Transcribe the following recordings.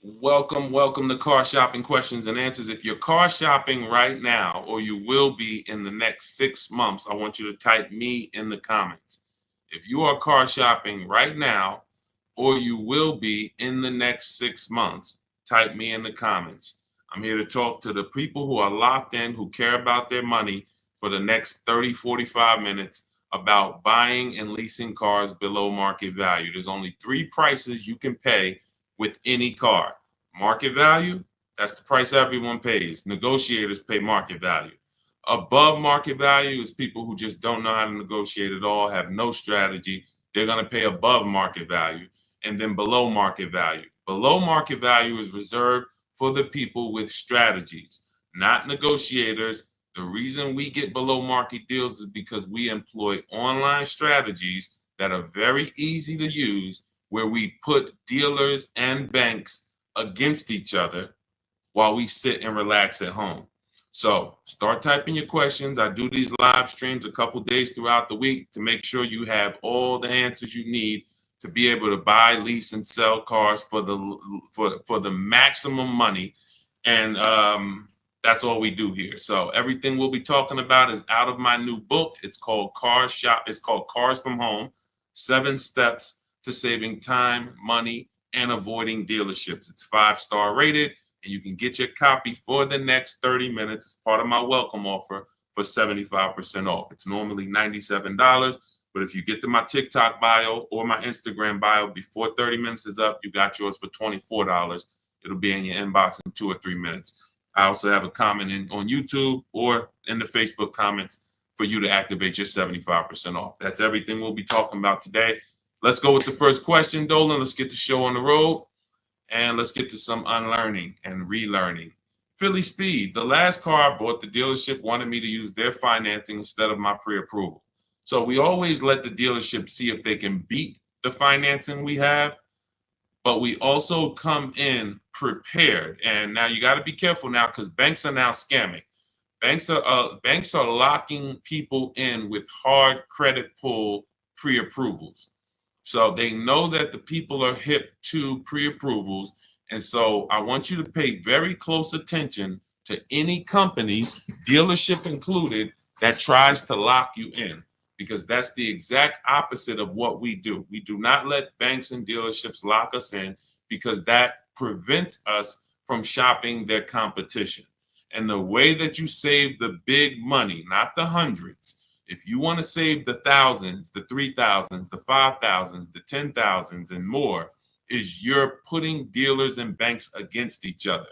Welcome to Car Shopping Questions and Answers. If you're car shopping right now, or you will be in the next 6 months, I want you to type me in the comments. If you are car shopping right now, or you will be in the next 6 months, type me in the comments. I'm here to talk to the people who are locked in, who care about their money for the next 30, 45 minutes about buying and leasing cars below market value. There's only three prices you can pay with any car. Market value, that's the price everyone pays. Negotiators pay market value. Above market value is people who just don't know how to negotiate at all, have no strategy. They're going to pay above market value. And then below market value. Below market value is reserved for the people with strategies, not negotiators. The reason we get below market deals is because we employ online strategies that are very easy to use, where we put dealers and banks against each other while we sit and relax at home. So start typing your questions. I do these live streams a couple days throughout the week to make sure you have all the answers you need to be able to buy, lease, and sell cars for the maximum money. And that's all we do here. So everything we'll be talking about is out of my new book. It's called It's called Cars from Home: 7 Steps to Saving Time, Money, and Avoiding Dealerships. It's 5-star rated, and you can get your copy for the next 30 minutes. It's part of my welcome offer for 75% off. It's normally $97, but if you get to my TikTok bio or my Instagram bio before 30 minutes is up, you got yours for $24. It'll be in your inbox in 2 or 3 minutes. I also have a comment on YouTube or in the Facebook comments for you to activate your 75% off. That's everything we'll be talking about today. Let's go with the first question, Dolan. Let's get the show on the road. And let's get to some unlearning and relearning. Philly Speed, the last car I bought, the dealership wanted me to use their financing instead of my pre-approval. So we always let the dealership see if they can beat the financing we have, but we also come in prepared. And now you got to be careful now, because banks are now scamming. Banks are locking people in with hard credit pull pre-approvals. So they know that the people are hip to pre-approvals. And so I want you to pay very close attention to any company, dealership included, that tries to lock you in, because that's the exact opposite of what we do. We do not let banks and dealerships lock us in, because that prevents us from shopping their competition. And the way that you save the big money, not the hundreds, if you want to save the thousands, the 3,000s, the 5,000s, the 10,000s, and more, is you're putting dealers and banks against each other.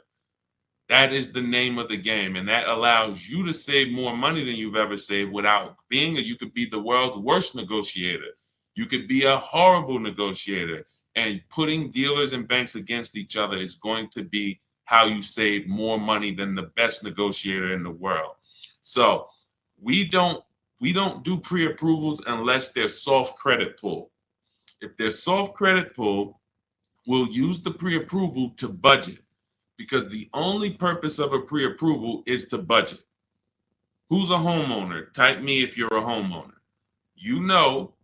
That is the name of the game, and that allows you to save more money than you've ever saved without being you could be the world's worst negotiator. You could be a horrible negotiator, and putting dealers and banks against each other is going to be how you save more money than the best negotiator in the world. So we don't do pre-approvals unless they're soft credit pull. If they're soft credit pull, we'll use the pre-approval to budget, because the only purpose of a pre-approval is to budget. Who's a homeowner? Type me if you're a homeowner. You know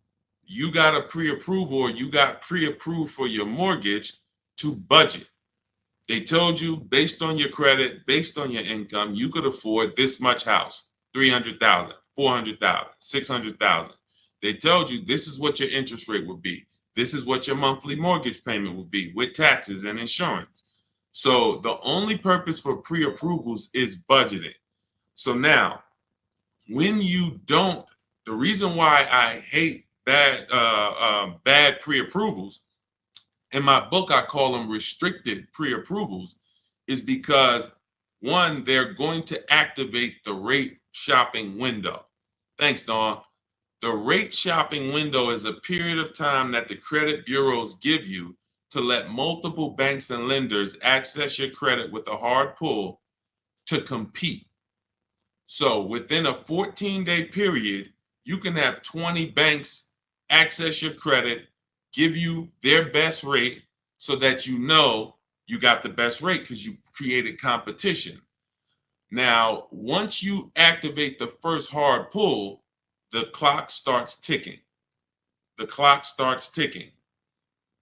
you got a pre-approval, or you got pre-approved for your mortgage to budget. They told you, based on your credit, based on your income, you could afford this much house, 300,000, 400,000, 600,000. They told you this is what your interest rate would be. This is what your monthly mortgage payment would be with taxes and insurance. So the only purpose for pre-approvals is budgeting. So now, when you don't, the reason why I hate bad pre-approvals, in my book I call them restricted pre-approvals, is because, one, they're going to activate the rate shopping window. Thanks, Dawn. The rate shopping window is a period of time that the credit bureaus give you to let multiple banks and lenders access your credit with a hard pull to compete. So within a 14-day period, you can have 20 banks access your credit, give you their best rate, so that you know you got the best rate because you created competition. Now, once you activate the first hard pull, the clock starts ticking. The clock starts ticking.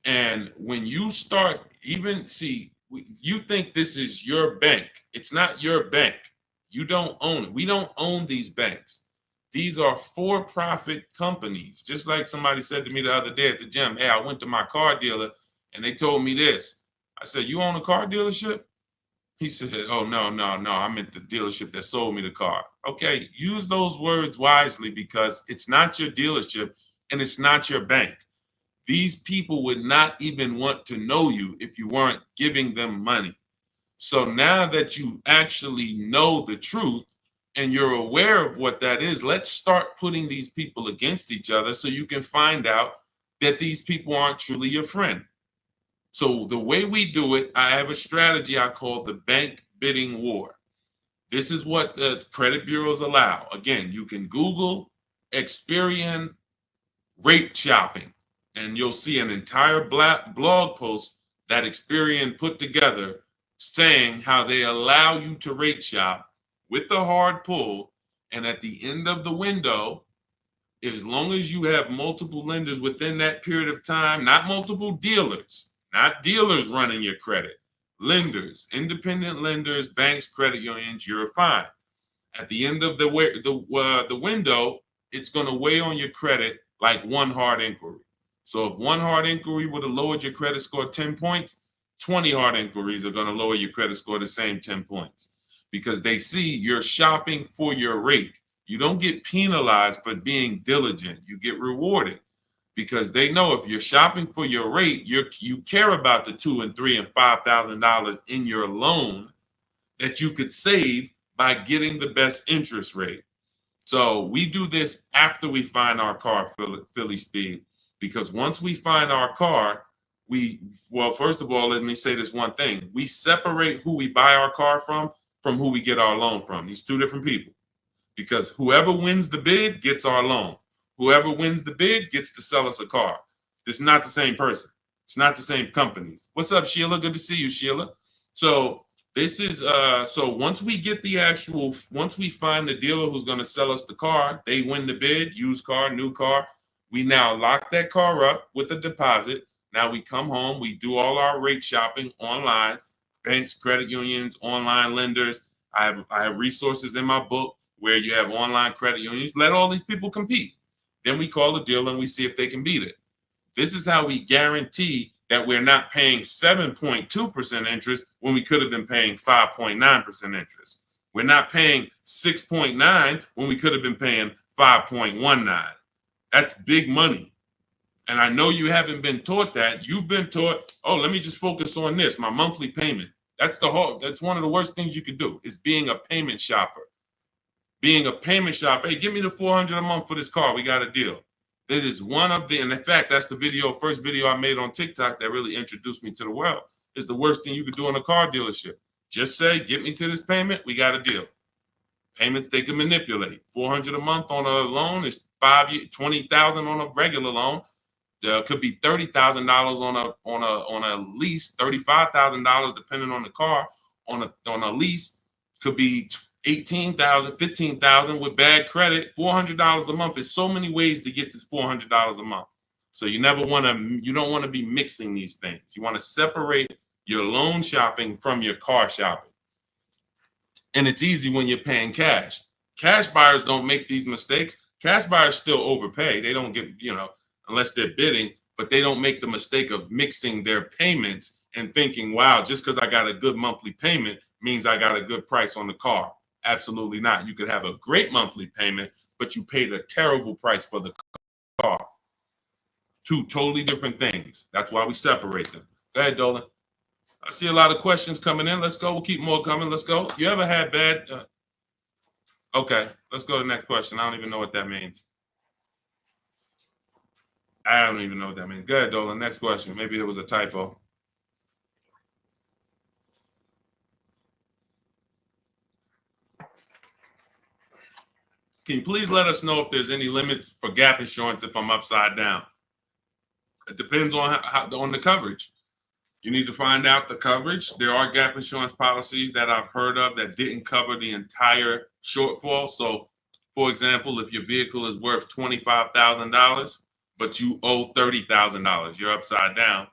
And when you start, even see, You think this is your bank. It's not your bank. You don't own it. We don't own these banks. These are for-profit companies. Just like somebody said to me the other day at the gym, hey, I went to my car dealer and they told me this. I said, you own a car dealership? He said, oh, no, no, no. I meant the dealership that sold me the car. Okay, use those words wisely because it's not your dealership and it's not your bank. These people would not even want to know you if you weren't giving them money. So now that you actually know the truth and you're aware of what that is, let's start putting these people against each other so you can find out that these people aren't truly your friend. So the way we do it, I have a strategy I call the bank bidding war. This is what the credit bureaus allow. Again, you can Google Experian rate shopping, and you'll see an entire blog post that Experian put together saying how they allow you to rate shop with the hard pull, and at the end of the window, as long as you have multiple lenders within that period of time, not multiple dealers, not dealers running your credit, lenders, independent lenders, banks, credit unions, you're fine. At the end of the window, it's going to weigh on your credit like one hard inquiry. So if one hard inquiry would have lowered your credit score 10 points, 20 hard inquiries are going to lower your credit score the same 10 points because they see you're shopping for your rate. You don't get penalized for being diligent. You get rewarded because they know if you're shopping for your rate, you care about the $2,000 and $3,000 and $5,000 in your loan that you could save by getting the best interest rate. So we do this after we find our car, Philly Speed, because once we find our car, first of all, let me say this one thing. We separate who we buy our car from who we get our loan from. These two different people, because whoever wins the bid gets our loan. Whoever wins the bid gets to sell us a car. It's not the same person. It's not the same companies. What's up, Sheila? Good to see you, Sheila. So this is so once we find the dealer who's going to sell us the car, they win the bid, used car, new car. We now lock that car up with a deposit. Now we come home, we do all our rate shopping online, banks, credit unions, online lenders. I have resources in my book where you have online credit unions. Let all these people compete. Then we call the dealer and we see if they can beat it. This is how we guarantee that we're not paying 7.2% interest when we could have been paying 5.9% interest. We're not paying 6.9 when we could have been paying 5.19. That's big money. And I know you haven't been taught that. You've been taught, oh, let me just focus on this, my monthly payment. That's one of the worst things you could do is being a payment shopper. Being a payment shopper, hey, give me the $400 a month for this car. We got a deal. That is one of the, and in fact, that's the first video I made on TikTok that really introduced me to the world. Is the worst thing you could do in a car dealership. Just say, get me to this payment, we got a deal. Payments they can manipulate. $400 a month on a loan is 5 years, $20,000 on a regular loan. There could be $30,000 on a lease, $35,000 depending on the car. On a lease, could be $18,000, $15,000 with bad credit. $400 a month. There's so many ways to get this $400 a month. So you don't want to be mixing these things. You want to separate your loan shopping from your car shopping. And it's easy when you're paying cash. Cash buyers don't make these mistakes. Cash buyers still overpay. They don't get, unless they're bidding, but they don't make the mistake of mixing their payments and thinking, wow, just because I got a good monthly payment means I got a good price on the car. Absolutely not. You could have a great monthly payment, but you paid a terrible price for the car. Two totally different things. That's why we separate them. Go ahead, Dolan. I see a lot of questions coming in. Let's go. We'll keep more coming. Let's go. You ever had bad? Okay, let's go to the next question. I don't even know what that means. I don't even know what that means. Go ahead, Dolan. Next question. Maybe there was a typo. Can you please let us know if there's any limits for gap insurance if I'm upside down? It depends on on the coverage. You need to find out the coverage. There are gap insurance policies that I've heard of that didn't cover the entire shortfall. So, for example, if your vehicle is worth $25,000, but you owe $30,000, you're upside down.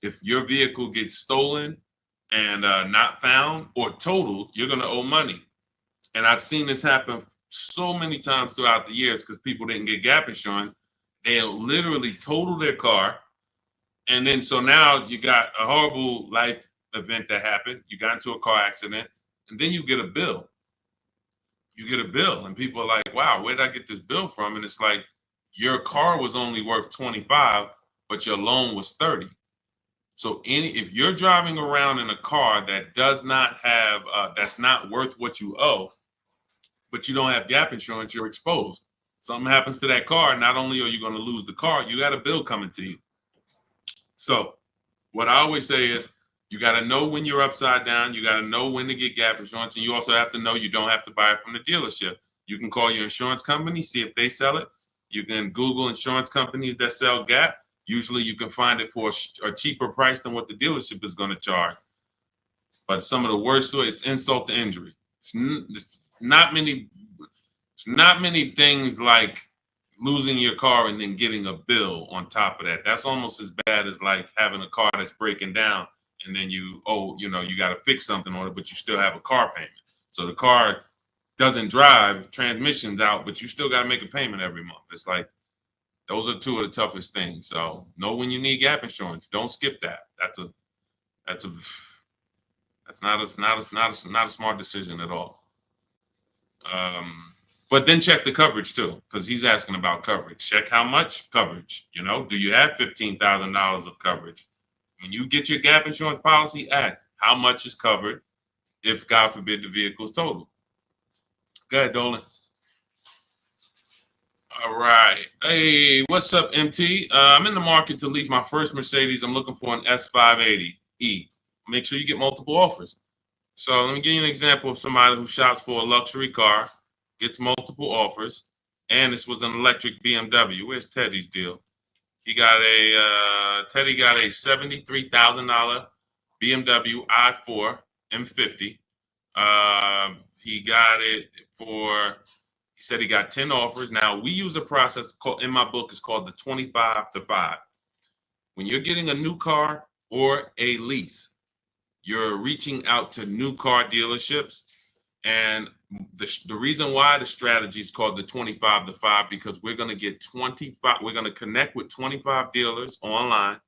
If your vehicle gets stolen and not found or totaled, you're going to owe money. And I've seen this happen so many times throughout the years because people didn't get gap insurance. They'll literally total their car. And then so now you got a horrible life event that happened. You got into a car accident, and then you get a bill. You get a bill, and people are like, wow, where did I get this bill from? And it's like, your car was only worth 25, but your loan was 30. So if you're driving around in a car that does not have, that's not worth what you owe, but you don't have gap insurance, you're exposed. Something happens to that car, not only are you going to lose the car, you got a bill coming to you. So what I always say is, you got to know when you're upside down. You got to know when to get gap insurance. And you also have to know you don't have to buy it from the dealership. You can call your insurance company, see if they sell it. You can Google insurance companies that sell gap. Usually you can find it for a cheaper price than what the dealership is going to charge. But some of the worst, it's insult to injury. It's not many things like losing your car and then getting a bill on top of that. That's almost as bad as like having a car that's breaking down and then you got to fix something on it, but you still have a car payment. So the car doesn't drive, transmission's out, but you still got to make a payment every month. It's like, those are two of the toughest things. So know when you need gap insurance. Don't skip that. That's not a smart decision at all. But then check the coverage too, because he's asking about coverage. Check how much coverage. Do you have $15,000 of coverage? When you get your gap insurance policy, ask how much is covered if, God forbid, the vehicle is totaled. Go ahead, Dolan. All right. Hey, what's up, MT? I'm in the market to lease my first Mercedes. I'm looking for an S580E. Make sure you get multiple offers. So let me give you an example of somebody who shops for a luxury car, gets multiple offers, and this was an electric BMW. Where's Teddy's deal? Teddy got a $73,000 BMW i4 M50. He said he got 10 offers. Now, we use a process in my book, it's called the 25 to 5. When you're getting a new car or a lease, you're reaching out to new car dealerships. And the reason why the strategy is called the 25 to 5, because we're going to connect with 25 dealers online.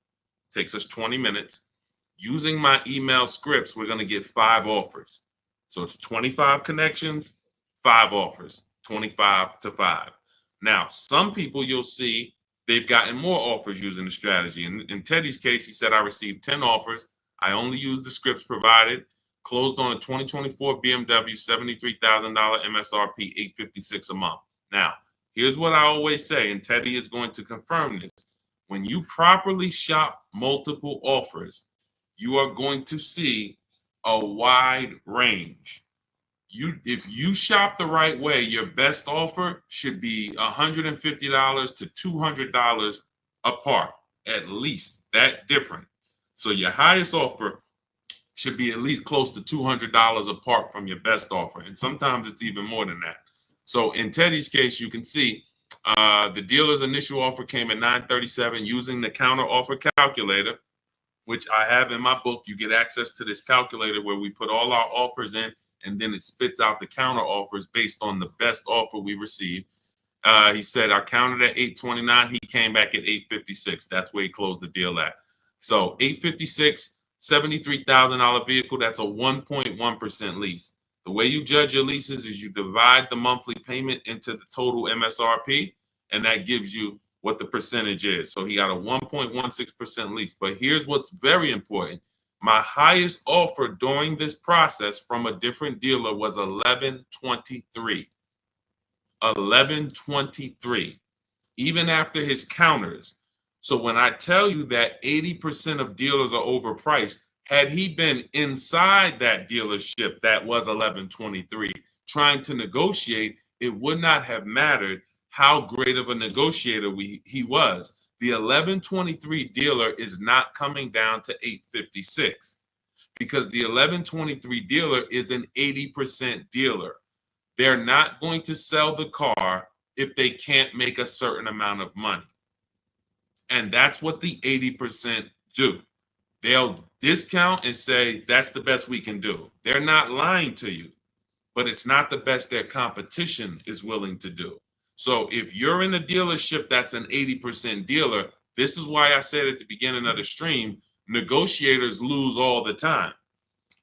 Takes us 20 minutes. Using my email scripts, we're going to get 5 offers. So it's 25 connections, 5 offers, 25 to 5. Now, some people you'll see they've gotten more offers using the strategy. In Teddy's case, he said, I received 10 offers. I only used the scripts provided. Closed on a 2024 BMW, $73,000 MSRP, $856 a month. Now, here's what I always say, and Teddy is going to confirm this. When you properly shop multiple offers, you are going to see a wide range. If you shop the right way, your best offer should be $150 to $200 apart, at least that different. So your highest offer should be at least close to $200 apart from your best offer. And sometimes it's even more than that. So in Teddy's case, you can see the dealer's initial offer came at $937 using the counter offer calculator, which I have in my book. You get access to this calculator where we put all our offers in, and then it spits out the counter offers based on the best offer we received. He said I counted at $829. He came back at $856. That's where he closed the deal at. So $856, $73,000 vehicle. That's a 1.1% lease. The way you judge your leases is you divide the monthly payment into the total MSRP, and that gives you what the percentage is. So he got a 1.16% lease. But here's what's very important. My highest offer during this process from a different dealer was $1,123. $1,123, even after his counters. So when I tell you that 80% of dealers are overpriced, had he been inside that dealership that was $1,123 trying to negotiate, it would not have mattered how great of a negotiator he was. The $1,123 dealer is not coming down to $856 because the $1,123 dealer is an 80% dealer. They're not going to sell the car if they can't make a certain amount of money. And that's what the 80% do. They'll discount and say that's the best we can do. They're not lying to you, but it's not the best their competition is willing to do. So if you're in a dealership that's an 80% dealer, this is why I said at the beginning of the stream, negotiators lose all the time.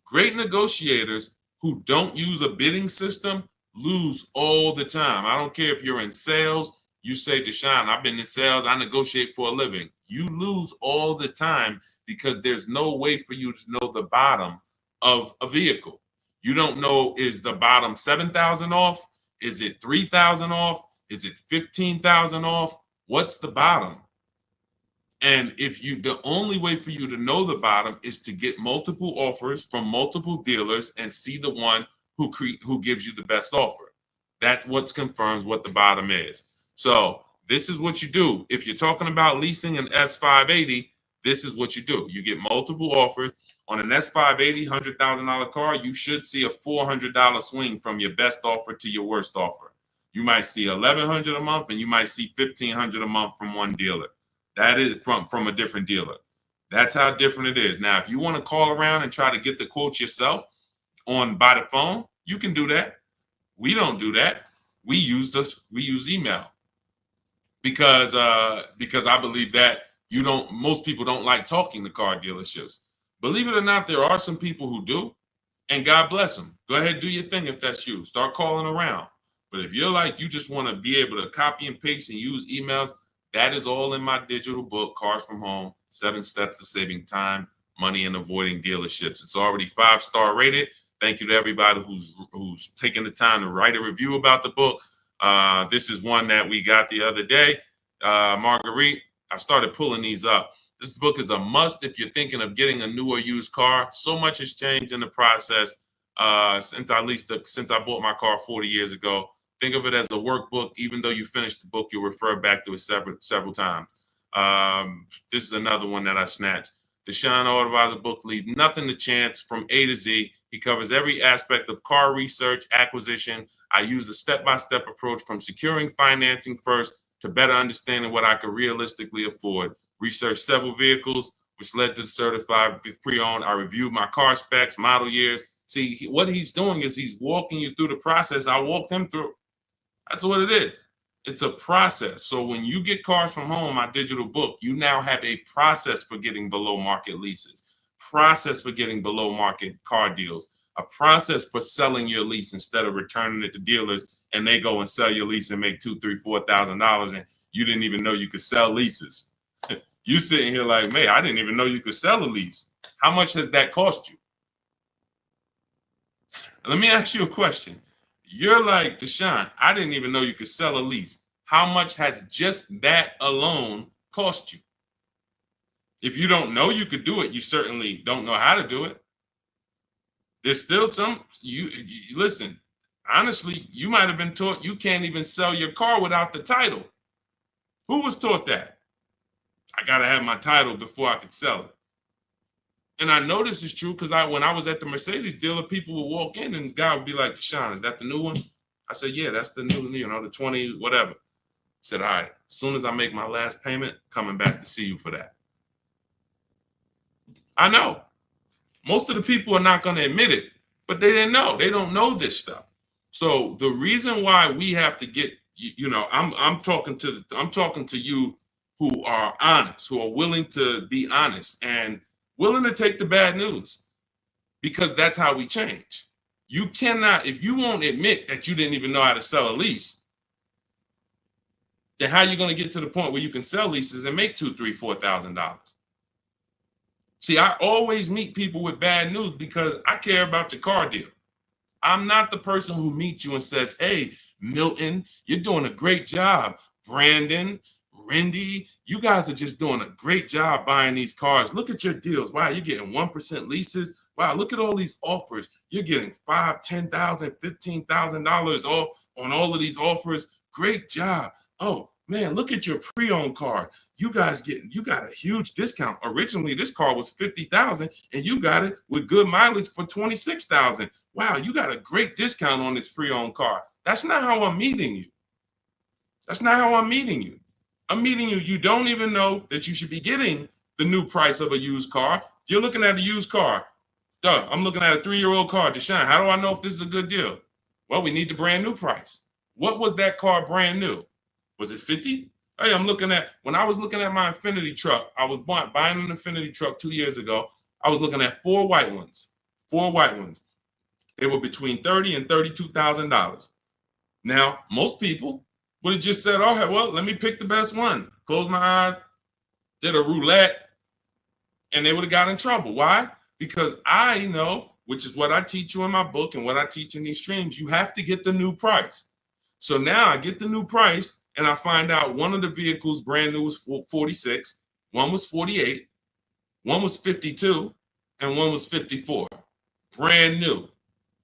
Great negotiators who don't use a bidding system lose all the time. I don't care if you're in sales, you say, Deshone, I've been in sales, I negotiate for a living. You lose all the time because there's no way for you to know the bottom of a vehicle. You don't know, is the bottom 7,000 off? Is it 3,000 off? Is it 15,000 off? What's the bottom? And the only way for you to know the bottom is to get multiple offers from multiple dealers and see the one who gives you the best offer. That's what confirms what the bottom is. So this is what you do. If you're talking about leasing an S580, this is what you do. You get multiple offers. On an S580 $100,000 car, you should see a $400 swing from your best offer to your worst offer. You might see $1,100 a month and you might see $1,500 a month from one dealer. That is from a different dealer. That's how different it is. Now, if you want to call around and try to get the quotes yourself by the phone, you can do that. We don't do that. We use email because I believe that most people don't like talking to car dealerships. Believe it or not, there are some people who do, and God bless them. Go ahead, do your thing if that's you. Start calling around. But if you're like, you just want to be able to copy and paste and use emails, that is all in my digital book, Cars from Home, 7 Steps to Saving Time, Money, and Avoiding Dealerships. It's already 5-star rated. Thank you to everybody who's taken the time to write a review about the book. This is one that we got the other day. Marguerite, I started pulling these up. This book is a must if you're thinking of getting a new or used car. So much has changed in the process since I bought my car 40 years ago. Think of it as a workbook. Even though you finish the book, you'll refer back to it several times. This is another one that I snatched. Deshone Auto book, Leave Nothing to Chance, from A to Z. He covers every aspect of car research, acquisition. I use the step-by-step approach from securing financing first to better understanding what I could realistically afford. Researched several vehicles, which led to the certified pre-owned. I reviewed my car specs, model years. See, what he's doing is he's walking you through the process I walked him through. That's what it is. It's a process. So when you get Cars from Home, my digital book, you now have a process for getting below market leases, process for getting below market car deals, a process for selling your lease instead of returning it to dealers and they go and sell your lease and make $2,000, $3,000, $4,000 and you didn't even know you could sell leases. You sitting here like, man, I didn't even know you could sell a lease. How much has that cost you? Let me ask you a question. You're like, Deshone, I didn't even know you could sell a lease. How much has just that alone cost you? If you don't know you could do it, you certainly don't know how to do it. There's still you listen, honestly, you might have been taught you can't even sell your car without the title. Who was taught that? I got to have my title before I could sell it. And I know this is true because when I was at the Mercedes dealer, people would walk in and the guy would be like, Deshone, is that the new one? I said, yeah, that's the new, the 20, whatever. I said, all right, as soon as I make my last payment, coming back to see you for that. I know. Most of the people are not going to admit it, but they didn't know. They don't know this stuff. So the reason why we have to get, I'm talking to you who are honest, who are willing to be honest and willing to take the bad news, because that's how we change. You cannot, if you won't admit that you didn't even know how to sell a lease, then how are you going to get to the point where you can sell leases and make $2,000, $3,000, $4,000? See, I always meet people with bad news because I care about your car deal. I'm not the person who meets you and says, hey, Milton, you're doing a great job. Brandon, Rindy, you guys are just doing a great job buying these cars. Look at your deals. Wow, you're getting 1% leases. Wow, look at all these offers. You're getting $5,000, $10,000, $15,000 off on all of these offers. Great job. Oh, man, look at your pre-owned car. You got a huge discount. Originally, this car was $50,000 and you got it with good mileage for $26,000. Wow, you got a great discount on this pre-owned car. That's not how I'm meeting you. That's not how I'm meeting you. I'm meeting you. You don't even know that you should be getting the new price of a used car. You're looking at a used car. Duh, I'm looking at a 3-year-old car. Deshone, how do I know if this is a good deal? Well, we need the brand new price. What was that car brand new? Was it 50? Hey, when I was looking at my Infinity truck, I was buying an Infinity truck 2 years ago. I was looking at 4 white ones. 4 white ones. They were between $30,000 and $32,000. Now, most people would have just said, oh, well, let me pick the best one. Close my eyes, did a roulette, and they would have got in trouble. Why? Because I know, which is what I teach you in my book and what I teach in these streams, you have to get the new price. So now I get the new price and I find out one of the vehicles brand new was 46, one was 48, one was 52, and one was 54. Brand new.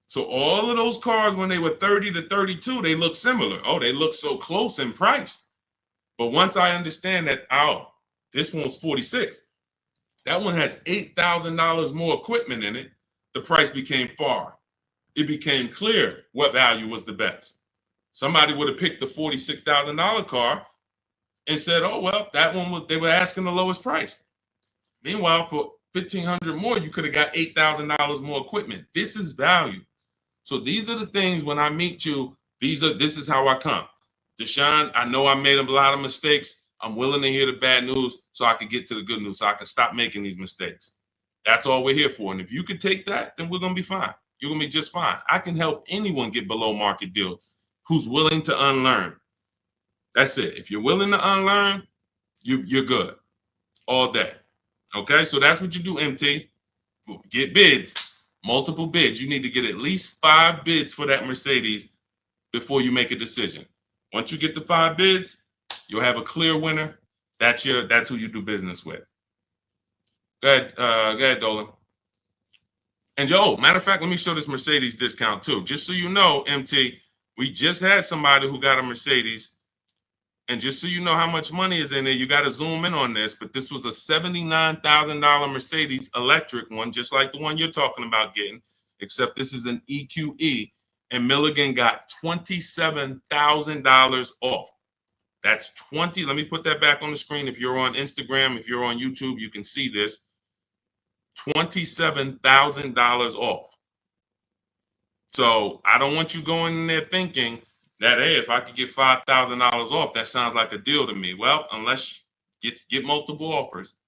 So all of those cars, when they were 30 to 32, they look similar. Oh, they look so close in price. But once I understand that, oh, this one's 46. That one has $8,000 more equipment in it. The price became far. It became clear what value was the best. Somebody would have picked the $46,000 car and said, oh, well, that one they were asking the lowest price. Meanwhile, for $1,500 more, you could have got $8,000 more equipment. This is value. So these are the things when I meet you, this is how I come. Deshone, I know I made a lot of mistakes. I'm willing to hear the bad news so I can get to the good news, so I can stop making these mistakes. That's all we're here for. And if you could take that, then we're going to be fine. You're going to be just fine. I can help anyone get below market deals who's willing to unlearn. That's it. If you're willing to unlearn, you're good all day. Okay, so that's what you do, MT. Get bids, multiple bids. You need to get at least 5 bids for that Mercedes before you make a decision. Once you get the 5 bids, you'll have a clear winner. That's who you do business with. Go ahead, Dolan. And matter of fact, let me show this Mercedes discount too. Just so you know, MT, we just had somebody who got a Mercedes. And just so you know how much money is in there, you got to zoom in on this. But this was a $79,000 Mercedes electric one, just like the one you're talking about getting, except this is an EQE. And Milligan got $27,000 off. That's 20. Let me put that back on the screen. If you're on Instagram, if you're on YouTube, you can see this. $27,000 off. So I don't want you going in there thinking that, hey, if I could get $5,000 off, that sounds like a deal to me. Well, unless you get multiple offers,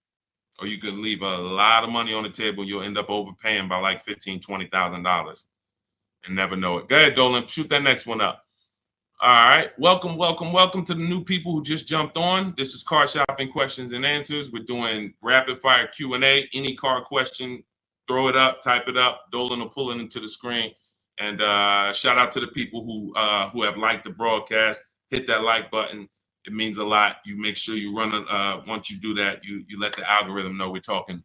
or you could leave a lot of money on the table, you'll end up overpaying by like $15,000, $20,000 and never know it. Go ahead, Dolan, shoot that next one up. All right, welcome to the new people who just jumped on. This is Car Shopping Questions and Answers. We're doing rapid fire Q&A. Any car question, throw it up, type it up. Dolan will pull it into the screen. And shout out to the people who have liked the broadcast. Hit that like button. It means a lot. You make sure you run once you do that, you let the algorithm know we're talking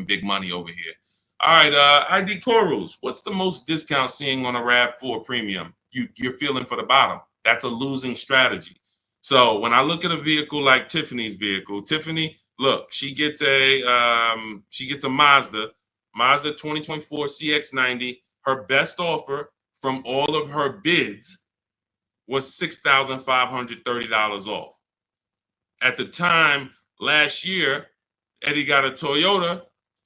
big money over here. All right, ID Corals. What's the most discount seeing on a RAV4 Premium? You're feeling for the bottom. That's a losing strategy. So when I look at a vehicle like Tiffany's vehicle, Tiffany, look, she gets a Mazda 2024 CX-90. Her best offer from all of her bids was $6,530 off. At the time last year, Eddie got a Toyota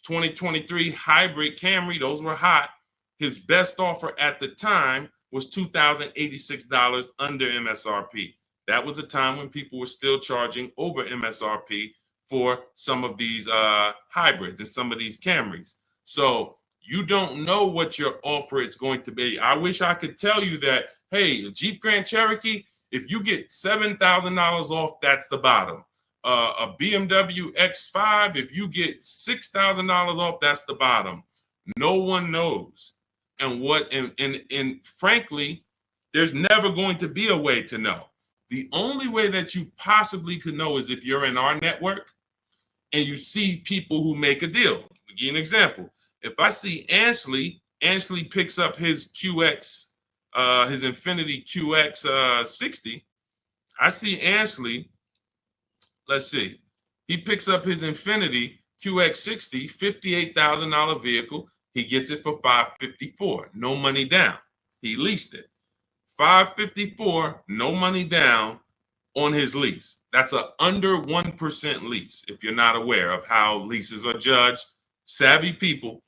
2023 hybrid Camry. Those were hot. His best offer at the time was $2,086 under MSRP. That was a time when people were still charging over MSRP for some of these hybrids and some of these Camrys. So you don't know what your offer is going to be. I wish I could tell you that, hey, a Jeep Grand Cherokee, if you get $7,000 off, that's the bottom. A BMW X5, if you get $6,000 off, that's the bottom. No one knows. And frankly, there's never going to be a way to know. The only way that you possibly could know is if you're in our network and you see people who make a deal. I'll give you an example. If I see Ansley picks up his QX, his Infinity QX 60. I see Ansley, let's see, he picks up his Infinity QX 60, $58,000 vehicle. He gets it for $554, no money down. He leased it. $554, no money down on his lease. That's a under 1% lease, if you're not aware of how leases are judged. Savvy people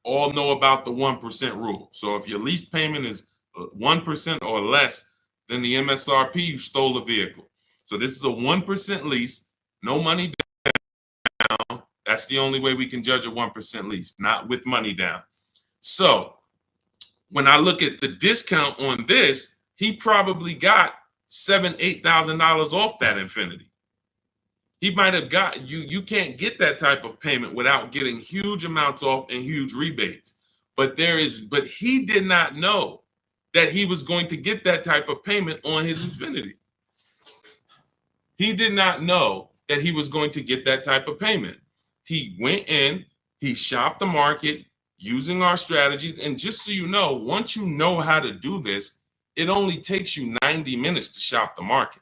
all know about the 1% rule. So if your lease payment is 1% or less than the MSRP, you stole a vehicle. So this is a 1% lease, no money down. That's the only way we can judge a 1% lease, not with money down. So when I look at the discount on this, he probably got $7,000-8,000 off that Infiniti. He might have got you can't get that type of payment without getting huge amounts off and huge rebates. But he did not know that he was going to get that type of payment on his Infiniti. He did not know that he was going to get that type of payment. He went in, he shopped the market using our strategies. And just so you know, once you know how to do this, it only takes you 90 minutes to shop the market.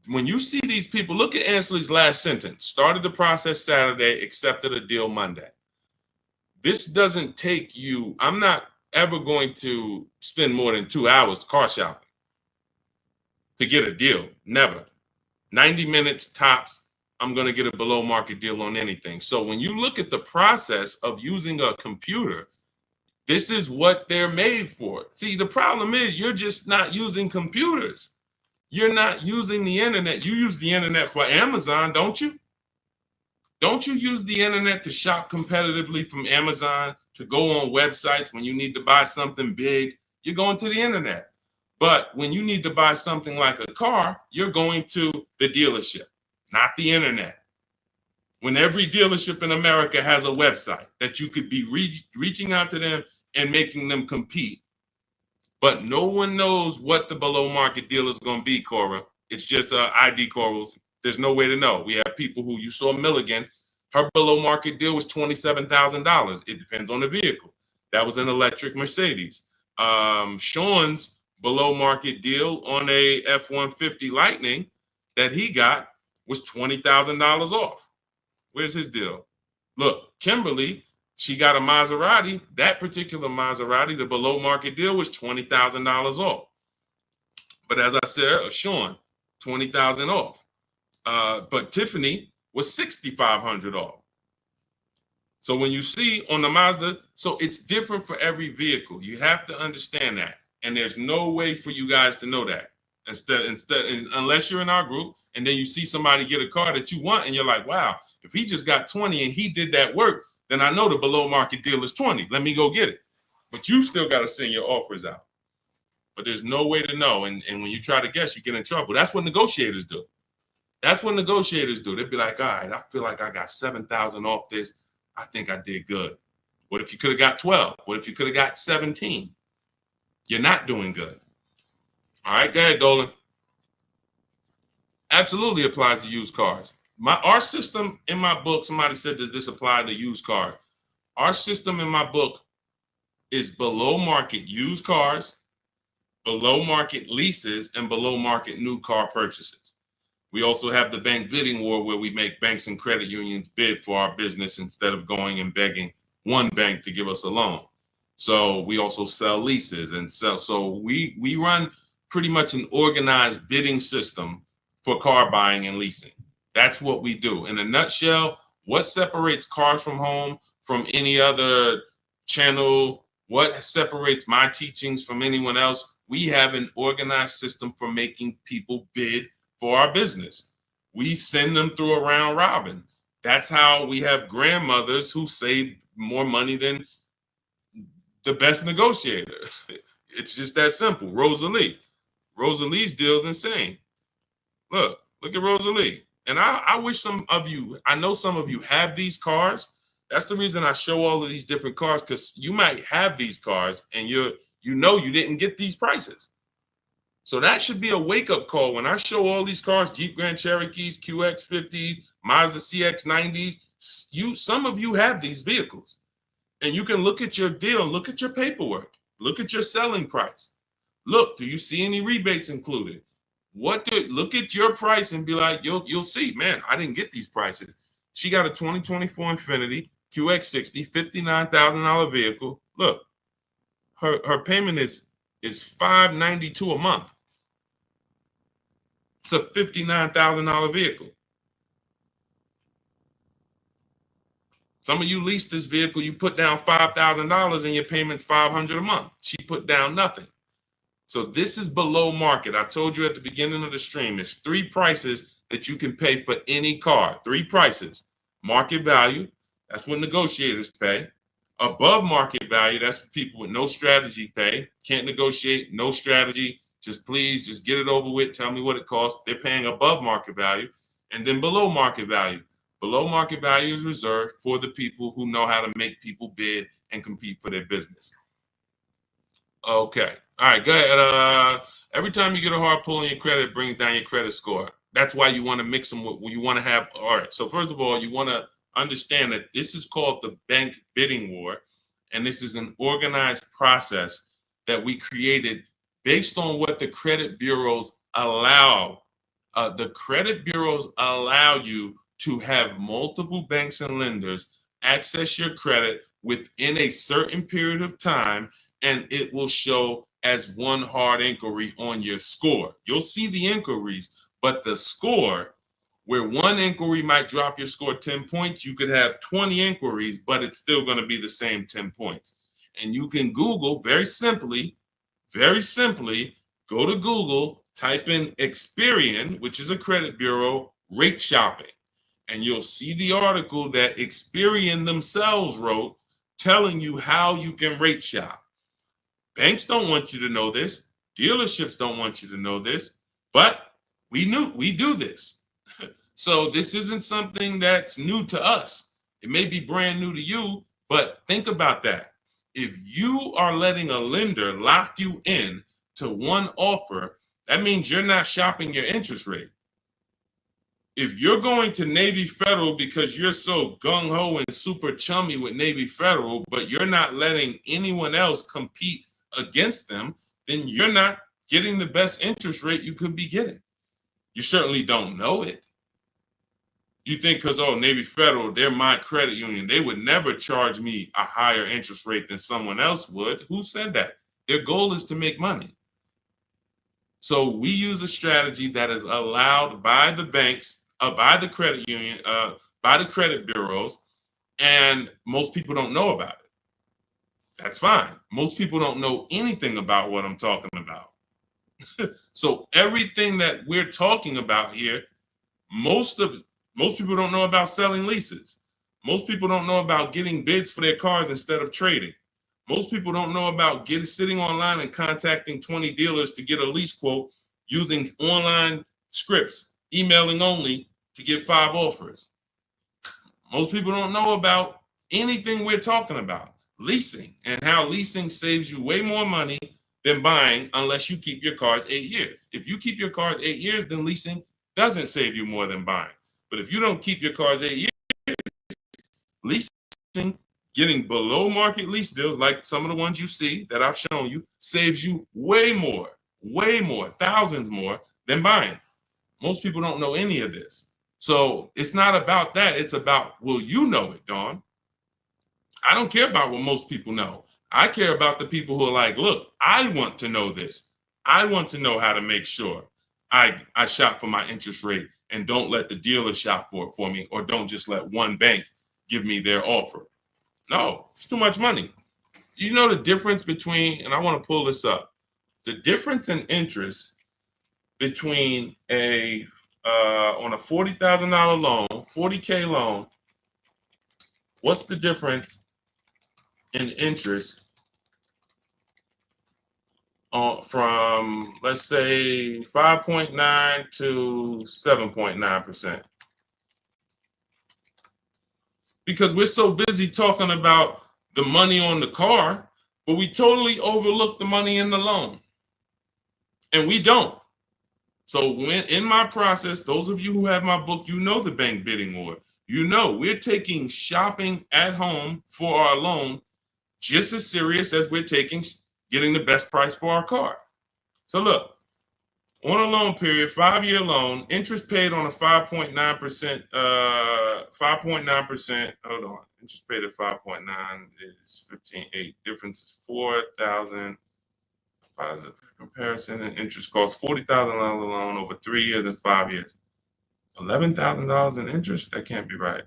When you see these people, look at Ansley's last sentence. Started the process Saturday, accepted a deal Monday. This doesn't take you, I'm not ever going to spend more than 2 hours car shopping to get a deal. Never. 90 minutes tops, I'm going to get a below market deal on anything. So when you look at the process of using a computer, this is what they're made for. See, the problem is you're just not using computers. You're not using the internet. You use the internet for Amazon, don't you? Don't you use the internet to shop competitively from Amazon, to go on websites when you need to buy something big? You're going to the internet. But when you need to buy something like a car, you're going to the dealership, not the internet. When every dealership in America has a website that you could be reaching out to them and making them compete. But no one knows what the below market deal is going to be, Cora. It's just ID corals. There's no way to know. We have people who, you saw Milligan, her below market deal was $27,000. It depends on the vehicle. That was an electric Mercedes. Sean's below market deal on a F-150 Lightning that he got was $20,000 off. Where's his deal? Look, Kimberly, she got a Maserati. That particular Maserati, the below market deal was $20,000 off. But as I said, Sean, $20,000 off. But Tiffany was $6,500 off. So when you see on the Mazda, so it's different for every vehicle. You have to understand that. And there's no way for you guys to know that. Unless you're in our group and then you see somebody get a car that you want and you're like, wow, if he just got 20 and he did that work, then I know the below market deal is 20. Let me go get it. But you still got to send your offers out. But there's no way to know. And when you try to guess, you get in trouble. That's what negotiators do. That's what negotiators do. They'd be like, all right, I feel like I got 7,000 off this. I think I did good. What if you could have got 12? What if you could have got 17? You're not doing good. All right, go ahead, Dolan. Absolutely applies to used cars. Our system in my book, somebody said, does this apply to used cars? Our system in my book is below market used cars, below market leases, and below market new car purchases. We also have the bank bidding war where we make banks and credit unions bid for our business instead of going and begging one bank to give us a loan. So we also sell leases and sell. So we run pretty much an organized bidding system for car buying and leasing. That's what we do. In a nutshell, what separates Cars from Home from any other channel? What separates my teachings from anyone else? We have an organized system for making people bid for our business. We send them through a round robin. That's how we have grandmothers who save more money than the best negotiator. It's just that simple. Rosalie. Rosalie's deal is insane. Look at Rosalie. And I wish some of you, I know some of you have these cars. That's the reason I show all of these different cars, because you might have these cars and you didn't get these prices. So that should be a wake-up call when I show all these cars, Jeep Grand Cherokees, QX50s, Mazda CX90s. Some of you have these vehicles. And you can look at your deal, look at your paperwork, look at your selling price. Look, do you see any rebates included? Look at your price and be like, you'll see, man, I didn't get these prices. She got a 2024 Infiniti QX60, $59,000 vehicle. Look, her payment is $592 a month. It's a $59,000 vehicle. Some of you lease this vehicle, you put down $5,000 and your payment's $500 a month. She put down nothing. So this is below market. I told you at the beginning of the stream, it's 3 prices that you can pay for any car. 3 prices. Market value, that's what negotiators pay. Above market value, that's for people with no strategy pay. Can't negotiate, no strategy. Just please, just get it over with. Tell me what it costs. They're paying above market value. And then below market value. Below market value is reserved for the people who know how to make people bid and compete for their business. Okay. All right, go ahead. Every time you get a hard pull on your credit, it brings down your credit score. That's why you want to mix them with, you want to have, all right. So first of all, you want to understand that this is called the bank bidding war. And this is an organized process that we created based on what the credit bureaus allow. The credit bureaus allow you to have multiple banks and lenders access your credit within a certain period of time, and it will show as one hard inquiry on your score. You'll see the inquiries, but the score, where one inquiry might drop your score 10 points, you could have 20 inquiries, but it's still going to be the same 10 points. And you can Google very simply, go to Google, type in Experian, which is a credit bureau, rate shopping. And you'll see the article that Experian themselves wrote telling you how you can rate shop. Banks don't want you to know this. Dealerships don't want you to know this, but we do this. So this isn't something that's new to us. It may be brand new to you, but think about that. If you are letting a lender lock you in to one offer, that means you're not shopping your interest rate. If you're going to Navy Federal because you're so gung-ho and super chummy with Navy Federal, but you're not letting anyone else compete against them, then you're not getting the best interest rate you could be getting. You certainly don't know it. You think because, oh, Navy Federal, they're my credit union, they would never charge me a higher interest rate than someone else would. Who said that? Their goal is to make money. So we use a strategy that is allowed by the banks, by the credit union, by the credit bureaus, and most people don't know about it. That's fine. Most people don't know anything about what I'm talking about. So everything that we're talking about here, most people don't know about selling leases. Most people don't know about getting bids for their cars instead of trading. Most people don't know about sitting online and contacting 20 dealers to get a lease quote using online scripts, emailing only to get 5 offers. Most people don't know about anything we're talking about. Leasing, and how leasing saves you way more money than buying unless you keep your cars 8 years. If you keep your cars 8 years, then leasing doesn't save you more than buying. But if you don't keep your cars 8 years, leasing, getting below market lease deals like some of the ones you see that I've shown you, saves you way more, thousands more than buying. Most people don't know any of this. So it's not about that. It's about, will you know it, Dawn? I don't care about what most people know. I care about the people who are like, look, I want to know this. I want to know how to make sure I shop for my interest rate and don't let the dealer shop for it for me, or don't just let one bank give me their offer. No, it's too much money. You know the difference between, and I want to pull this up, the difference in interest between on a $40,000 loan, $40K loan, what's the difference in interest from, let's say, 5.9 to 7.9%? Because we're so busy talking about the money on the car, but we totally overlook the money in the loan. And we don't. So when in my process, those of you who have my book, you know the bank bidding war. You know we're taking shopping at home for our loan just as serious as we're taking getting the best price for our car. So look, on a loan period, 5-year loan, interest paid on a 5.9%, 5.9%, hold on, interest paid at 5.9 is 15.8, difference is 4,000, positive comparison, and interest cost $40,000 loan over 3 years and 5 years. $11,000 in interest? That can't be right.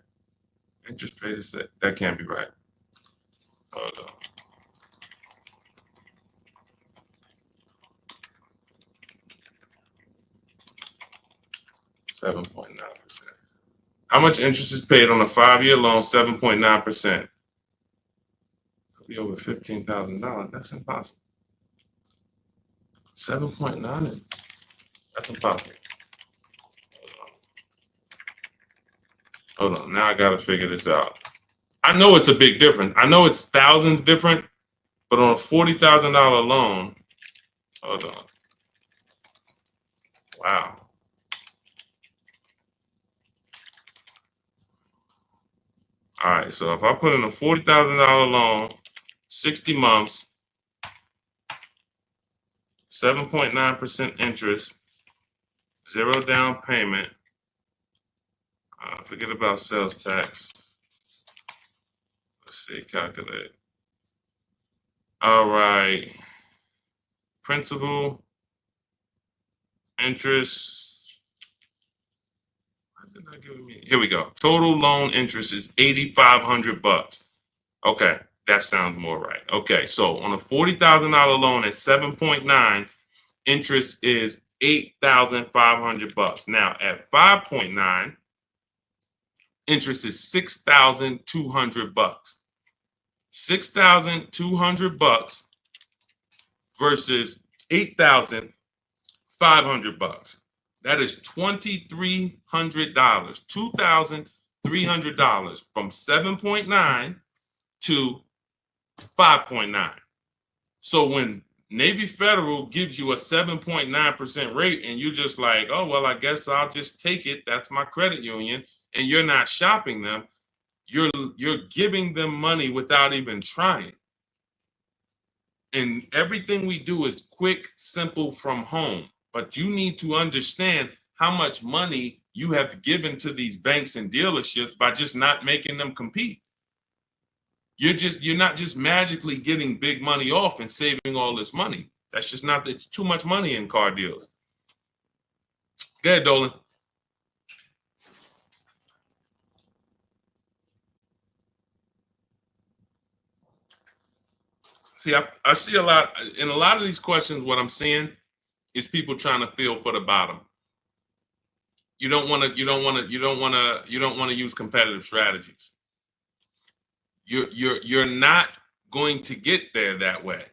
Interest paid is that can't be right. Hold on. $7.9%. How much interest is paid on a 5-year loan? 7.9%. Could be over $15,000. That's impossible. 7.9 is that's impossible. Hold on. Now I gotta figure this out. I know it's a big difference. I know it's thousands different, but on a $40,000 loan, hold on. Wow. All right. So if I put in a $40,000 loan, 60 months, 7.9% interest, 0 down payment. Forget about sales tax. Let's see, calculate. All right. Principal, interest. Why is it not giving me? Here we go. Total loan interest is $8,500. Okay, that sounds more right. Okay, so on a $40,000 loan at 7.9, interest is $8,500. Now at 5.9, interest is $6,200. $6,200 versus $8,500. That is $2,300. $2,300 from 7.9 to 5.9. So when Navy Federal gives you a 7.9% rate and you're just like, oh, well, I guess I'll just take it. That's my credit union. And you're not shopping them. You're giving them money without even trying. And everything we do is quick, simple from home. But you need to understand how much money you have given to these banks and dealerships by just not making them compete. You're not just magically getting big money off and saving all this money. That's just not, it's too much money in car deals. Go ahead, Dolan. See, I see a lot in a lot of these questions. What I'm seeing is people trying to feel for the bottom. You don't want to use competitive strategies. You're not going to get there that way.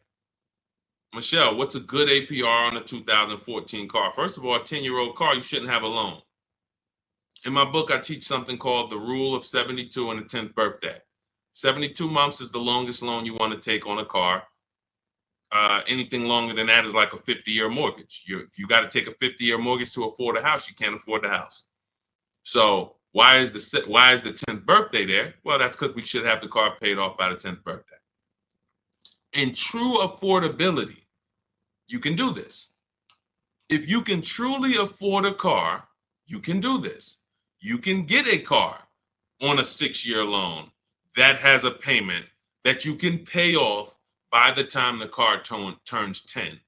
Michelle, what's a good APR on a 2014 car? First of all, a 10-year-old car, you shouldn't have a loan. In my book, I teach something called the rule of 72 and the 10th birthday. 72 months is the longest loan you want to take on a car. Anything longer than that is like a 50-year mortgage. If you got to take a 50-year mortgage to afford a house, you can't afford the house. So why is the 10th birthday there? Well, that's because we should have the car paid off by the 10th birthday. In true affordability, you can do this. If you can truly afford a car, you can do this. You can get a car on a 6-year loan that has a payment that you can pay off by the time the car turns 10.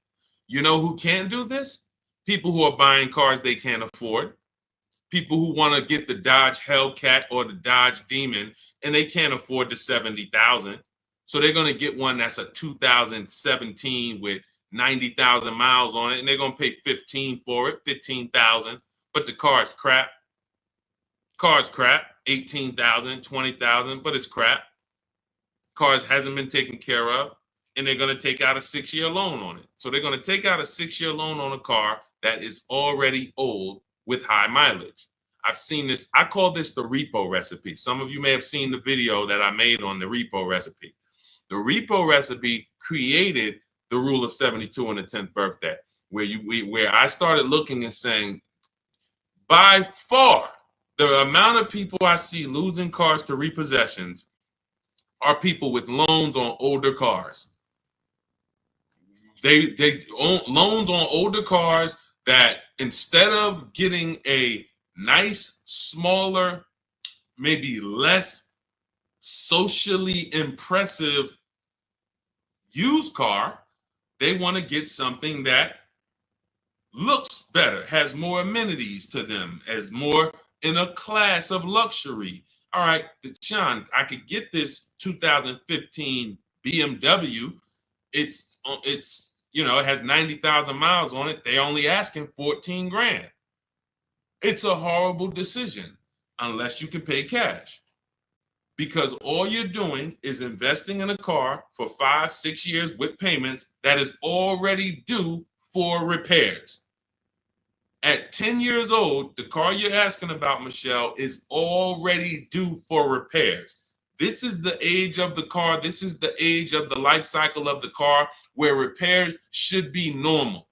You know who can do this? People who are buying cars they can't afford. People who want to get the Dodge Hellcat or the Dodge Demon and they can't afford the $70,000. So they're going to get one that's a 2017 with 90,000 miles on it, and they're going to pay 15 for it, 15,000. But the car is crap. Car's crap, 18,000, 20,000, but it's crap. Cars hasn't been taken care of, and they're going to take out a 6-year loan on it. So they're going to take out a 6-year loan on a car that is already old with high mileage. I've seen this. I call this the repo recipe. Some of you may have seen the video that I made on the repo recipe. The repo recipe created the rule of 72 and the 10th birthday, where I started looking and saying, by far, the amount of people I see losing cars to repossessions are people with loans on older cars. They own loans on older cars that instead of getting a nice, smaller, maybe less socially impressive used car, they want to get something that looks better, has more amenities to them, as more in a class of luxury. all right, Deshone, I could get this 2015 BMW. It's it has 90,000 miles on it. They only asking 14 grand. It's a horrible decision unless you can pay cash, because all you're doing is investing in a car for 5-6 years with payments that is already due for repairs. At 10 years old, the car you're asking about, Michelle, is already due for repairs. This is the age of the car. This is the age of the life cycle of the car where repairs should be normal.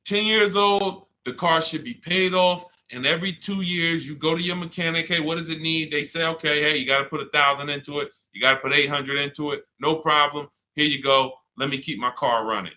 10 years old, the car should be paid off. And every 2 years, you go to your mechanic. Hey, what does it need? They say, okay, hey, you got to put 1,000 into it. You got to put 800 into it. No problem. Here you go. Let me keep my car running.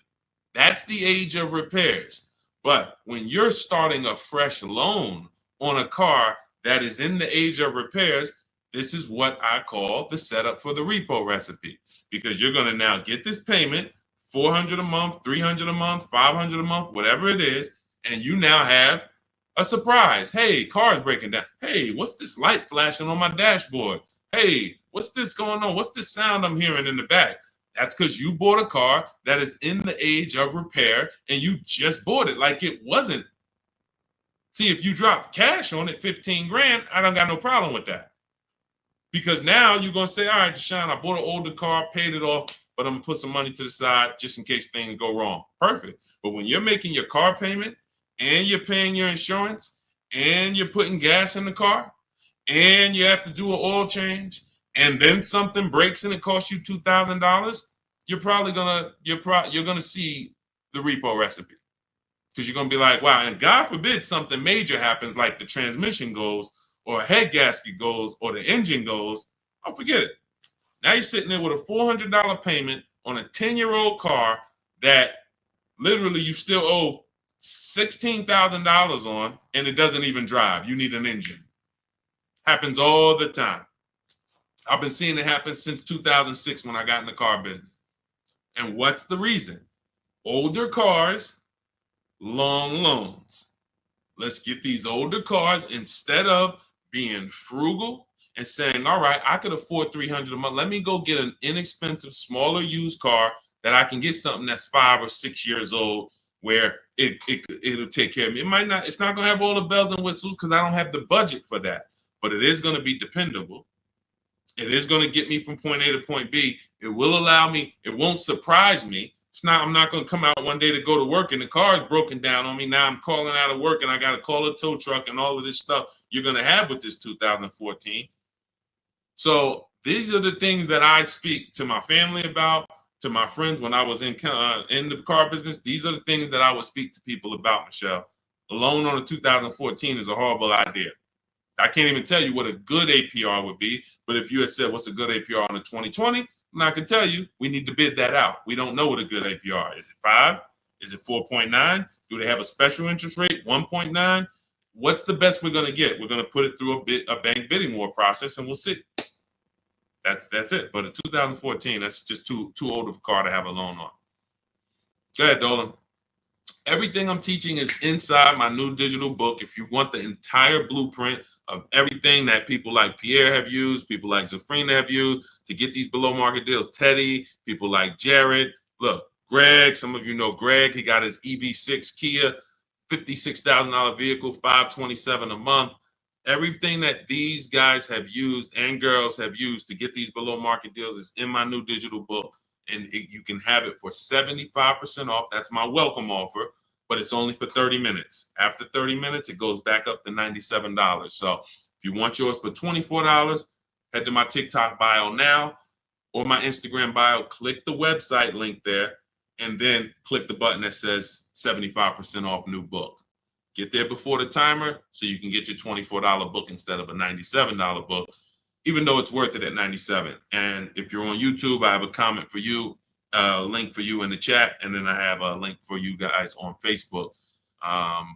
That's the age of repairs. But when you're starting a fresh loan on a car that is in the age of repairs, this is what I call the setup for the repo recipe, because you're going to now get this payment, $400 a month, $300 a month, $500 a month, whatever it is, and you now have a surprise. Hey, car's breaking down. Hey, what's this light flashing on my dashboard? Hey, what's this going on? What's this sound I'm hearing in the back? That's because you bought a car that is in the age of repair and you just bought it like it wasn't. See, if you drop cash on it, 15 grand, I don't got no problem with that. Because now you're going to say, all right, Deshone, I bought an older car, paid it off, but I'm going to put some money to the side just in case things go wrong. Perfect. But when you're making your car payment and you're paying your insurance and you're putting gas in the car and you have to do an oil change, and then something breaks and it costs you $2,000, you're gonna see the repo recipe, because you're gonna be like, wow. And God forbid something major happens, like the transmission goes, or a head gasket goes, or the engine goes. Oh, forget it. Now you're sitting there with a $400 payment on a 10-year-old car that literally you still owe $16,000 on, and it doesn't even drive. You need an engine. Happens all the time. I've been seeing it happen since 2006 when I got in the car business. And what's the reason? Older cars, long loans. Let's get these older cars, instead of being frugal and saying, all right, I could afford $300 a month. Let me go get an inexpensive, smaller used car that I can get something that's 5 or 6 years old, where it'll take care of me. It's not going to have all the bells and whistles because I don't have the budget for that, but it is going to be dependable. It is going to get me from point A to point B. It will allow me, it won't surprise me. I'm not going to come out one day to go to work and the car is broken down on me. Now I'm calling out of work and I got to call a tow truck and all of this stuff you're going to have with this 2014. So these are the things that I speak to my family about, to my friends when I was in the car business. These are the things that I would speak to people about, Michelle. A loan on a 2014 is a horrible idea. I can't even tell you what a good APR would be, but if you had said what's a good APR on a 2020, I can tell you we need to bid that out. We don't know what a good APR is. Is it 5? Is it 4.9? Do they have a special interest rate, 1.9? What's the best we're going to get? We're going to put it through a bank bidding war process, and we'll see. That's it. But a 2014, that's just too old of a car to have a loan on. Go ahead, Dolan. Everything I'm teaching is inside my new digital book. If you want the entire blueprint of everything that people like Pierre have used, people like Zafrina have used to get these below market deals, Teddy, people like Jared, look, Greg, some of you know Greg, he got his EV6 Kia, $56,000 vehicle, $527 a month. Everything that these guys have used and girls have used to get these below market deals is in my new digital book. And you can have it for 75% off. That's my welcome offer, but it's only for 30 minutes. After 30 minutes, it goes back up to $97. So if you want yours for $24, head to my TikTok bio now or my Instagram bio, click the website link there, and then click the button that says 75% off new book. Get there before the timer so you can get your $24 book instead of a $97 book, even though it's worth it at $97. And if you're on YouTube, I have a comment for you, a link for you in the chat, and then I have a link for you guys on Facebook.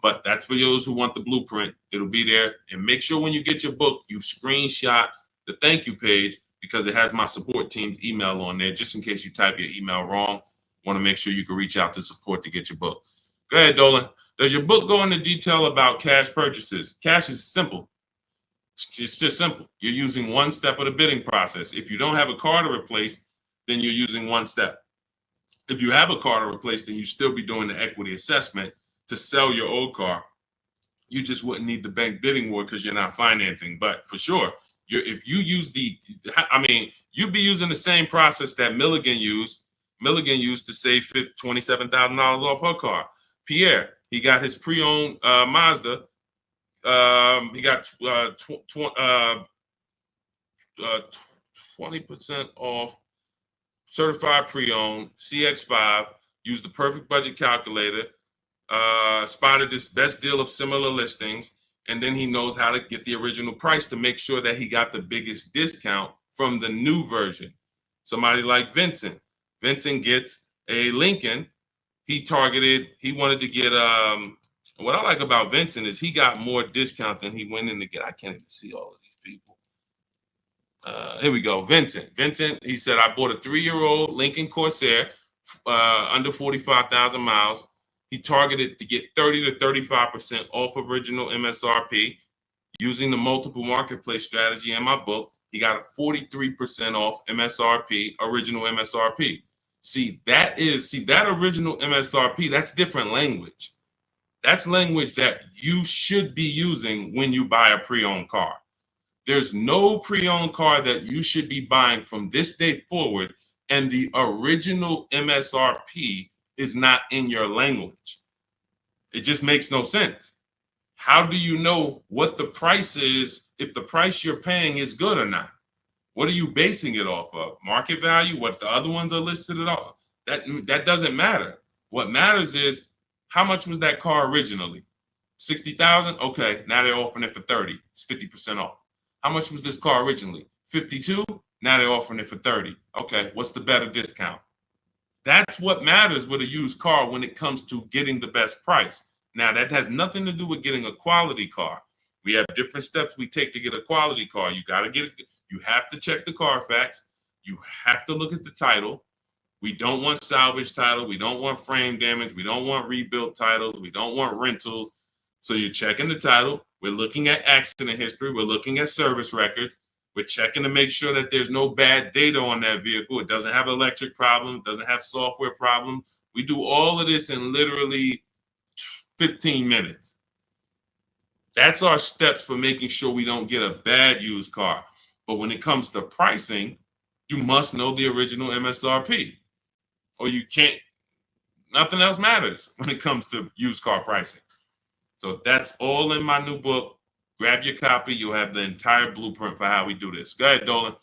But that's for those who want the blueprint. It'll be there. And make sure when you get your book, you screenshot the thank you page, because it has my support team's email on there, just in case you type your email wrong. Want to make sure you can reach out to support to get your book. Go ahead, Dolan. Does your book go into detail about cash purchases? Cash is simple. It's just simple. You're using one step of the bidding process. If you don't have a car to replace, then you're using one step. If you have a car to replace, then you still be doing the equity assessment to sell your old car. You just wouldn't need the bank bidding war because you're not financing. But for sure, if you use you'd be using the same process that Milligan used. Milligan used to save $27,000 off her car. Pierre, he got his pre-owned Mazda. He got 20% off certified pre-owned CX5. Used the perfect budget calculator. Spotted this best deal of similar listings, and then he knows how to get the original price to make sure that he got the biggest discount from the new version. Somebody like Vincent. Vincent gets a Lincoln. He wanted to get, what I like about Vincent is he got more discount than he went in to get. I can't even see all of these people. Here we go. Vincent, he said, I bought a 3-year-old Lincoln Corsair, under 45,000 miles. He targeted to get 30 to 35% off original MSRP using the multiple marketplace strategy in my book. He got a 43% off MSRP, original MSRP. See, that original MSRP, that's different language. That's language that you should be using when you buy a pre-owned car. There's no pre-owned car that you should be buying from this day forward and the original MSRP is not in your language. It just makes no sense. How do you know what the price is if the price you're paying is good or not? What are you basing it off of? Market value? What the other ones are listed at all? That doesn't matter. What matters is how much was that car originally? 60,000? Okay, now they're offering it for 30. It's 50% off. How much was this car originally? 52? Now they're offering it for 30. Okay, what's the better discount? That's what matters with a used car when it comes to getting the best price. Now, that has nothing to do with getting a quality car. We have different steps we take to get a quality car. You got to get it. You have to check the Carfax. You have to look at the title. We don't want salvage title. We don't want frame damage. We don't want rebuilt titles. We don't want rentals. So you're checking the title. We're looking at accident history. We're looking at service records. We're checking to make sure that there's no bad data on that vehicle. It doesn't have electric problems, doesn't have software problems. We do all of this in literally 15 minutes. That's our steps for making sure we don't get a bad used car. But when it comes to pricing, you must know the original MSRP or you can't, nothing else matters when it comes to used car pricing. So that's all in my new book. Grab your copy. You'll have the entire blueprint for how we do this. Go ahead, Dolan.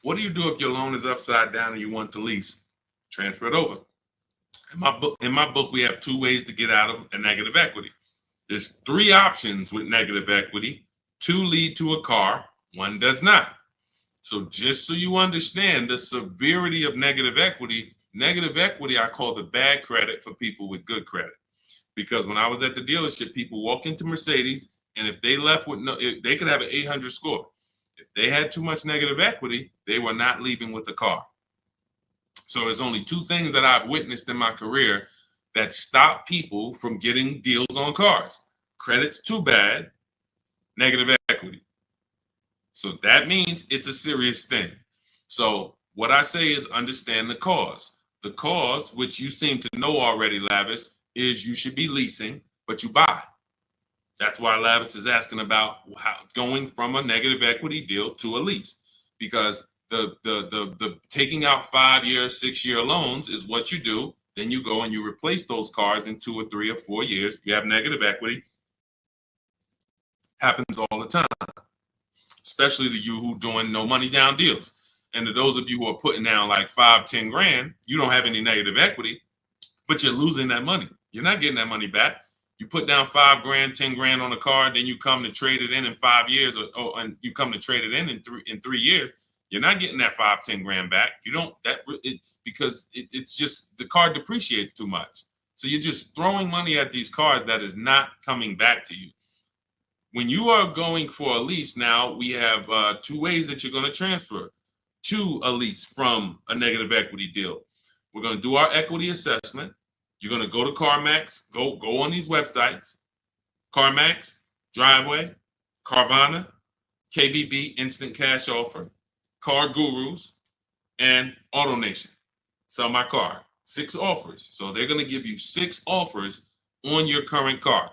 What do you do if your loan is upside down and you want to lease? Transfer it over. In my book, we have 2 ways to get out of a negative equity. There's 3 options with negative equity. 2 lead to a car, 1 does not. So just so you understand the severity of negative equity I call the bad credit for people with good credit. Because when I was at the dealership, people walk into Mercedes, and if they left with they could have an 800 score. If they had too much negative equity, they were not leaving with the car. So there's only 2 things that I've witnessed in my career that stop people from getting deals on cars. Credit's too bad, negative equity. So that means it's a serious thing. So what I say is understand the cause. The cause, which you seem to know already, Lavis, is you should be leasing, but you buy. That's why Lavis is asking about going from a negative equity deal to a lease, because the taking out 5-year, 6-year loans is what you do. Then you go and you replace those cars in 2 or 3 or 4 years. You have negative equity. Happens all the time, especially to you who doing no money down deals. And to those of you who are putting down like 5, 10 grand, you don't have any negative equity, but you're losing that money. You're not getting that money back. You put down 5 grand, 10 grand on a car, then you come to trade it in 5 years, and you come to trade it in 3 years. You're not getting that 5, 10 grand back. You don't because it's just the car depreciates too much. So you're just throwing money at these cars that is not coming back to you. When you are going for a lease now, we have 2 ways that you're going to transfer to a lease from a negative equity deal. We're going to do our equity assessment. You're going to go to CarMax, go on these websites, CarMax, Driveway, Carvana, KBB, Instant Cash Offer, Car Gurus, and AutoNation. Sell my car. 6 offers. So they're going to give you 6 offers on your current car.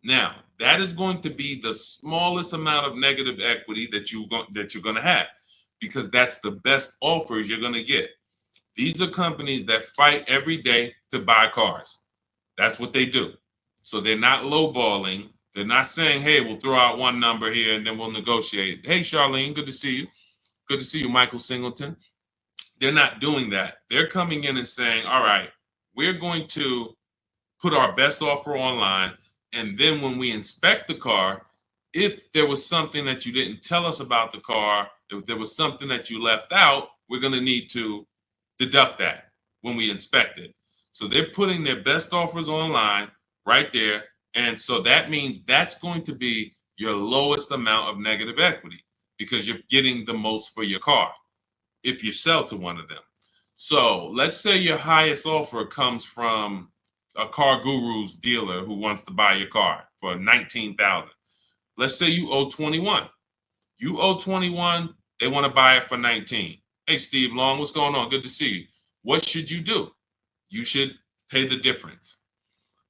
Now, that is going to be the smallest amount of negative equity that you're going to have, because that's the best offers you're going to get. These are companies that fight every day to buy cars. That's what they do. So they're not lowballing. They're not saying, hey, we'll throw out one number here and then we'll negotiate. Hey, Charlene, good to see you. Good to see you, Michael Singleton. They're not doing that. They're coming in and saying, all right, we're going to put our best offer online. And then when we inspect the car, if there was something that you didn't tell us about the car, if there was something that you left out, we're going to need to deduct that when we inspect it. So they're putting their best offers online right there. And so that means that's going to be your lowest amount of negative equity, because you're getting the most for your car if you sell to one of them. So let's say your highest offer comes from a Car Guru's dealer who wants to buy your car for $19,000. Let's say you owe 21. You owe 21, they want to buy it for 19. Hey, Steve Long, what's going on? Good to see you. What should you do? You should pay the difference,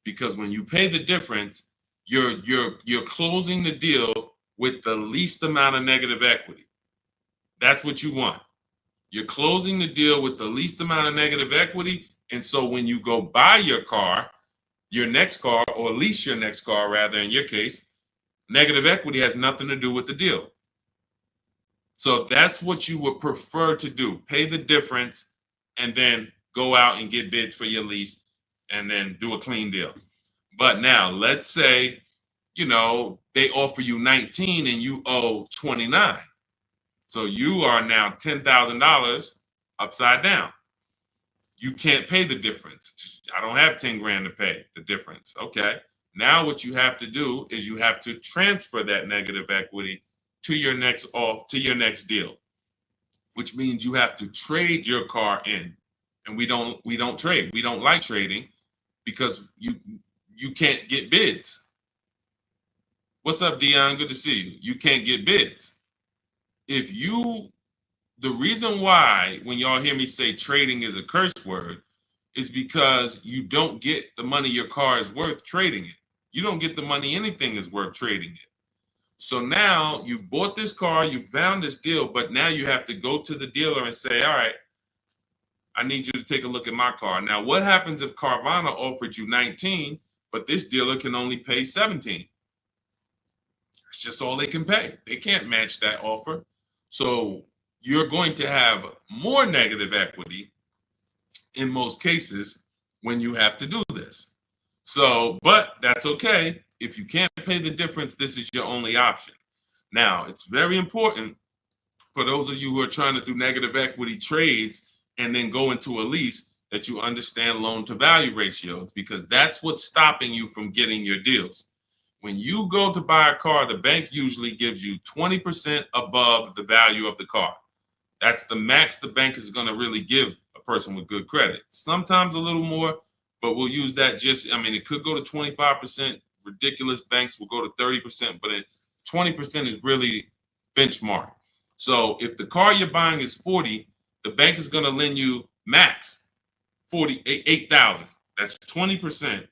because when you pay the difference, you're closing the deal with the least amount of negative equity. That's what you want. You're closing the deal with the least amount of negative equity. And so when you go buy your car, your next car, or lease your next car, rather, in your case, negative equity has nothing to do with the deal. So that's what you would prefer to do. Pay the difference and then go out and get bids for your lease and then do a clean deal. But now let's say, they offer you 19 and you owe 29. So you are now $10,000 upside down. You can't pay the difference. I don't have 10 grand to pay the difference. Okay. Now what you have to do is you have to transfer that negative equity to your next deal, which means you have to trade your car in. And we don't trade. We don't like trading because you can't get bids. What's up, Dion? Good to see you. You can't get bids. The reason why when y'all hear me say trading is a curse word is because you don't get the money your car is worth trading it. You don't get the money anything is worth trading it. So now you've bought this car, you found this deal, but now you have to go to the dealer and say, all right, I need you to take a look at my car. Now, what happens if Carvana offered you 19, but this dealer can only pay 17? It's just all they can pay. They can't match that offer. So you're going to have more negative equity in most cases when you have to do this. So, but that's okay. If you can't pay the difference, this is your only option. Now, it's very important for those of you who are trying to do negative equity trades and then go into a lease that you understand loan to value ratios, because that's what's stopping you from getting your deals. When you go to buy a car, the bank usually gives you 20% above the value of the car. That's the max the bank is going to really give a person with good credit. Sometimes a little more, but we'll use that it could go to 25%. Ridiculous banks will go to 30%, but 20% is really benchmark. So if the car you're buying is 40, the bank is going to lend you max 48,000. That's 20%.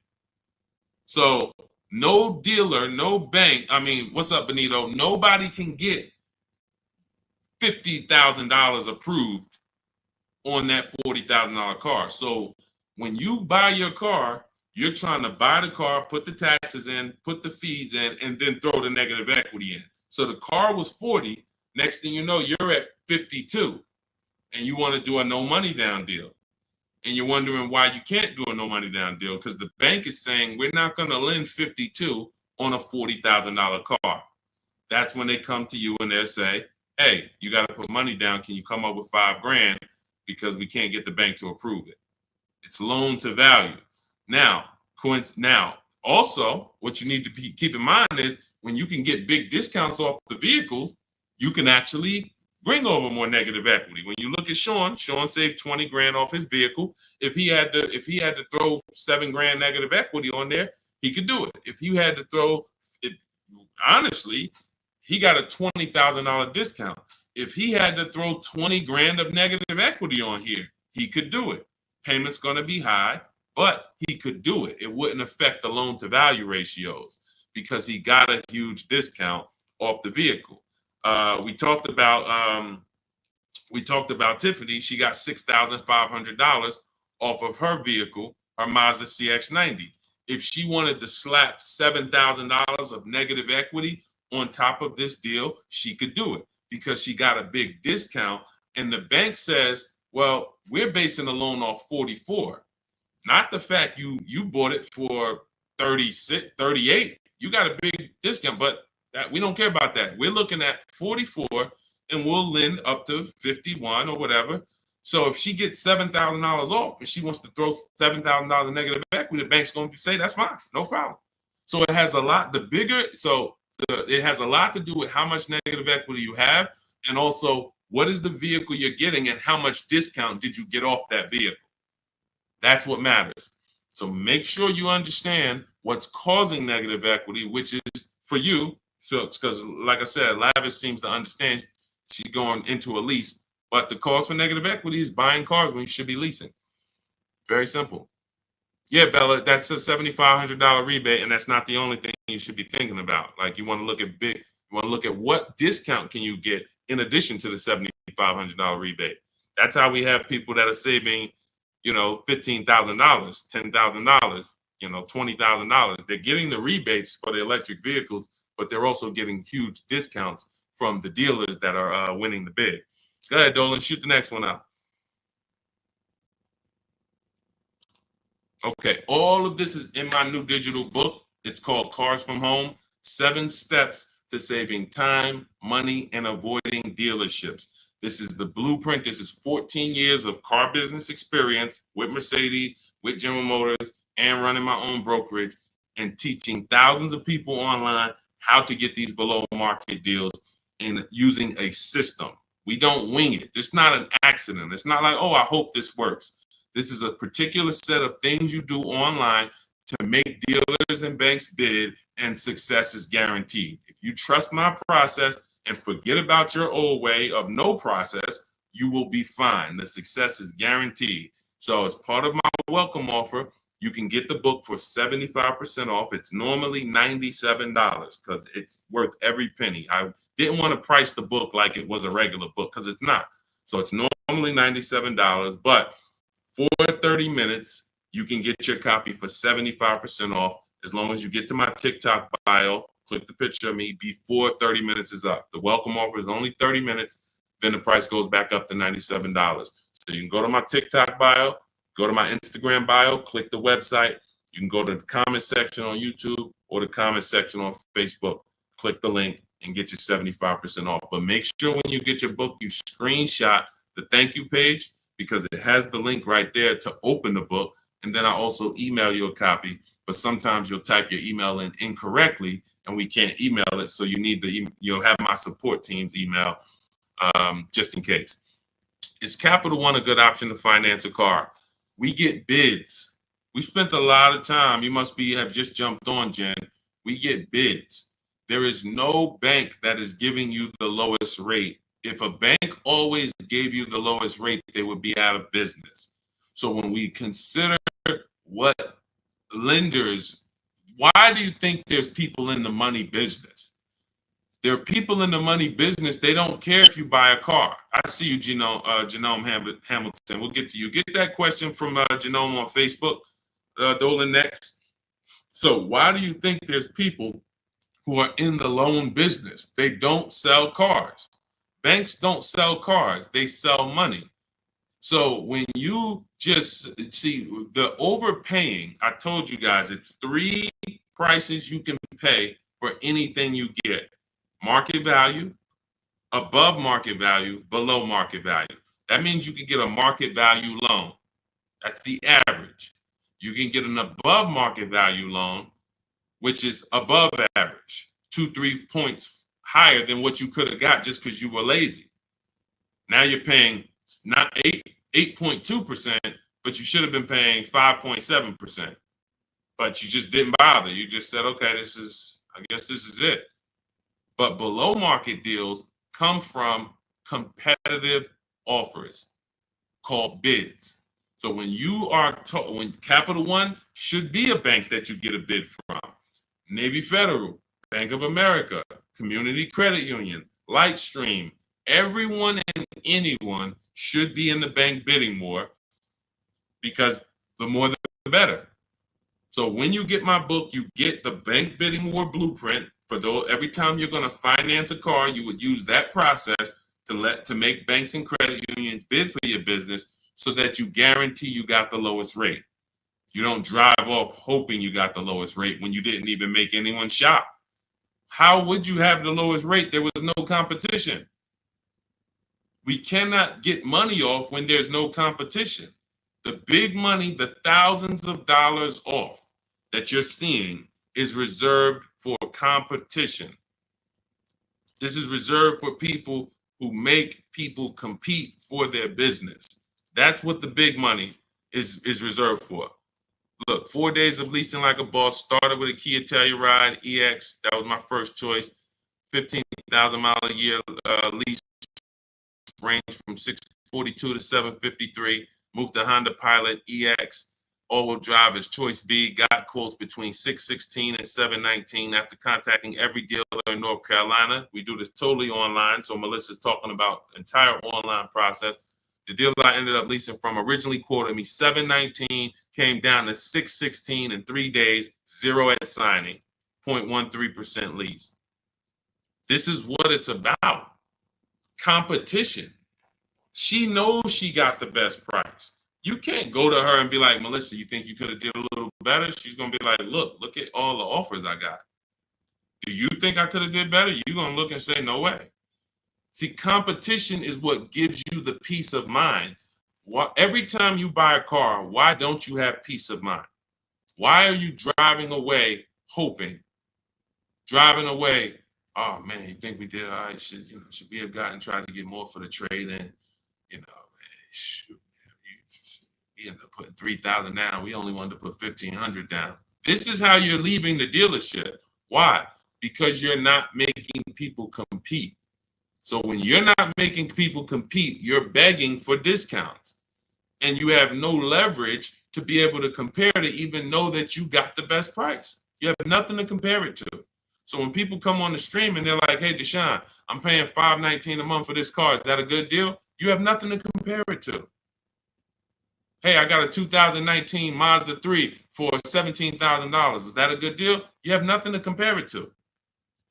So no dealer, no bank. What's up, Benito? Nobody can get $50,000 approved on that $40,000 car. So when you buy your car, you're trying to buy the car, put the taxes in, put the fees in, and then throw the negative equity in. So the car was 40. Next thing you know, you're at 52, and you want to do a no money down deal. And you're wondering why you can't do a no money down deal, because the bank is saying we're not going to lend 52 on a $40,000 car. That's when they come to you and they'll say, hey, you got to put money down. Can you come up with $5 grand? Because we can't get the bank to approve it. It's loan to value. Now, also, what you need to keep in mind is when you can get big discounts off the vehicles, you can actually bring over more negative equity. When you look at Sean saved 20 grand off his vehicle. If he had to throw 7 grand negative equity on there, he could do it. If you had to throw it, honestly, he got a $20,000 discount. If he had to throw 20 grand of negative equity on here, he could do it. Payment's going to be high, but he could do it. It wouldn't affect the loan to value ratios because he got a huge discount off the vehicle. We talked about Tiffany. She got $6,500 off of her vehicle, her Mazda CX-90. If she wanted to slap $7,000 of negative equity on top of this deal, she could do it because she got a big discount. And the bank says, well, we're basing the loan off 44, not the fact you bought it for 36, 38. You got a big discount, but that we don't care about that. We're looking at 44 and we'll lend up to 51 or whatever. So if she gets $7,000 off and she wants to throw $7,000 in negative equity, the bank's going to say that's fine, no problem. So it has a lot. It has a lot to do with how much negative equity you have, and also what is the vehicle you're getting and how much discount did you get off that vehicle. That's what matters. So make sure you understand what's causing negative equity, which is for you. So because, like I said, Lavish seems to understand she's going into a lease, but the cause for negative equity is buying cars when you should be leasing. Very simple. Yeah, Bella, that's a $7,500 rebate, and that's not the only thing you should be thinking about. Like you want to look at what discount can you get in addition to the $7,500 rebate. That's how we have people that are saving, $15,000, $10,000, $20,000. They're getting the rebates for the electric vehicles, but they're also getting huge discounts from the dealers that are winning the bid. Go ahead, Dolan, shoot the next one out. Okay, all of this is in my new digital book. It's called Cars from Home, 7 Steps to Saving Time, Money, and Avoiding Dealerships. This is the blueprint. This is 14 years of car business experience with Mercedes, with General Motors, and running my own brokerage and teaching thousands of people online how to get these below market deals and using a system. We don't wing it. It's not an accident. It's not like, oh, I hope this works. This is a particular set of things you do online to make dealers and banks bid, and success is guaranteed. If you trust my process and forget about your old way of no process, you will be fine. The success is guaranteed. So as part of my welcome offer, you can get the book for 75% off. It's normally $97 because it's worth every penny. I didn't want to price the book like it was a regular book because it's not. So it's normally $97, but for 30 minutes, you can get your copy for 75% off as long as you get to my TikTok bio, click the picture of me before 30 minutes is up. The welcome offer is only 30 minutes, then the price goes back up to $97. So you can go to my TikTok bio, go to my Instagram bio, click the website. You can go to the comment section on YouTube or the comment section on Facebook. Click the link and get your 75% off. But make sure when you get your book, you screenshot the thank you page because it has the link right there to open the book. And then I also email you a copy, but sometimes you'll type your email in incorrectly and we can't email it. So you'll have my support team's email just in case. Is Capital One a good option to finance a car? We get bids. We spent a lot of time. You must have just jumped on, Jen. We get bids. There is no bank that is giving you the lowest rate. If a bank always gave you the lowest rate, they would be out of business. So when we consider what lenders, why do you think there's people in the money business? There are people in the money business. They don't care if you buy a car. I see you, Genome Hamilton. We'll get to you. Get that question from Genome on Facebook, Dolan, next. So why do you think there's people who are in the loan business? They don't sell cars. Banks don't sell cars. They sell money. So when you just see the overpaying, I told you guys, it's 3 prices you can pay for anything you get. Market value, above market value, below market value. That means you can get a market value loan. That's the average. You can get an above market value loan, which is above average, 2-3 points higher than what you could have got just because you were lazy. Now you're paying not 8.2%, but you should have been paying 5.7%. But you just didn't bother. You just said, okay, I guess this is it. But below market deals come from competitive offers called bids. So when you are when Capital One should be a bank that you get a bid from, Navy Federal, Bank of America, Community Credit Union, Lightstream, everyone and anyone should be in the bank bidding more, because the more the better. So when you get my book, you get the bank bidding war blueprint. For those, every time you're going to finance a car, you would use that process to make banks and credit unions bid for your business, so that you guarantee you got the lowest rate. You don't drive off hoping you got the lowest rate when you didn't even make anyone shop. How would you have the lowest rate? There was no competition. We cannot get money off when there's no competition. The big money, the thousands of dollars off that you're seeing, is reserved for competition. This is reserved for people who make people compete for their business. That's what the big money is reserved for. Look, 4 days of leasing like a boss. Started with a Kia Telluride EX. That was my first choice. 15,000 mile a year lease, range from 642 to 753. Moved to Honda Pilot EX. All-wheel drive is choice B. Got quotes between 616 and 719 after contacting every dealer in North Carolina. We do this totally online, so Melissa's talking about the entire online process. The dealer I ended up leasing from originally quoted me 719, came down to 616 in 3 days, 0 at signing, 0.13% lease. This is what it's about. Competition. She knows she got the best price. You can't go to her and be like, Melissa, you think you could have did a little better? She's going to be like, look at all the offers I got. Do you think I could have did better? You're going to look and say, no way. See, competition is what gives you the peace of mind. Every time you buy a car, why don't you have peace of mind? Why are you driving away hoping? Driving away, oh man, you think we did all right? Should we have gotten tried to get more for the trade in? Shoot, we ended up putting 3,000 down. We only wanted to put 1,500 down. This is how you're leaving the dealership. Why? Because you're not making people compete. So when you're not making people compete, you're begging for discounts. And you have no leverage to be able to compare to even know that you got the best price. You have nothing to compare it to. So when people come on the stream and they're like, hey, Deshone, I'm paying $519 a month for this car. Is that a good deal? You have nothing to compare it to. Hey, I got a 2019 Mazda 3 for $17,000. Is that a good deal? You have nothing to compare it to.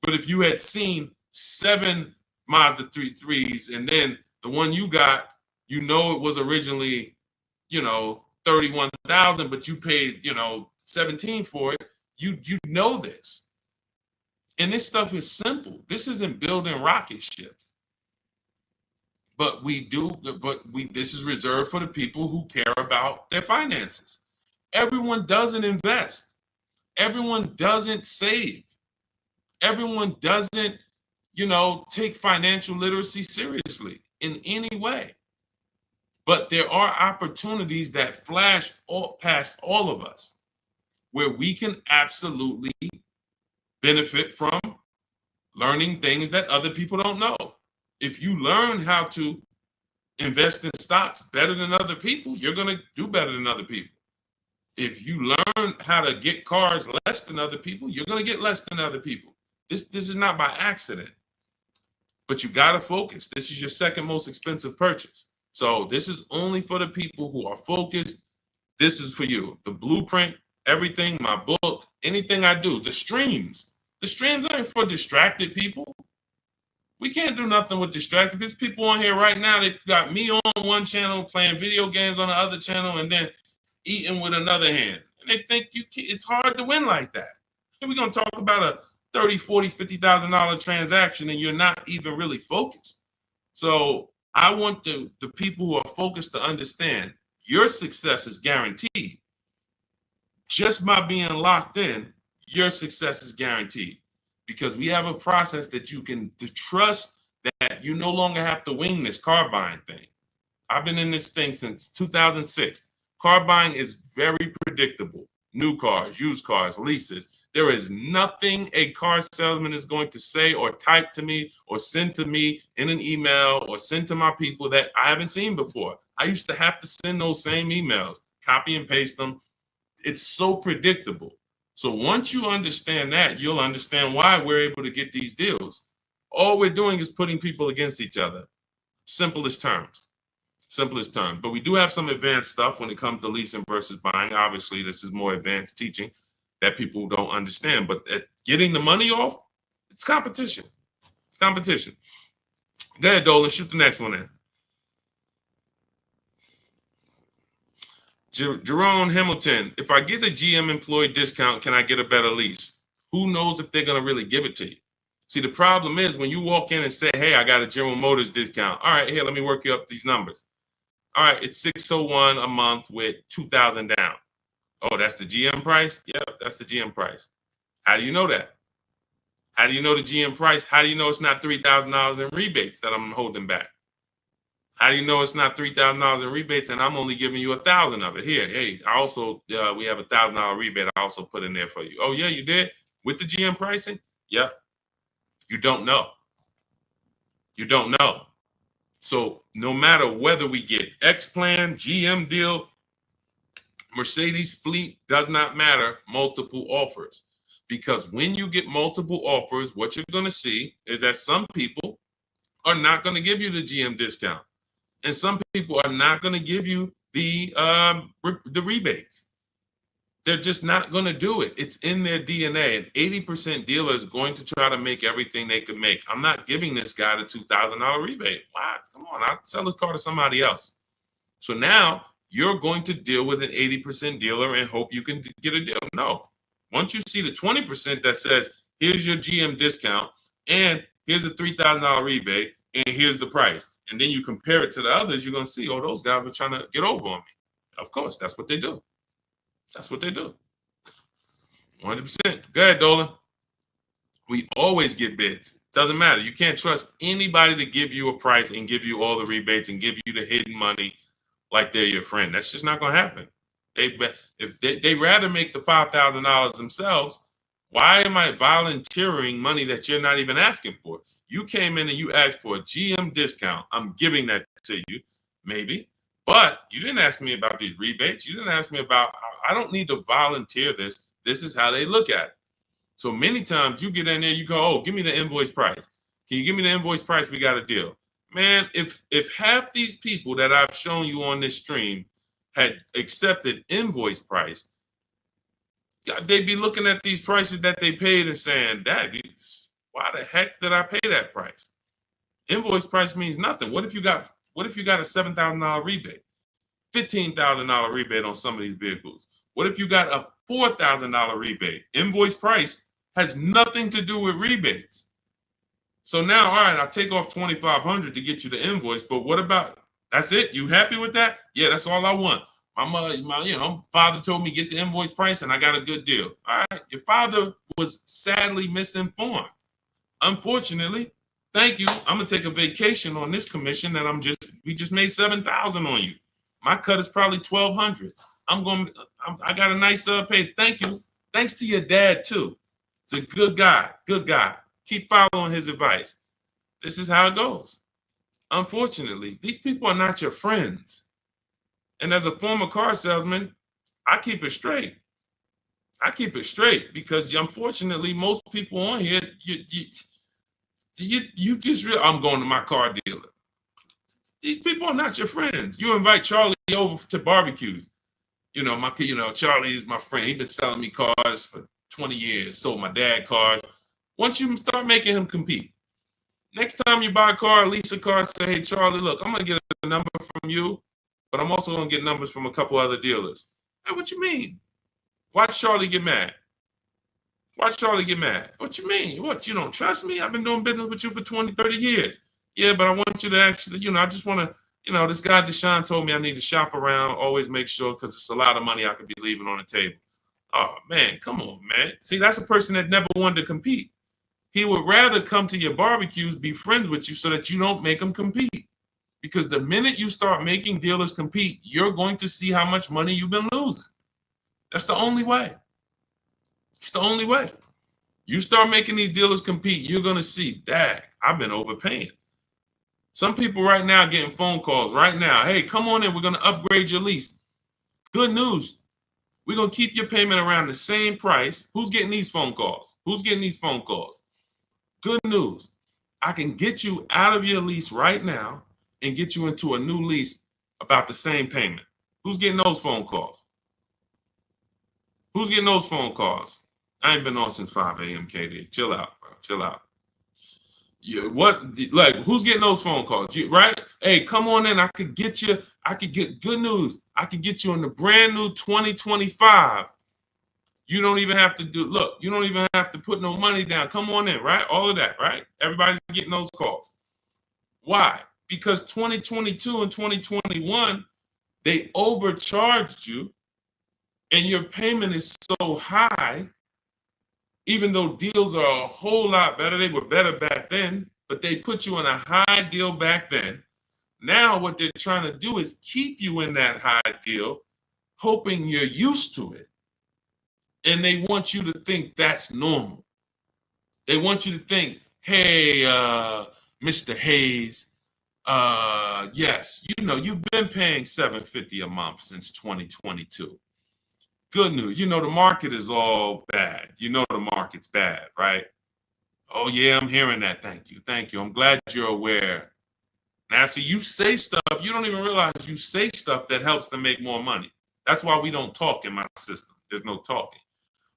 But if you had seen 7 Mazda 3s and then the one you got, it was originally, 31,000, but you paid, 17 for it. You know this. And this stuff is simple. This isn't building rocket ships. But this is reserved for the people who care about their finances. Everyone doesn't invest. Everyone doesn't save. Everyone doesn't, take financial literacy seriously in any way. But there are opportunities that flash past all of us where we can absolutely benefit from learning things that other people don't know. If you learn how to invest in stocks better than other people, you're going to do better than other people. If you learn how to get cars less than other people, you're going to get less than other people. This is not by accident. But you got to focus. This is your second most expensive purchase. So this is only for the people who are focused. This is for you. The blueprint, everything, my book, anything I do, the streams. The streams aren't for distracted people. We can't do nothing with distracted. There's people on here right now that got me on one channel, playing video games on the other channel, and then eating with another hand. And they think it's hard to win like that. And we're going to talk about a $30,000, $40,000, $50,000 transaction, and you're not even really focused. So I want the people who are focused to understand your success is guaranteed. Just by being locked in, your success is guaranteed. Because we have a process that you can trust that you no longer have to wing this car buying thing. I've been in this thing since 2006. Car buying is very predictable. New cars, used cars, leases. There is nothing a car salesman is going to say or type to me or send to me in an email or send to my people that I haven't seen before. I used to have to send those same emails, copy and paste them. It's so predictable. So once you understand that, you'll understand why we're able to get these deals. All we're doing is putting people against each other. Simplest terms. Simplest terms. But we do have some advanced stuff when it comes to leasing versus buying. Obviously, this is more advanced teaching that people don't understand. But getting the money off, it's competition. Competition. Go ahead, Dolan. Shoot the next one in. Jerome Hamilton, if I get a GM employee discount, can I get a better lease? Who knows if they're going to really give it to you? See, the problem is when you walk in and say, hey, I got a General Motors discount. All right, here, let me work you up these numbers. All right, it's $601 a month with $2,000 down. Oh, that's the GM price? Yeah, that's the GM price. How do you know that? How do you know the GM price? How do you know it's not $3,000 in rebates that I'm holding back? How do you know it's not $3,000 in rebates and I'm only giving you $1,000 of it? Here, hey, I also we have $1,000 rebate. I also put in there for you. Oh yeah, you did with the GM pricing? Yep. You don't know. You don't know. So no matter whether we get X plan, GM deal, Mercedes fleet, does not matter. Multiple offers, because when you get multiple offers, what you're going to see is that some people are not going to give you the GM discount. And some people are not going to give you the rebates. They're just not going to do it. It's in their DNA. An 80% dealer is going to try to make everything they can make. I'm not giving this guy the $2,000 rebate. Wow, come on, I'll sell his car to somebody else. So now you're going to deal with an 80% dealer and hope you can get a deal. No. Once you see the 20% that says, here's your GM discount, and here's a $3,000 rebate, and here's the price, and then you compare it to the others, you're going to see, oh, those guys were trying to get over on me. Of course, that's what they do. That's what they do. 100%. Go ahead, Dolan. We always get bids. Doesn't matter. You can't trust anybody to give you a price and give you all the rebates and give you the hidden money like they're your friend. That's just not going to happen. If they rather make the $5,000 themselves, why am I volunteering money that you're not even asking for? You came in and you asked for a GM discount. I'm giving that to you, maybe. But you didn't ask me about these rebates. You didn't ask me about, I don't need to volunteer this. This is how they look at it. So many times you get in there, you go, oh, give me the invoice price. Can you give me the invoice price? We got a deal. Man, if half these people that I've shown you on this stream had accepted invoice price, they'd be looking at these prices that they paid and saying, why the heck did I pay that price? Invoice price means nothing. What if you got a $7,000 rebate, $15,000 rebate on some of these vehicles? What if you got a $4,000 rebate? Invoice price has nothing to do with rebates. So now, all right, I'll take off $2,500 to get you the invoice, but what about, that's it? You happy with that? Yeah, that's all I want. My father told me get the invoice price and I got a good deal. All right, your father was sadly misinformed. Unfortunately, thank you. I'm gonna take a vacation on this commission and we just made $7,000 on you. My cut is probably $1,200. I got a nice pay. Thank you. Thanks to your dad too. It's a good guy. Good guy. Keep following his advice. This is how it goes. Unfortunately, these people are not your friends. And as a former car salesman, I keep it straight. I keep it straight because unfortunately, most people on here, you just I'm going to my car dealer. These people are not your friends. You invite Charlie over to barbecues. Charlie is my friend. He's been selling me cars for 20 years. Sold my dad cars. Once you start making him compete, next time you buy a car, lease a car, say, hey, Charlie, look, I'm going to get a number from you, but I'm also going to get numbers from a couple other dealers. Hey, what you mean? Watch Charlie get mad. Watch Charlie get mad. What you mean? What, you don't trust me? I've been doing business with you for 20, 30 years. Yeah, but I want you to actually, I just want to, this guy Deshone told me I need to shop around, always make sure, because it's a lot of money I could be leaving on the table. Oh, man, come on, man. See, that's a person that never wanted to compete. He would rather come to your barbecues, be friends with you so that you don't make him compete. Because the minute you start making dealers compete, you're going to see how much money you've been losing. That's the only way. It's the only way. You start making these dealers compete, you're going to see, dang, I've been overpaying. Some people right now getting phone calls right now. Hey, come on in. We're going to upgrade your lease. Good news. We're going to keep your payment around the same price. Who's getting these phone calls? Who's getting these phone calls? Good news. I can get you out of your lease right now and get you into a new lease about the same payment. Who's getting those phone calls? Who's getting those phone calls? I ain't been on since 5 a.m., KD. Chill out, bro. Chill out. Who's getting those phone calls? Right? Hey, come on in. I could get good news. I could get you in the brand new 2025. You don't even have to you don't even have to put no money down. Come on in, right? All of that, right? Everybody's getting those calls. Why? Because 2022 and 2021, they overcharged you and your payment is so high, even though deals are a whole lot better. They were better back then, but they put you in a high deal back then. Now what they're trying to do is keep you in that high deal, hoping you're used to it. And they want you to think that's normal. They want you to think, hey, Mr. Hayes, yes, you've been paying $750 a month since 2022. Good news. The market is all bad. The market's bad, right? Oh, yeah, I'm hearing that. Thank you. Thank you. I'm glad you're aware. Now, see, you say stuff, you don't even realize you say stuff that helps them make more money. That's why we don't talk in my system. There's no talking.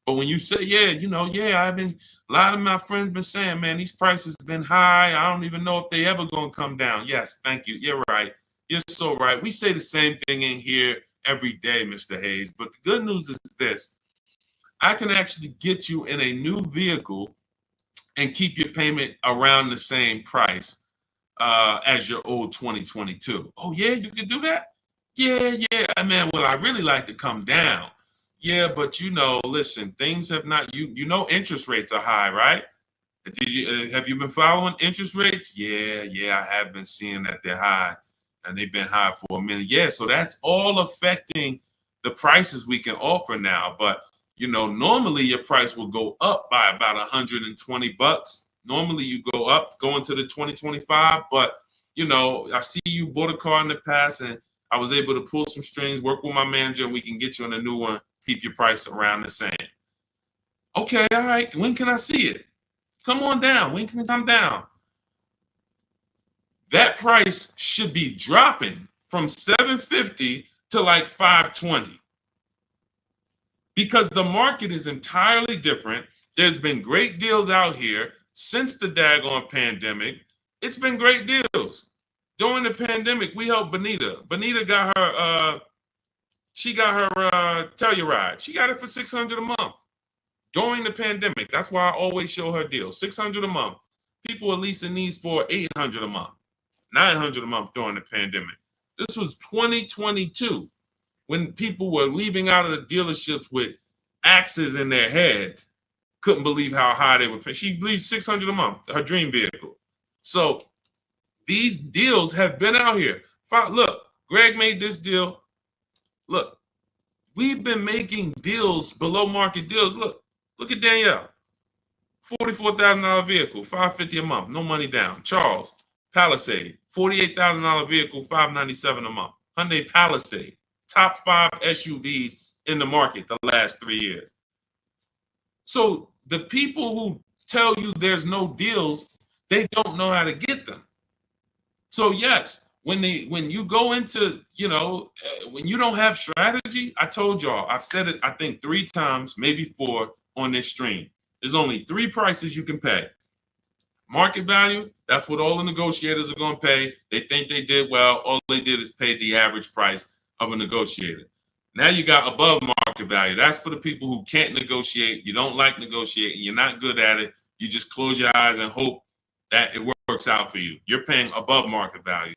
But when you say, a lot of my friends been saying, man, these prices been high. I don't even know if they ever gonna come down. Yes, thank you. You're right. You're so right. We say the same thing in here every day, Mr. Hayes. But the good news is this. I can actually get you in a new vehicle and keep your payment around the same price as your old 2022. Oh, yeah, you can do that? Yeah. Man, well, I really like to come down. Yeah, but listen, things have not, interest rates are high, right? Have you been following interest rates? Yeah, I have been seeing that they're high and they've been high for a minute. Yeah, so that's all affecting the prices we can offer now. But, normally your price will go up by about $120. Normally you go into the 2025, but, I see you bought a car in the past and I was able to pull some strings, work with my manager, and we can get you on a new one, keep your price around the same. Okay, all right. When can I see it? Come on down. When can it come down? That price should be dropping from $750 to like $520 because the market is entirely different. There's been great deals out here since the daggone pandemic. It's been great deals. During the pandemic, we helped Bonita. Bonita got her Telluride. She got it for $600 a month during the pandemic. That's why I always show her deals. $600 a month. People are leasing these for $800 a month, $900 a month during the pandemic. This was 2022 when people were leaving out of the dealerships with axes in their heads. Couldn't believe how high they were paying. She believed $600 a month, her dream vehicle. So these deals have been out here. Look, Greg made this deal. Look, we've been making deals, below market deals. Look at Danielle. $44,000 vehicle, $550 a month, no money down. Charles, Palisade, $48,000 vehicle, $597 a month. Hyundai Palisade, top 5 SUVs in the market the last 3 years. So the people who tell you there's no deals, they don't know how to get them. So yes, when you go into, when you don't have strategy, I told y'all, I've said it, I think 3 times, maybe 4 on this stream. There's only 3 prices you can pay. Market value, that's what all the negotiators are going to pay. They think they did well. All they did is pay the average price of a negotiator. Now you got above market value. That's for the people who can't negotiate. You don't like negotiating. You're not good at it. You just close your eyes and hope that it works out for you. You're paying above market value.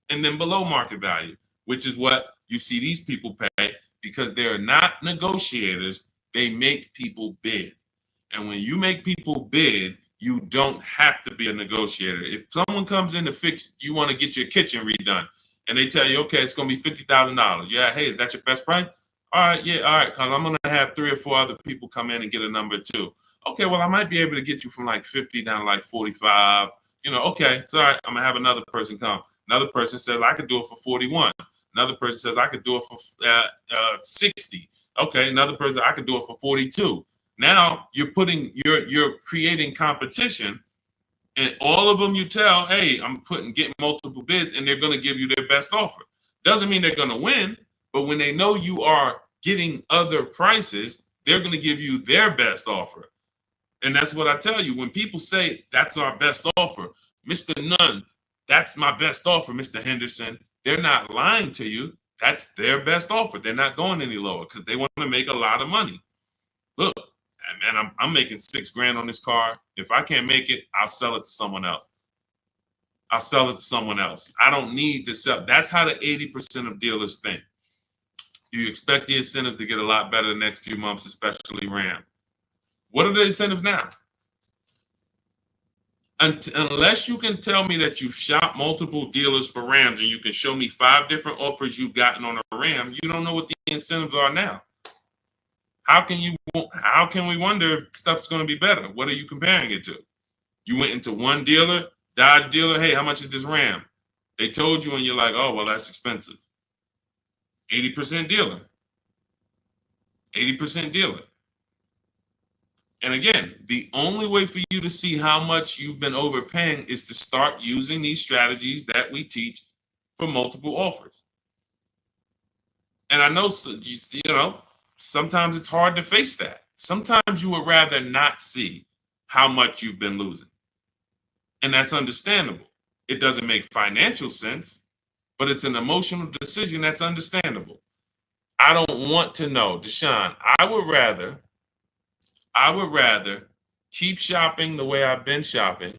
And then below market value, which is what you see these people pay because they're not negotiators. They make people bid. And when you make people bid, You don't have to be a negotiator. If someone comes in to fix, you want to get your kitchen redone, and they tell you, okay, it's going to be $50,000. Yeah, hey, is that your best price? All right, yeah, all right, because I'm going to have 3 or 4 other people come in and get a number too. Okay, well, I might be able to get you from like 50 down to like 45. Okay, it's all right. I'm going to have another person come. Another person says, I could do it for 41. Another person says, I could do it for 60. Okay, another person, I could do it for 42. Now you're creating competition, and all of them you tell, hey, I'm getting multiple bids, and they're going to give you their best offer. Doesn't mean they're going to win, but when they know you are getting other prices, they're going to give you their best offer. And that's what I tell you. When people say that's our best offer, Mr. Nunn, that's my best offer, Mr. Henderson, they're not lying to you. That's their best offer. They're not going any lower because they want to make a lot of money. Look, man, I'm making $6,000 on this car. If I can't make it, I'll sell it to someone else. I'll sell it to someone else. I don't need to sell. That's how the 80% of dealers think. You expect the incentive to get a lot better the next few months, especially Ram. What are the incentives now? Unless you can tell me that you shop multiple dealers for Rams and you can show me 5 different offers you've gotten on a Ram, you don't know what the incentives are now. How can we wonder if stuff's going to be better? What are you comparing it to? You went into one dealer, Dodge dealer, hey, how much is this Ram? They told you and you're like, oh, well, that's expensive. 80% dealer. 80% dealer. And again, the only way for you to see how much you've been overpaying is to start using these strategies that we teach for multiple offers. And I know, sometimes it's hard to face that. Sometimes you would rather not see how much you've been losing. And that's understandable. It doesn't make financial sense, but it's an emotional decision that's understandable. I don't want to know, Deshone. I would rather keep shopping the way I've been shopping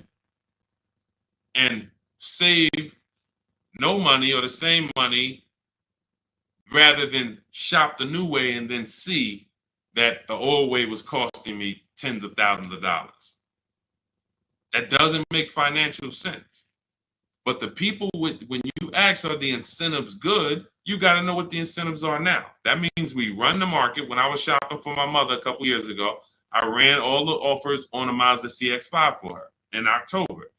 and save no money or the same money rather than shop the new way and then see that the old way was costing me tens of thousands of dollars. That doesn't make financial sense. But the people when you ask, are the incentives good? You got to know what the incentives are now. That means we run the market. When I was shopping for my mother a couple years ago, I ran all the offers on a Mazda CX-5 for her in October.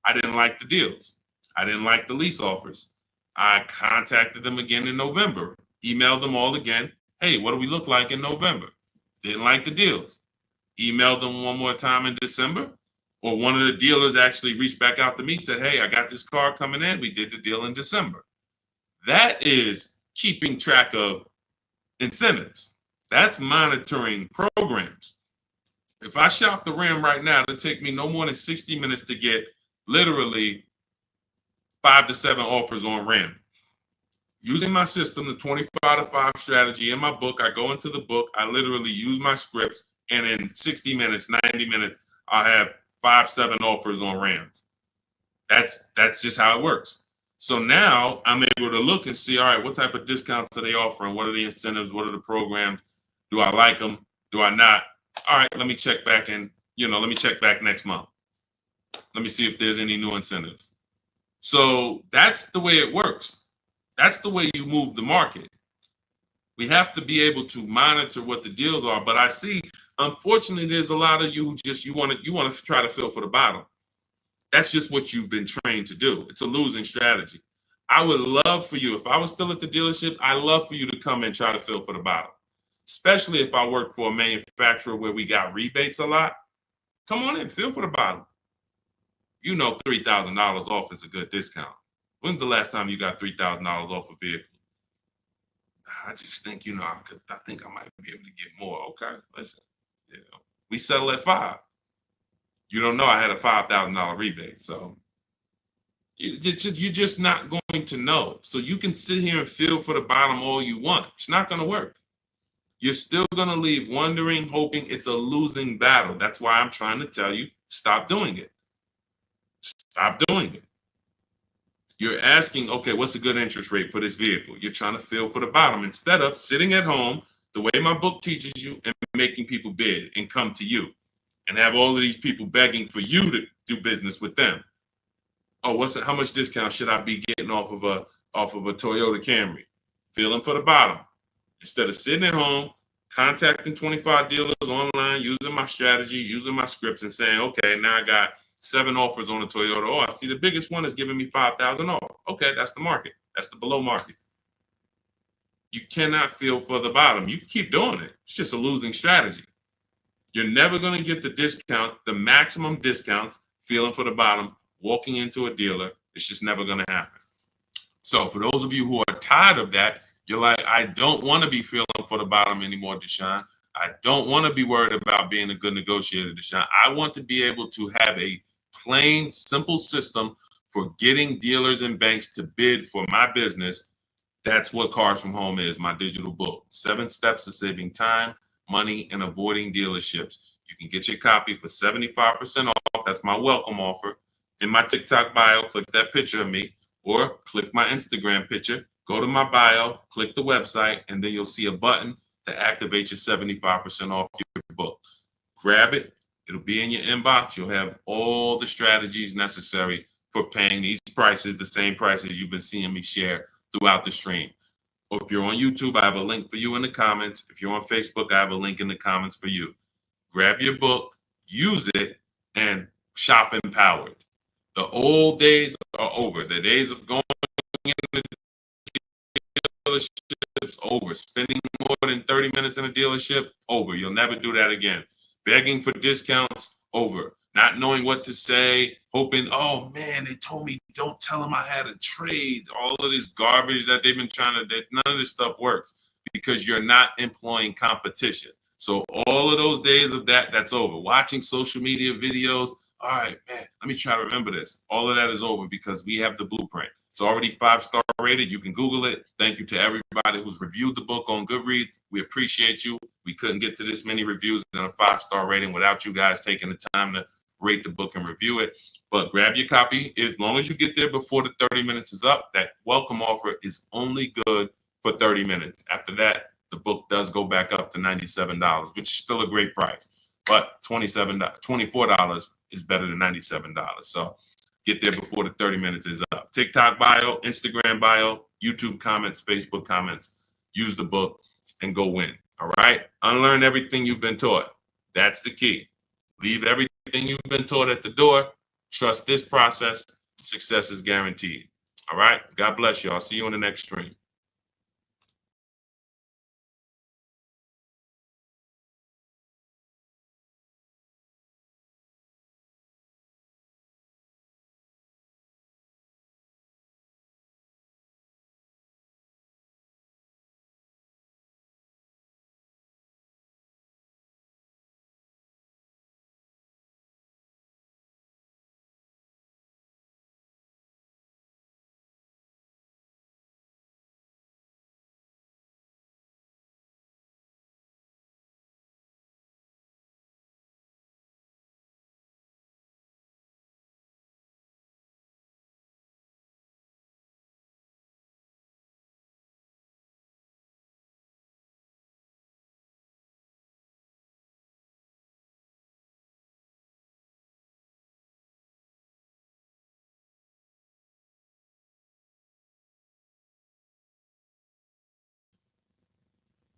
I didn't like the deals. I didn't like the lease offers. I contacted them again in November, emailed them all again. Hey, what do we look like in November? Didn't like the deals. Emailed them one more time in December. Or one of the dealers actually reached back out to me and said, hey, I got this car coming in. We did the deal in December. That is keeping track of incentives. That's monitoring programs. If I shop the Ram right now, it'll take me no more than 60 minutes to get literally 5 to 7 offers on Ram. Using my system, the 25 to 5 strategy in my book, I go into the book, I literally use my scripts, and in 60 minutes, 90 minutes, I'll have 5, 7 offers on Rams. That's just how it works. So now I'm able to look and see, all right, what type of discounts are they offering? What are the incentives? What are the programs? Do I like them? Do I not? All right, let me check back let me check back next month. Let me see if there's any new incentives. So that's the way it works. That's the way you move the market. We have to be able to monitor what the deals are. But I see, unfortunately, there's a lot of you who you want to try to fill for the bottom. That's just what you've been trained to do. It's a losing strategy. I would love for you, if I was still at the dealership, I'd love for you to come and try to fill for the bottom. Especially if I work for a manufacturer where we got rebates a lot. Come on in, fill for the bottom. $3,000 off is a good discount. When's the last time you got $3,000 off a vehicle? I just think, I think I might be able to get more. Okay, listen, we settle at 5. You don't know I had a $5,000 rebate, so you're just not going to know. So you can sit here and feel for the bottom all you want. It's not going to work. You're still going to leave wondering, hoping it's a losing battle. That's why I'm trying to tell you, stop doing it. Stop doing it. You're asking, okay, what's a good interest rate for this vehicle? You're trying to feel for the bottom instead of sitting at home the way my book teaches you and making people bid and come to you and have all of these people begging for you to do business with them. Oh, how much discount should I be getting off of a Toyota Camry? Feeling for the bottom. Instead of sitting at home, contacting 25 dealers online, using my strategies, using my scripts, and saying, okay, now I got 7 offers on a Toyota. Oh, I see the biggest one is giving me 5,000 off. Okay, that's the market. That's the below market. You cannot feel for the bottom. You can keep doing it. It's just a losing strategy. You're never going to get the discount, the maximum discounts, feeling for the bottom, walking into a dealer. It's just never going to happen. So for those of you who are tired of that, you're like, I don't want to be feeling for the bottom anymore, Deshone. I don't want to be worried about being a good negotiator, Deshone. I want to be able to have a plain, simple system for getting dealers and banks to bid for my business. That's what Cars from Home is, my digital book. 7 steps to saving time, money, and avoiding dealerships. You can get your copy for 75% off. That's my welcome offer. In my TikTok bio, click that picture of me, or click my Instagram picture, go to my bio, click the website, and then you'll see a button to activate your 75% off your book. Grab it. It'll be in your inbox. You'll have all the strategies necessary for paying these prices, the same prices you've been seeing me share throughout the stream. Or if you're on YouTube, I have a link for you in the comments. If you're on Facebook, I have a link in the comments for you. Grab your book, use it, and shop empowered. The old days are over. The days of going into dealerships, over. Spending more than 30 minutes in a dealership, over. You'll never do that again. Begging for discounts, over. Not knowing what to say, hoping, oh man, they told me don't tell them I had a trade. All of this garbage that they've been trying to, none of this stuff works because you're not employing competition. So all of those days of that's over. Watching social media videos, all right, man, let me try to remember this. All of that is over because we have the blueprint. It's already 5-star rated. You can Google it. Thank you to everybody who's reviewed the book on Goodreads. We appreciate you. We couldn't get to this many reviews and a 5-star rating without you guys taking the time to rate the book and review it. But grab your copy. As long as you get there before the 30 minutes is up, that welcome offer is only good for 30 minutes. After that, the book does go back up to $97, which is still a great price. But $24 is better than $97. So get there before the 30 minutes is up. TikTok bio, Instagram bio, YouTube comments, Facebook comments. Use the book and go win. All right? Unlearn everything you've been taught. That's the key. Leave everything you've been taught at the door. Trust this process. Success is guaranteed. All right? God bless you. I'll see you on the next stream.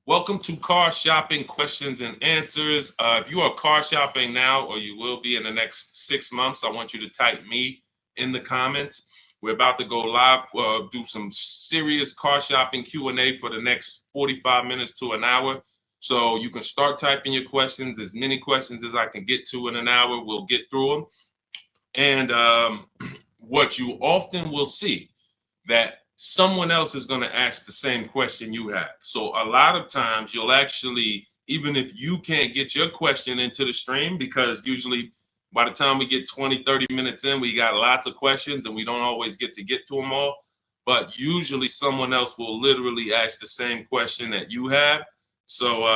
Welcome to Car Shopping Questions and Answers. If you are car shopping now, or you will be in the next 6 months, I want you to type me in the comments. We're about to go live, do some serious car shopping Q&A for the next 45 minutes to an hour. So you can start typing your questions, as many questions as I can get to in an hour. We'll get through them. And what you often will see, that someone else is going to ask the same question you have. So a lot of times you'll actually, even if you can't get your question into the stream, because usually by the time we get 20, 30 minutes in, we got lots of questions and we don't always get to them all. But usually someone else will literally ask the same question that you have. So,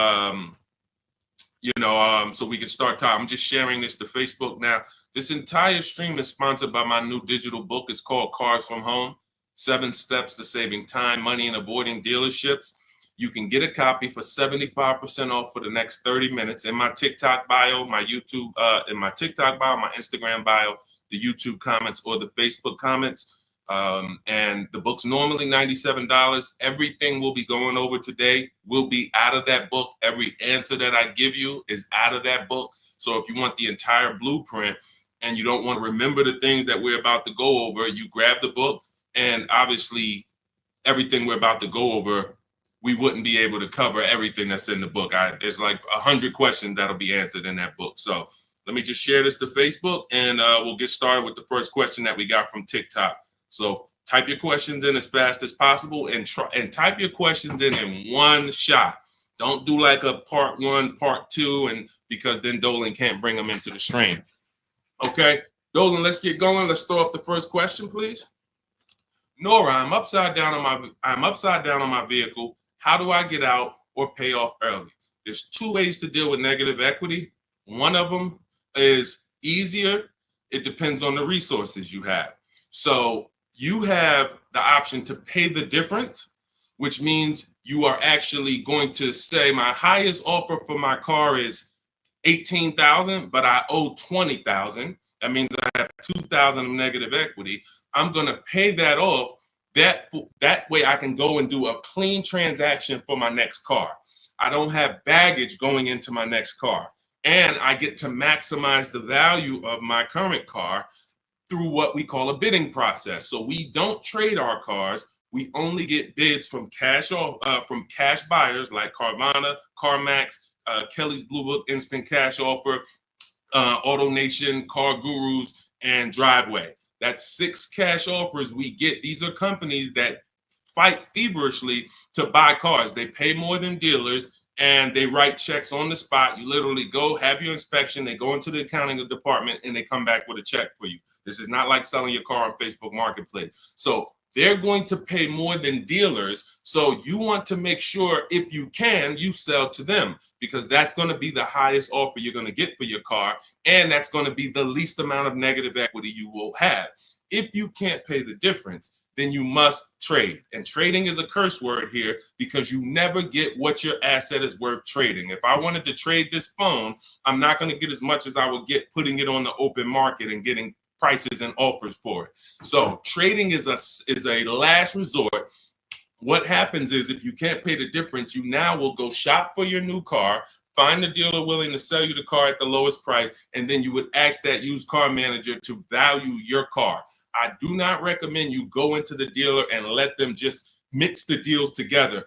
so we can start talking. I'm just sharing this to Facebook now. This entire stream is sponsored by my new digital book. It's called Cars from Home. 7 Steps to Saving Time, Money, and Avoiding Dealerships. You can get a copy for 75% off for the next 30 minutes in my TikTok bio, my YouTube, in my TikTok bio, my Instagram bio, the YouTube comments, or the Facebook comments. And the book's normally $97. Everything we'll be going over today will be out of that book. Every answer that I give you is out of that book. So if you want the entire blueprint and you don't want to remember the things that we're about to go over, you grab the book, and obviously everything we're about to go over, we wouldn't be able to cover everything that's in the book. There's like 100 questions that'll be answered in that book. So let me just share this to Facebook, and we'll get started with the first question that we got from TikTok. So type your questions in as fast as possible, and type your questions in one shot. Don't do like a part one, part two, and because then Dolan can't bring them into the stream. Okay, Dolan, let's get going. Let's throw up the first question, please. Nora, I'm upside down on my vehicle. How do I get out or pay off early? There's two ways to deal with negative equity. One of them is easier. It depends on the resources you have. So you have the option to pay the difference, which means you are actually going to say my highest offer for my car is $18,000, but I owe $20,000. That means I have $2,000 of negative equity. I'm going to pay that off. That way I can go and do a clean transaction for my next car. I don't have baggage going into my next car. And I get to maximize the value of my current car through what we call a bidding process. So we don't trade our cars. We only get bids from cash buyers like Carvana, CarMax, Kelly's Blue Book Instant Cash Offer, AutoNation, Car Gurus, and Driveway. That's 6 cash offers we get. These are companies that fight feverishly to buy cars. They pay more than dealers, and they write checks on the spot. You literally go, have your inspection, they go into the accounting department, and they come back with a check for you. This is not like selling your car on Facebook Marketplace. So they're going to pay more than dealers. So you want to make sure, if you can, you sell to them, because that's going to be the highest offer you're going to get for your car. And that's going to be the least amount of negative equity you will have. If you can't pay the difference, then you must trade. And trading is a curse word here, because you never get what your asset is worth trading. If I wanted to trade this phone, I'm not going to get as much as I would get putting it on the open market and getting prices and offers for it. So trading is a last resort. What happens is, if you can't pay the difference, you now will go shop for your new car, find a dealer willing to sell you the car at the lowest price, and then you would ask that used car manager to value your car. I do not recommend you go into the dealer and let them just mix the deals together.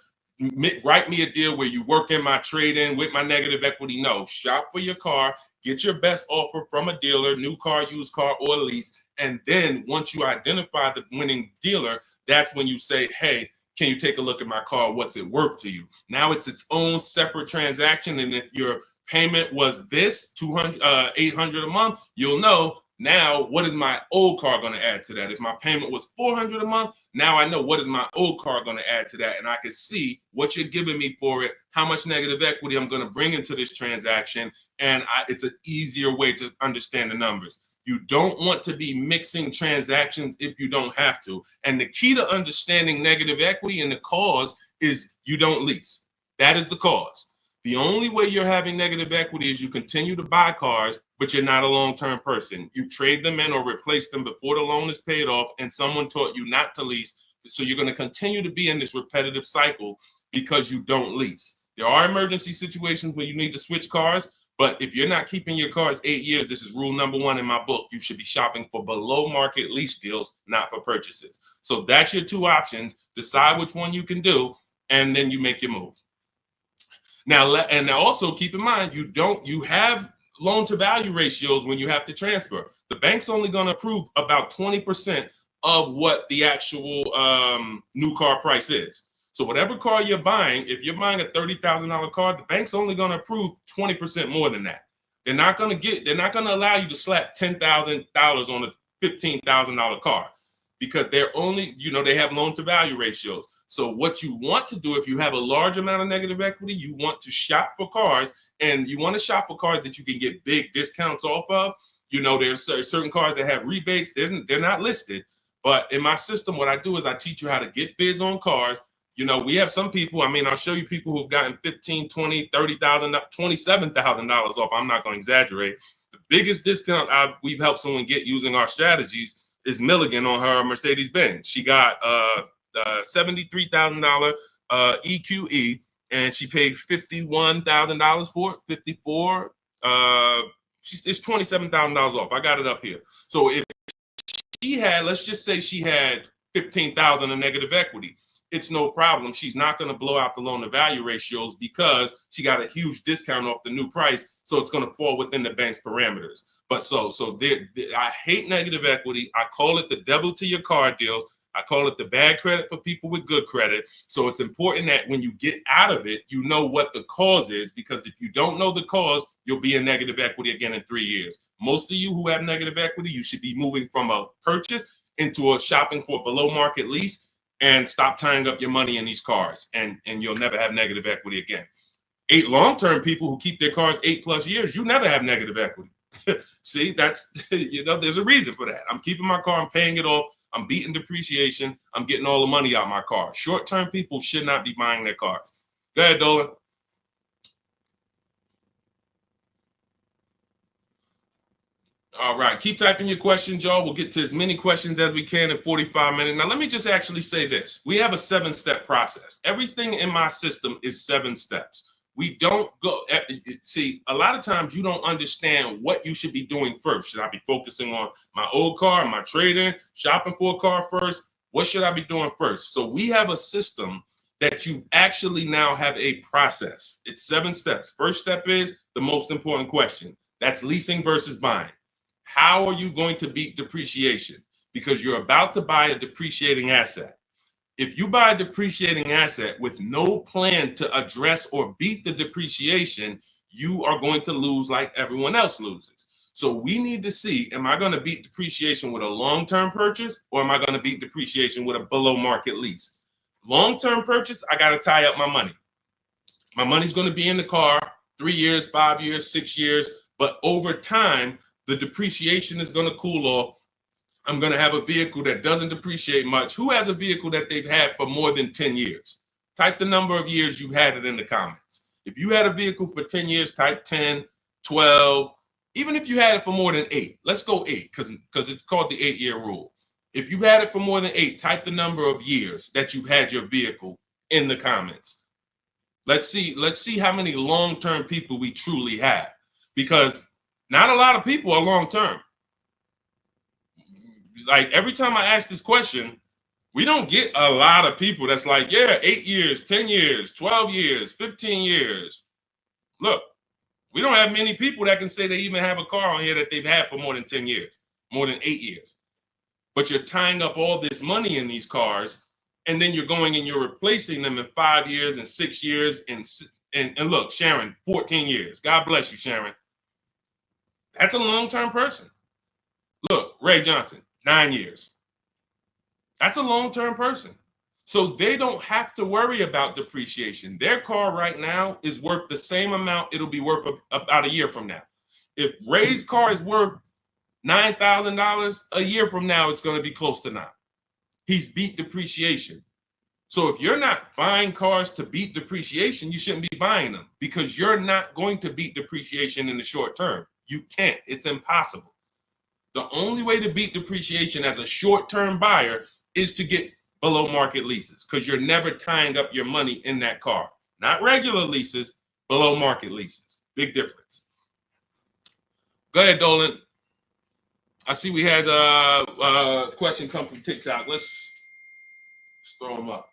Write me a deal where you work in my trade-in with my negative equity. No, shop for your car, get your best offer from a dealer, new car, used car, or lease. And then once you identify the winning dealer, that's when you say, hey, can you take a look at my car? What's it worth to you? Now it's its own separate transaction. And if your payment was this $800 a month, you'll know, now what is my old car going to add to that? If my payment was $400 a month, now I know what is my old car going to add to that. And I can see what you're giving me for it, how much negative equity I'm going to bring into this transaction. And it's an easier way to understand the numbers. You don't want to be mixing transactions if you don't have to. And the key to understanding negative equity and the cause is you don't lease. That is the cause. The only way you're having negative equity is you continue to buy cars, but you're not a long-term person. You trade them in or replace them before the loan is paid off, and someone taught you not to lease. So you're going to continue to be in this repetitive cycle because you don't lease. There are emergency situations where you need to switch cars, but if you're not keeping your cars 8 years, this is rule number 1 in my book. You should be shopping for below market lease deals, not for purchases. So that's your 2 options. Decide which one you can do, and then you make your move. Now, and also keep in mind, you have loan to value ratios when you have to transfer. The bank's only going to approve about 20% of what the actual new car price is. So whatever car you're buying, if you're buying a $30,000 car, the bank's only going to approve 20% more than that. They're not going to allow you to slap $10,000 on a $15,000 car, because they're only, they have loan to value ratios. So what you want to do, if you have a large amount of negative equity, you want to shop for cars, and you want to shop for cars that you can get big discounts off of. There's certain cars that have rebates. They're not listed. But in my system, what I do is I teach you how to get bids on cars. You know, we have some people, I mean, I'll show you people who've gotten 15, 20, 30,000, $27,000 off. I'm not going to exaggerate. The biggest discount we've helped someone get using our strategies is Milligan on her Mercedes-Benz. She got $73,000 EQE, and she paid $51,000 for it, 54. It's $27,000 off. I got it up here. So if she had, let's just say she had 15,000 in negative equity, it's no problem. She's not going to blow out the loan to value ratios because she got a huge discount off the new price. So it's going to fall within the bank's parameters. But I hate negative equity. I call it the devil to your car deals. I call it the bad credit for people with good credit. So it's important that when you get out of it, you know what the cause is, because if you don't know the cause, you'll be in negative equity again in 3 years. Most of you who have negative equity, you should be moving from a purchase into a shopping for below market lease, and stop tying up your money in these cars, and you'll never have negative equity again. 8 long-term people who keep their cars 8+ years, you never have negative equity. See, that's, you know, there's a reason for that. I'm keeping my car, I'm paying it off, I'm beating depreciation, I'm getting all the money out of my car. Short-term people should not be buying their cars. Go ahead, Dolan. All right, keep typing your questions, y'all. We'll get to as many questions as we can in 45 minutes. Now, let me just actually say this. We have a 7-step process. Everything in my system is 7 steps. We don't go, see, a lot of times you don't understand what you should be doing first. Should I be focusing on my old car, my trade-in, shopping for a car first? What should I be doing first? So we have a system that you actually now have a process. It's 7 steps. First step is the most important question. That's leasing versus buying. How are you going to beat depreciation? Because you're about to buy a depreciating asset. If you buy a depreciating asset with no plan to address or beat the depreciation, you are going to lose like everyone else loses. So we need to see, am I going to beat depreciation with a long-term purchase, or am I going to beat depreciation with a below market lease? Long-term purchase, I got to tie up my money. My money's going to be in the car 3 years, 5 years, 6 years, but over time, the depreciation is going to cool off. I'm going to have a vehicle that doesn't depreciate much. Who has a vehicle that they've had for more than 10 years? Type the number of years you've had it in the comments. If you had a vehicle for 10 years, type 10, 12, even if you had it for more than 8. Let's go 8 because it's called the 8-year rule. If you've had it for more than 8, type the number of years that you've had your vehicle in the comments. Let's see how many long-term people we truly have, because not a lot of people are long-term. Like every time I ask this question, we don't get a lot of people that's like, yeah, 8 years, 10 years, 12 years, 15 years. Look, we don't have many people that can say they even have a car on here that they've had for more than 10 years, more than 8 years. But you're tying up all this money in these cars, and then you're going and you're replacing them in 5 years and 6 years. And look, Sharon, 14 years. God bless you, Sharon. That's a long-term person. Look, Ray Johnson, 9 years. That's a long-term person. So they don't have to worry about depreciation. Their car right now is worth the same amount it'll be worth about a year from now. If Ray's car is worth $9,000, a year from now, it's going to be close to 9. He's beat depreciation. So if you're not buying cars to beat depreciation, you shouldn't be buying them, because you're not going to beat depreciation in the short term. You can't. It's impossible. The only way to beat depreciation as a short-term buyer is to get below market leases, because you're never tying up your money in that car. Not regular leases, below market leases. Big difference. Go ahead, Dolan. I see we had a question come from TikTok. Let's throw them up.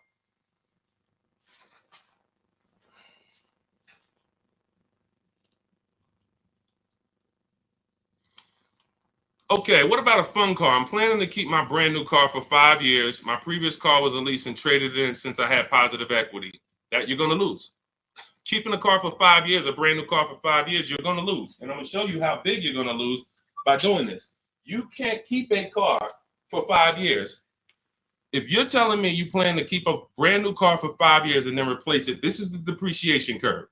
Okay, what about a fun car? I'm planning to keep my brand new car for 5 years. My previous car was a lease and traded in since I had positive equity. That you're going to lose. Keeping a car for 5 years, a brand new car for 5 years, you're going to lose. And I'm going to show you how big you're going to lose by doing this. You can't keep a car for 5 years. If you're telling me you plan to keep a brand new car for 5 years and then replace it, this is the depreciation curve.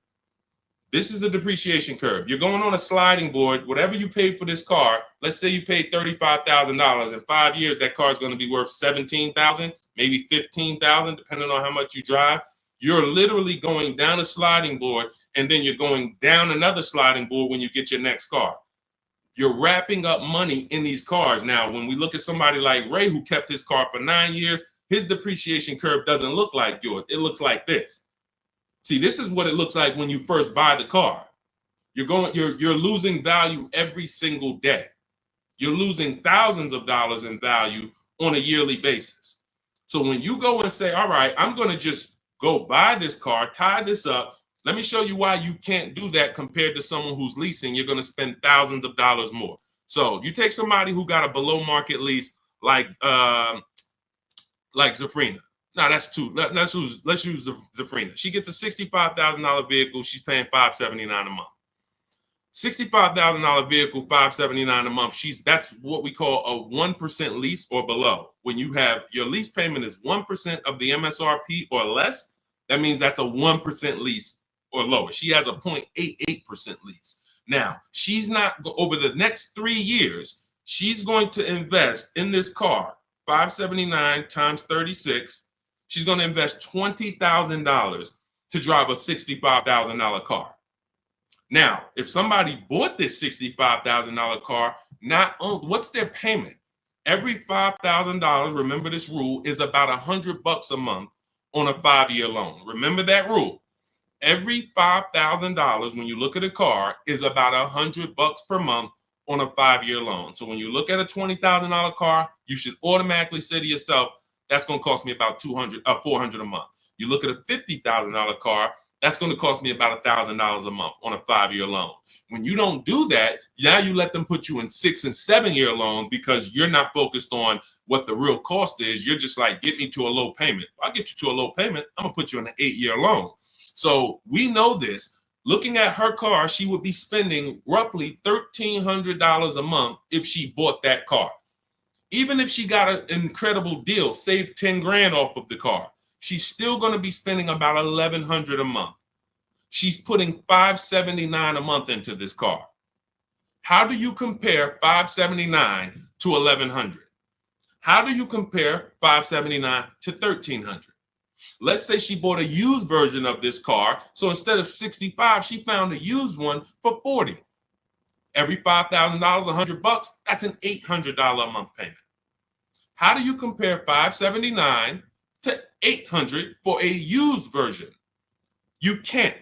This is the depreciation curve. You're going on a sliding board. Whatever you paid for this car, let's say you paid $35,000. In 5 years, that car is going to be worth $17,000, maybe $15,000, depending on how much you drive. You're literally going down a sliding board, and then you're going down another sliding board when you get your next car. You're wrapping up money in these cars. Now, when we look at somebody like Ray, who kept his car for 9 years, his depreciation curve doesn't look like yours. It looks like this. See, this is what it looks like when you first buy the car. You're losing value every single day. You're losing thousands of dollars in value on a yearly basis. So when you go and say, all right, I'm going to just go buy this car, tie this up. Let me show you why you can't do that compared to someone who's leasing. You're going to spend thousands of dollars more. So you take somebody who got a below market lease like Zafrina. No, that's too. Let's use Zafrina. She gets a $65,000 vehicle. She's paying $579 a month. $65,000 vehicle, $579 a month. That's what we call a 1% lease or below. When you have your lease payment is 1% of the MSRP or less, that means that's a 1% lease or lower. She has a 0.88% lease. Now, she's not, over the next 3 years, she's going to invest in this car, $579 times 36. She's going to invest $20,000 to drive a $65,000 car. Now, if somebody bought this $65,000 car, what's their payment? Every $5,000, remember this rule, is about $100 a month on a 5-year loan. Remember that rule. Every $5,000, when you look at a car, is about $100 per month on a 5-year loan. So when you look at a $20,000 car, you should automatically say to yourself, that's going to cost me about $400 a month. You look at a $50,000 car, that's going to cost me about $1,000 a month on a 5-year loan. When you don't do that, now you let them put you in 6- and 7-year loans because you're not focused on what the real cost is. You're just like, get me to a low payment. I'll get you to a low payment. I'm going to put you in an 8-year loan. So we know this. Looking at her car, she would be spending roughly $1,300 a month if she bought that car. Even if she got an incredible deal, saved 10 grand off of the car, she's still going to be spending about $1,100 a month. She's putting $579 a month into this car. How do you compare $579 to $1,100? How do you compare $579 to $1,300? Let's say she bought a used version of this car. So instead of $65, she found a used one for $40. Every $5,000, $100, that's an $800 a month payment. How do you compare $579 to $800 for a used version? You can't.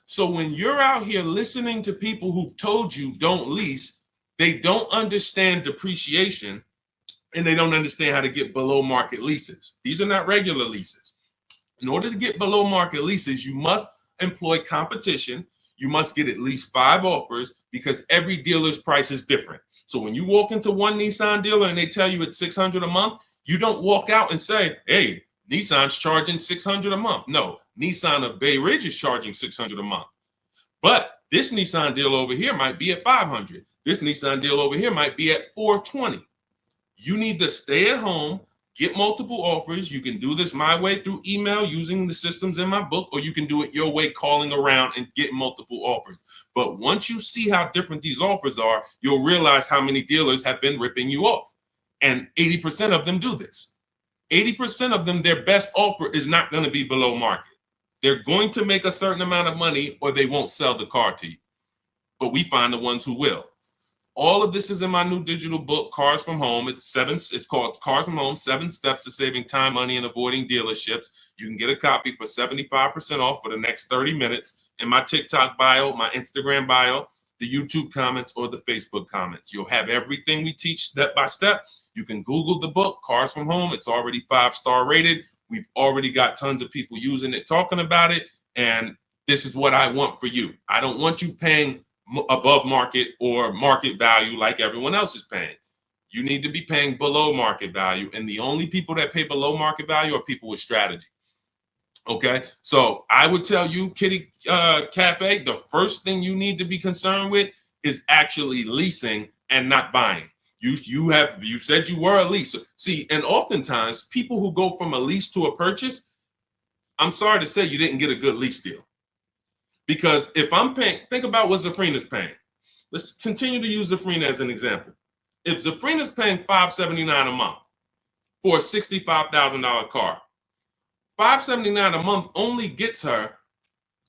So when you're out here listening to people who've told you don't lease, they don't understand depreciation and they don't understand how to get below market leases. These are not regular leases. In order to get below market leases, you must employ competition. You must get at least 5 offers because every dealer's price is different. So when you walk into one Nissan dealer and they tell you it's $600 a month, you don't walk out and say, hey, Nissan's charging $600 a month. No, Nissan of Bay Ridge is charging $600 a month. But this Nissan deal over here might be at $500. This Nissan deal over here might be at $420. You need to stay at home, get multiple offers. You can do this my way through email using the systems in my book, or you can do it your way, calling around and get multiple offers. But once you see how different these offers are, you'll realize how many dealers have been ripping you off. And 80% of them do this. 80% of them, their best offer is not going to be below market. They're going to make a certain amount of money or they won't sell the car to you. But we find the ones who will. All of this is in my new digital book, Cars from Home. It's called Cars from Home, 7 Steps to Saving Time, Money, and Avoiding Dealerships. You can get a copy for 75% off for the next 30 minutes in my TikTok bio, my Instagram bio, the YouTube comments, or the Facebook comments. You'll have everything we teach step by step. You can Google the book, Cars from Home. It's already 5-star rated. We've already got tons of people using it, talking about it. And this is what I want for you. I don't want you paying above market or market value like everyone else is paying. You need to be paying below market value. And the only people that pay below market value are people with strategy. Okay, so I would tell you, Kitty Cafe, the first thing you need to be concerned with is actually leasing and not buying. You said you were a leaser. See, and oftentimes people who go from a lease to a purchase, I'm sorry to say you didn't get a good lease deal. Because if I'm paying, think about what Zafrina's paying. Let's continue to use Zafrina as an example. If Zafrina's paying $579 a month for a $65,000 car, $579 a month only gets her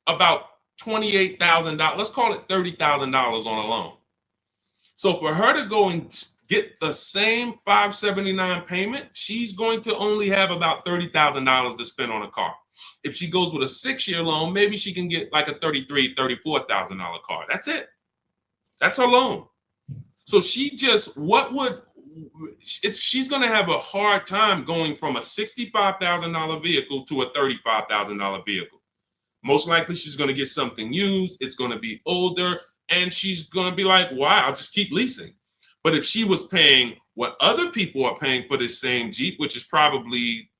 about $28,000. Let's call it $30,000 on a loan. So for her to go and get the same $579 payment, she's going to only have about $30,000 to spend on a car. If she goes with a 6-year loan, maybe she can get like a $33,000, $34,000 car. That's it. That's her loan. So she's going to have a hard time going from a $65,000 vehicle to a $35,000 vehicle. Most likely she's going to get something used. It's going to be older, and she's going to be like, wow, I'll just keep leasing. But if she was paying what other people are paying for this same Jeep, which is probably,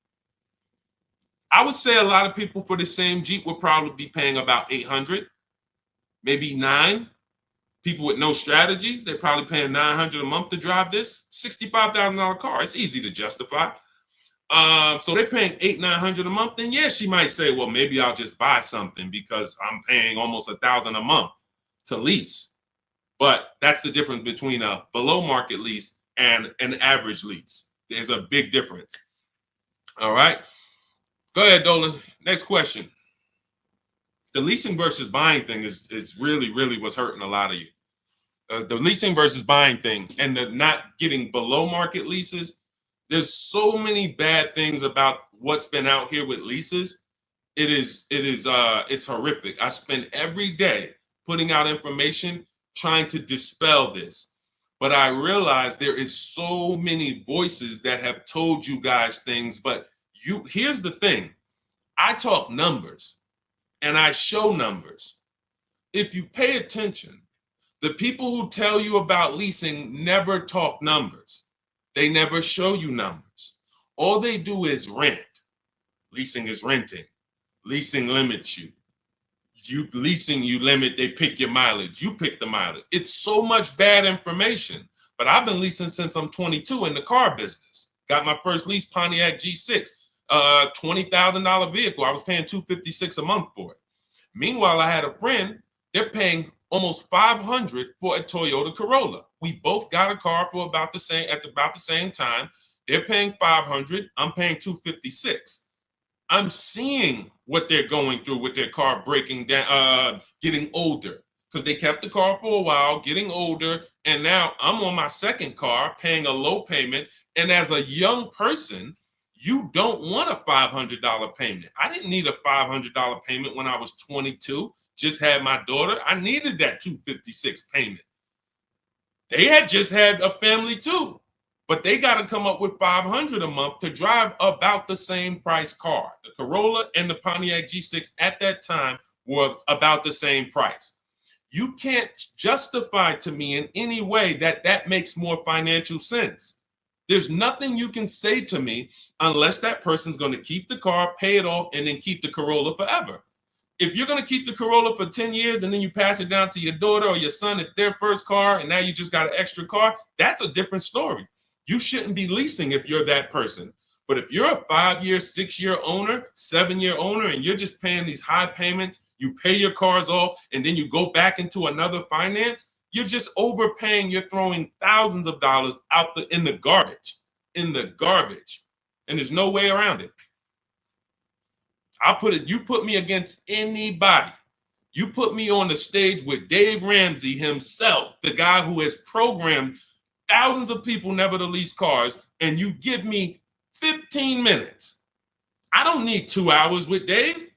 I would say a lot of people for the same Jeep would probably be paying about $800, maybe $900. People with no strategy, they're probably paying $900 a month to drive this $65,000 car. It's easy to justify. So they're paying $800-900 a month. Then yeah, she might say, well, maybe I'll just buy something because I'm paying almost $1,000 a month to lease. But that's the difference between a below market lease and an average lease. There's a big difference. All right. Go ahead, Dolan. Next question. The leasing versus buying thing is really what's hurting a lot of you. The leasing versus buying thing and the not getting below market leases. There's so many bad things about what's been out here with leases. It's horrific. I spend every day putting out information trying to dispel this. But I realize there is so many voices that have told you guys things, but here's the thing. I talk numbers and I show numbers. If you pay attention, the people who tell you about leasing never talk numbers. They never show you numbers. All they do is rent. Leasing is renting. Leasing limits you. You limit, they pick your mileage. You pick the mileage. It's so much bad information. But I've been leasing since I'm 22 in the car business. Got my first lease, Pontiac G6, $20,000 vehicle. I was paying $256 a month for it. Meanwhile, I had a friend, they're paying almost $500 for a Toyota Corolla. We both got a car for about the same time. They're paying $500. I'm paying $256. I'm seeing what they're going through with their car breaking down, getting older, because they kept the car for a while, getting older, and now I'm on my second car, paying a low payment. And as a young person, you don't want a $500 payment. I didn't need a $500 payment when I was 22. Just had my daughter. I needed that $256 payment. They had just had a family too, but they got to come up with $500 a month to drive about the same price car. The Corolla and the Pontiac G6 at that time were about the same price. You can't justify to me in any way that makes more financial sense. There's nothing you can say to me unless that person's going to keep the car, pay it off, and then keep the Corolla forever. If you're going to keep the Corolla for 10 years and then you pass it down to your daughter or your son at their first car and now you just got an extra car, that's a different story. You shouldn't be leasing if you're that person. But if you're a 5-year, 6-year owner, 7-year owner, and you're just paying these high payments, you pay your cars off, and then you go back into another finance, you're just overpaying. You're throwing thousands of dollars out in the garbage, and there's no way around it. You put me against anybody. You put me on the stage with Dave Ramsey himself, the guy who has programmed thousands of people never to lease cars, and you give me 15 minutes. I don't need 2 hours with Dave.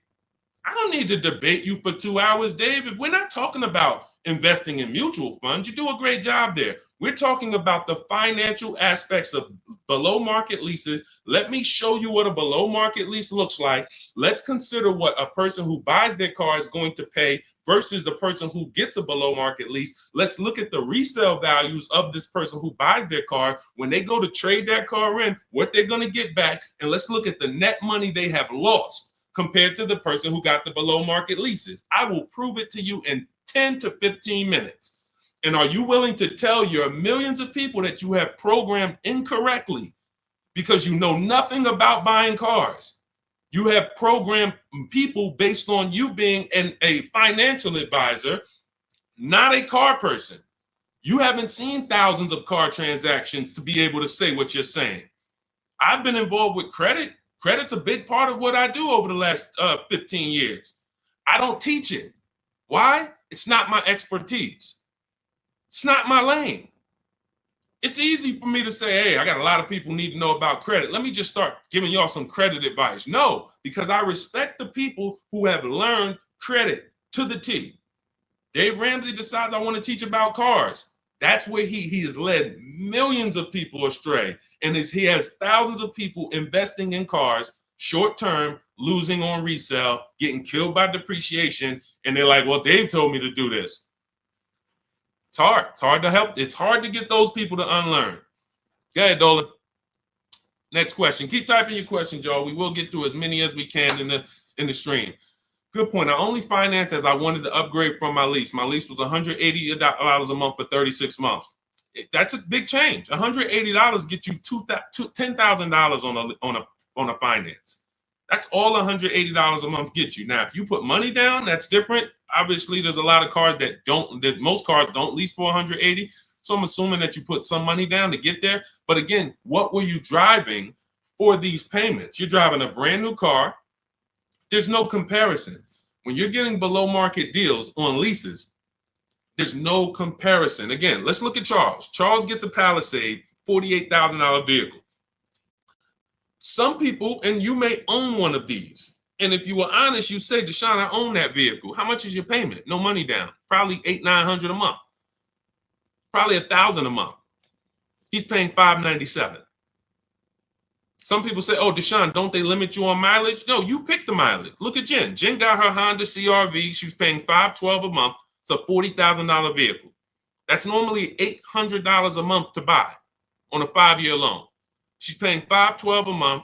I don't need to debate you for 2 hours, Dave. If we're not talking about investing in mutual funds, you do a great job there. We're talking about the financial aspects of below market leases. Let me show you what a below market lease looks like. Let's consider what a person who buys their car is going to pay versus a person who gets a below market lease. Let's look at the resale values of this person who buys their car. When they go to trade that car in, what they're going to get back. And let's look at the net money they have lost compared to the person who got the below market leases. I will prove it to you in 10 to 15 minutes. And are you willing to tell your millions of people that you have programmed incorrectly because you know nothing about buying cars? You have programmed people based on you being a financial advisor, not a car person. You haven't seen thousands of car transactions to be able to say what you're saying. I've been involved with credit. Credit's a big part of what I do over the last 15 years. I don't teach it. Why? It's not my expertise. It's not my lane. It's easy for me to say, hey, I got a lot of people need to know about credit. Let me just start giving y'all some credit advice. No, because I respect the people who have learned credit to the T. Dave Ramsey decides I want to teach about cars. That's where he has led millions of people astray. And he has thousands of people investing in cars, short term, losing on resale, getting killed by depreciation. And they're like, well, Dave told me to do this. It's hard. It's hard to help. It's hard to get those people to unlearn. Go ahead, Dolan. Next question. Keep typing your questions, y'all. We will get through as many as we can in the stream. Good point. I only financed as I wanted to upgrade from my lease. My lease was $180 a month for 36 months. That's a big change. $180 gets you $10,000 on a finance. That's all $180 a month gets you. Now, if you put money down, that's different. Obviously, there's a lot of cars most cars don't lease for $180. So I'm assuming that you put some money down to get there. But again, what were you driving for these payments? You're driving a brand new car. There's no comparison. When you're getting below market deals on leases, there's no comparison. Again, let's look at Charles. Charles gets a Palisade, $48,000 vehicle. Some people, and you may own one of these. And if you were honest, you say, Deshone, I own that vehicle. How much is your payment? No money down. Probably $800-900 a month. Probably $1,000 a month. He's paying $597. Some people say, oh, Deshone, don't they limit you on mileage? No, you pick the mileage. Look at Jen. Jen got her Honda CRV. She's paying $512 a month. It's a $40,000 vehicle. That's normally $800 a month to buy on a 5-year loan. She's paying $512 a month,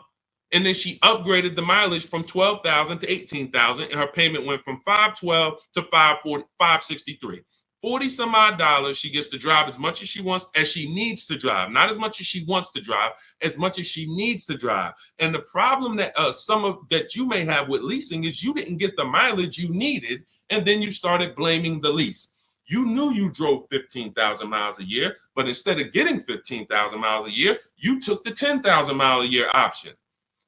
and then she upgraded the mileage from $12,000 to $18,000, and her payment went from $512 to $563. 40 some odd dollars. She gets to drive as much as she wants, as she needs to drive, not as much as she wants to drive, as much as she needs to drive. And the problem that that you may have with leasing is you didn't get the mileage you needed, and then you started blaming the lease. You knew you drove 15,000 miles a year, but instead of getting 15,000 miles a year, you took the 10,000 mile a year option.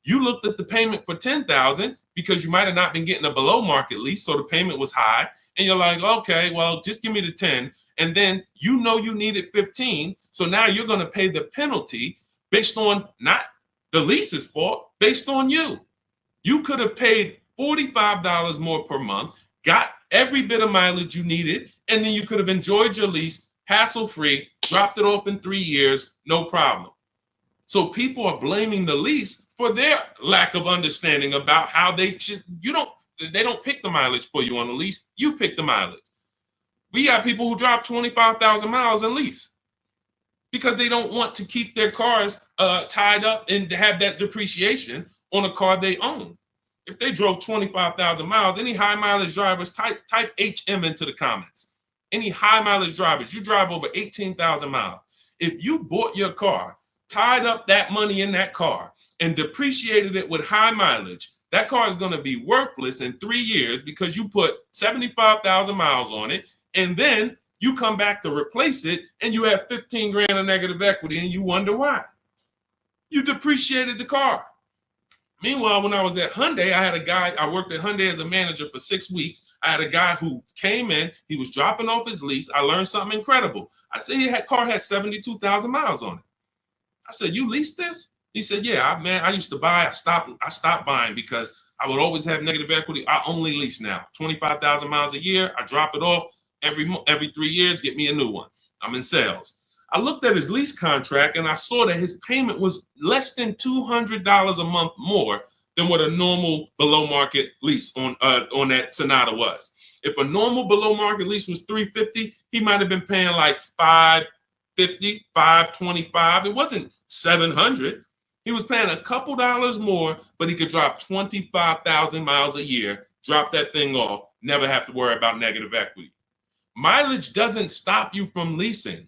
You looked at the payment for 10,000 because you might have not been getting a below market lease, so the payment was high, and you're like, okay, well, just give me the 10, and then you know you needed 15, so now you're going to pay the penalty based on not the lease's fault, based on you. You could have paid $45 more per month, got every bit of mileage you needed, and then you could have enjoyed your lease hassle-free, dropped it off in 3 years, no problem. So people are blaming the lease for their lack of understanding about how they don't pick the mileage for you on the lease. You pick the mileage. We got people who drive 25,000 miles in lease because they don't want to keep their cars tied up and have that depreciation on a car they own. If they drove 25,000 miles, any high mileage drivers, type HM into the comments. Any high mileage drivers, you drive over 18,000 miles. If you bought your car, tied up that money in that car, and depreciated it with high mileage, that car is going to be worthless in 3 years because you put 75,000 miles on it, and then you come back to replace it, and you have 15 grand of negative equity, and you wonder why. You depreciated the car. Meanwhile, when I was at Hyundai, I worked at Hyundai as a manager for 6 weeks. I had a guy who came in, he was dropping off his lease. I learned something incredible. I said, car had 72,000 miles on it. I said, you leased this? He said, yeah, man, I used to buy. I stopped buying because I would always have negative equity. I only lease now. 25,000 miles a year. I drop it off every 3 years, get me a new one. I'm in sales. I looked at his lease contract and I saw that his payment was less than $200 a month more than what a normal below market lease on that Sonata was. If a normal below market lease was $350, he might have been paying like $550, $525. It wasn't $700. He was paying a couple dollars more, but he could drive 25,000 miles a year, drop that thing off, never have to worry about negative equity. Mileage doesn't stop you from leasing.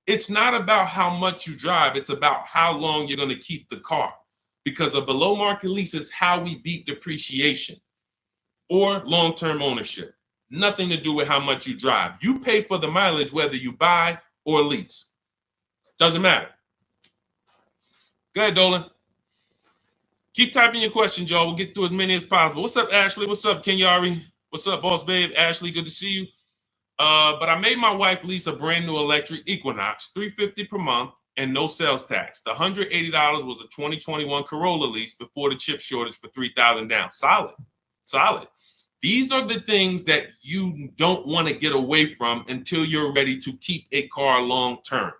It's not about how much you drive. It's about how long you're going to keep the car. because a below market lease is how we beat depreciation or long-term ownership. Nothing to do with how much you drive. You pay for the mileage whether you buy or lease. Doesn't matter. Go ahead, Dolan. Keep typing your questions, y'all. We'll get through as many as possible. What's up, Ashley? What's up, Kenyari? What's up, boss babe? Ashley, good to see you. But I made my wife lease a brand new electric Equinox, $350 per month, and no sales tax. The $180 was a 2021 Corolla lease before the chip shortage for $3,000 down. Solid, solid. These are the things that you don't want to get away from until you're ready to keep a car long term.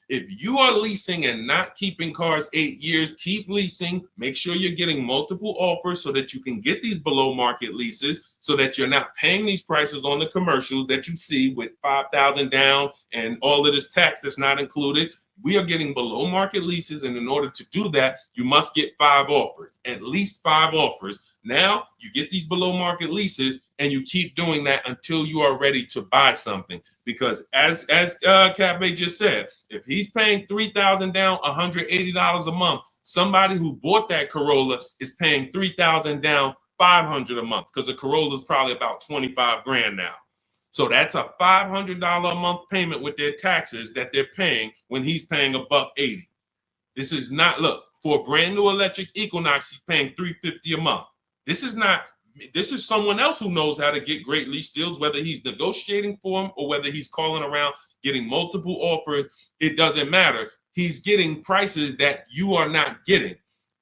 If you are leasing and not keeping cars 8 years, keep leasing. Make sure you're getting multiple offers so that you can get these below market leases, so that you're not paying these prices on the commercials that you see with $5,000 down and all of this tax that's not included. We are getting below market leases, and in order to do that, you must get 5 offers, at least 5 offers. Now you get these below market leases, and you keep doing that until you are ready to buy something. Because as Cafe just said, if he's paying $3,000 down, $180 a month, somebody who bought that Corolla is paying $3,000 down, $500 a month, because a Corolla is probably about 25 grand now. So that's a $500 a month payment with their taxes that they're paying when he's paying $180. This is not, look, for a brand new electric Equinox, he's paying $350 a month. This is someone else who knows how to get great lease deals, whether he's negotiating for them or whether he's calling around getting multiple offers. It doesn't matter. He's getting prices that you are not getting.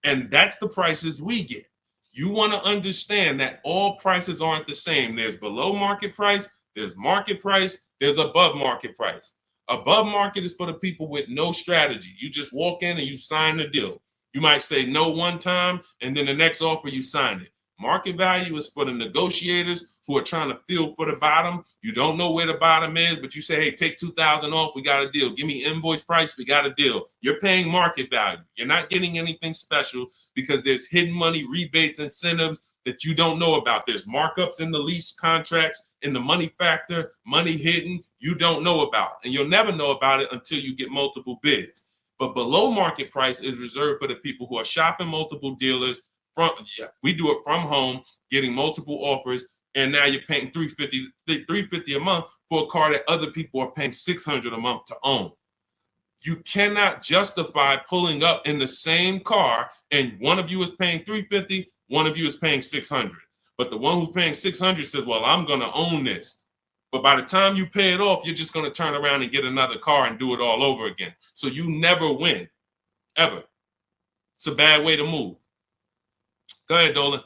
And that's the prices we get. You want to understand that all prices aren't the same. There's below market price, there's market price, there's above market price. Above market is for the people with no strategy. You just walk in and you sign the deal. You might say no one time, and then the next offer you sign it. Market value is for the negotiators who are trying to feel for the bottom. You don't know where the bottom is, but you say, hey, take $2,000 off, we got a deal. Give me invoice price, we got a deal. You're paying market value. You're not getting anything special because there's hidden money, rebates, incentives that you don't know about. There's markups in the lease contracts, in the money factor, money hidden, you don't know about. And you'll never know about it until you get multiple bids. But below market price is reserved for the people who are shopping multiple dealers. We do it from home, getting multiple offers, and now you're paying $350 a month for a car that other people are paying $600 a month to own. You cannot justify pulling up in the same car and one of you is paying $350, one of you is paying $600. But the one who's paying $600 says, well, I'm going to own this. But by the time you pay it off, you're just going to turn around and get another car and do it all over again. So you never win, ever. It's a bad way to move. Go ahead, Dolan.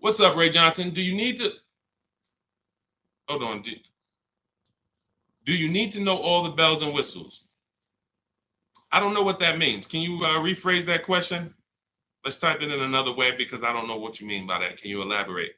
What's up, Ray Johnson? Do you need to... Hold on. Do you need to know all the bells and whistles? I don't know what that means. Can you rephrase that question? Let's type it in another way because I don't know what you mean by that. Can you elaborate?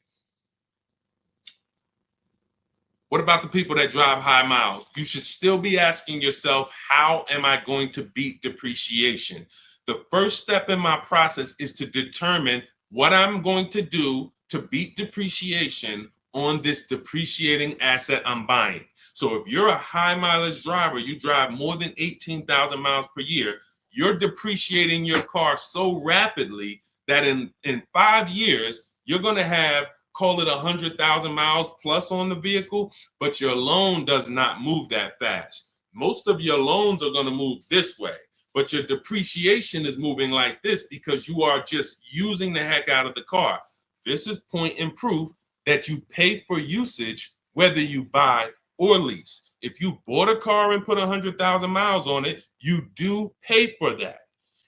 What about the people that drive high miles? You should still be asking yourself, how am I going to beat depreciation? The first step in my process is to determine what I'm going to do to beat depreciation on this depreciating asset I'm buying. So if you're a high mileage driver, you drive more than 18,000 miles per year, you're depreciating your car so rapidly that in 5 years, you're going to have, call it 100,000 miles plus on the vehicle, but your loan does not move that fast. Most of your loans are going to move this way, but your depreciation is moving like this because you are just using the heck out of the car. This is point and proof that you pay for usage, whether you buy or lease. If you bought a car and put 100,000 miles on it, you do pay for that.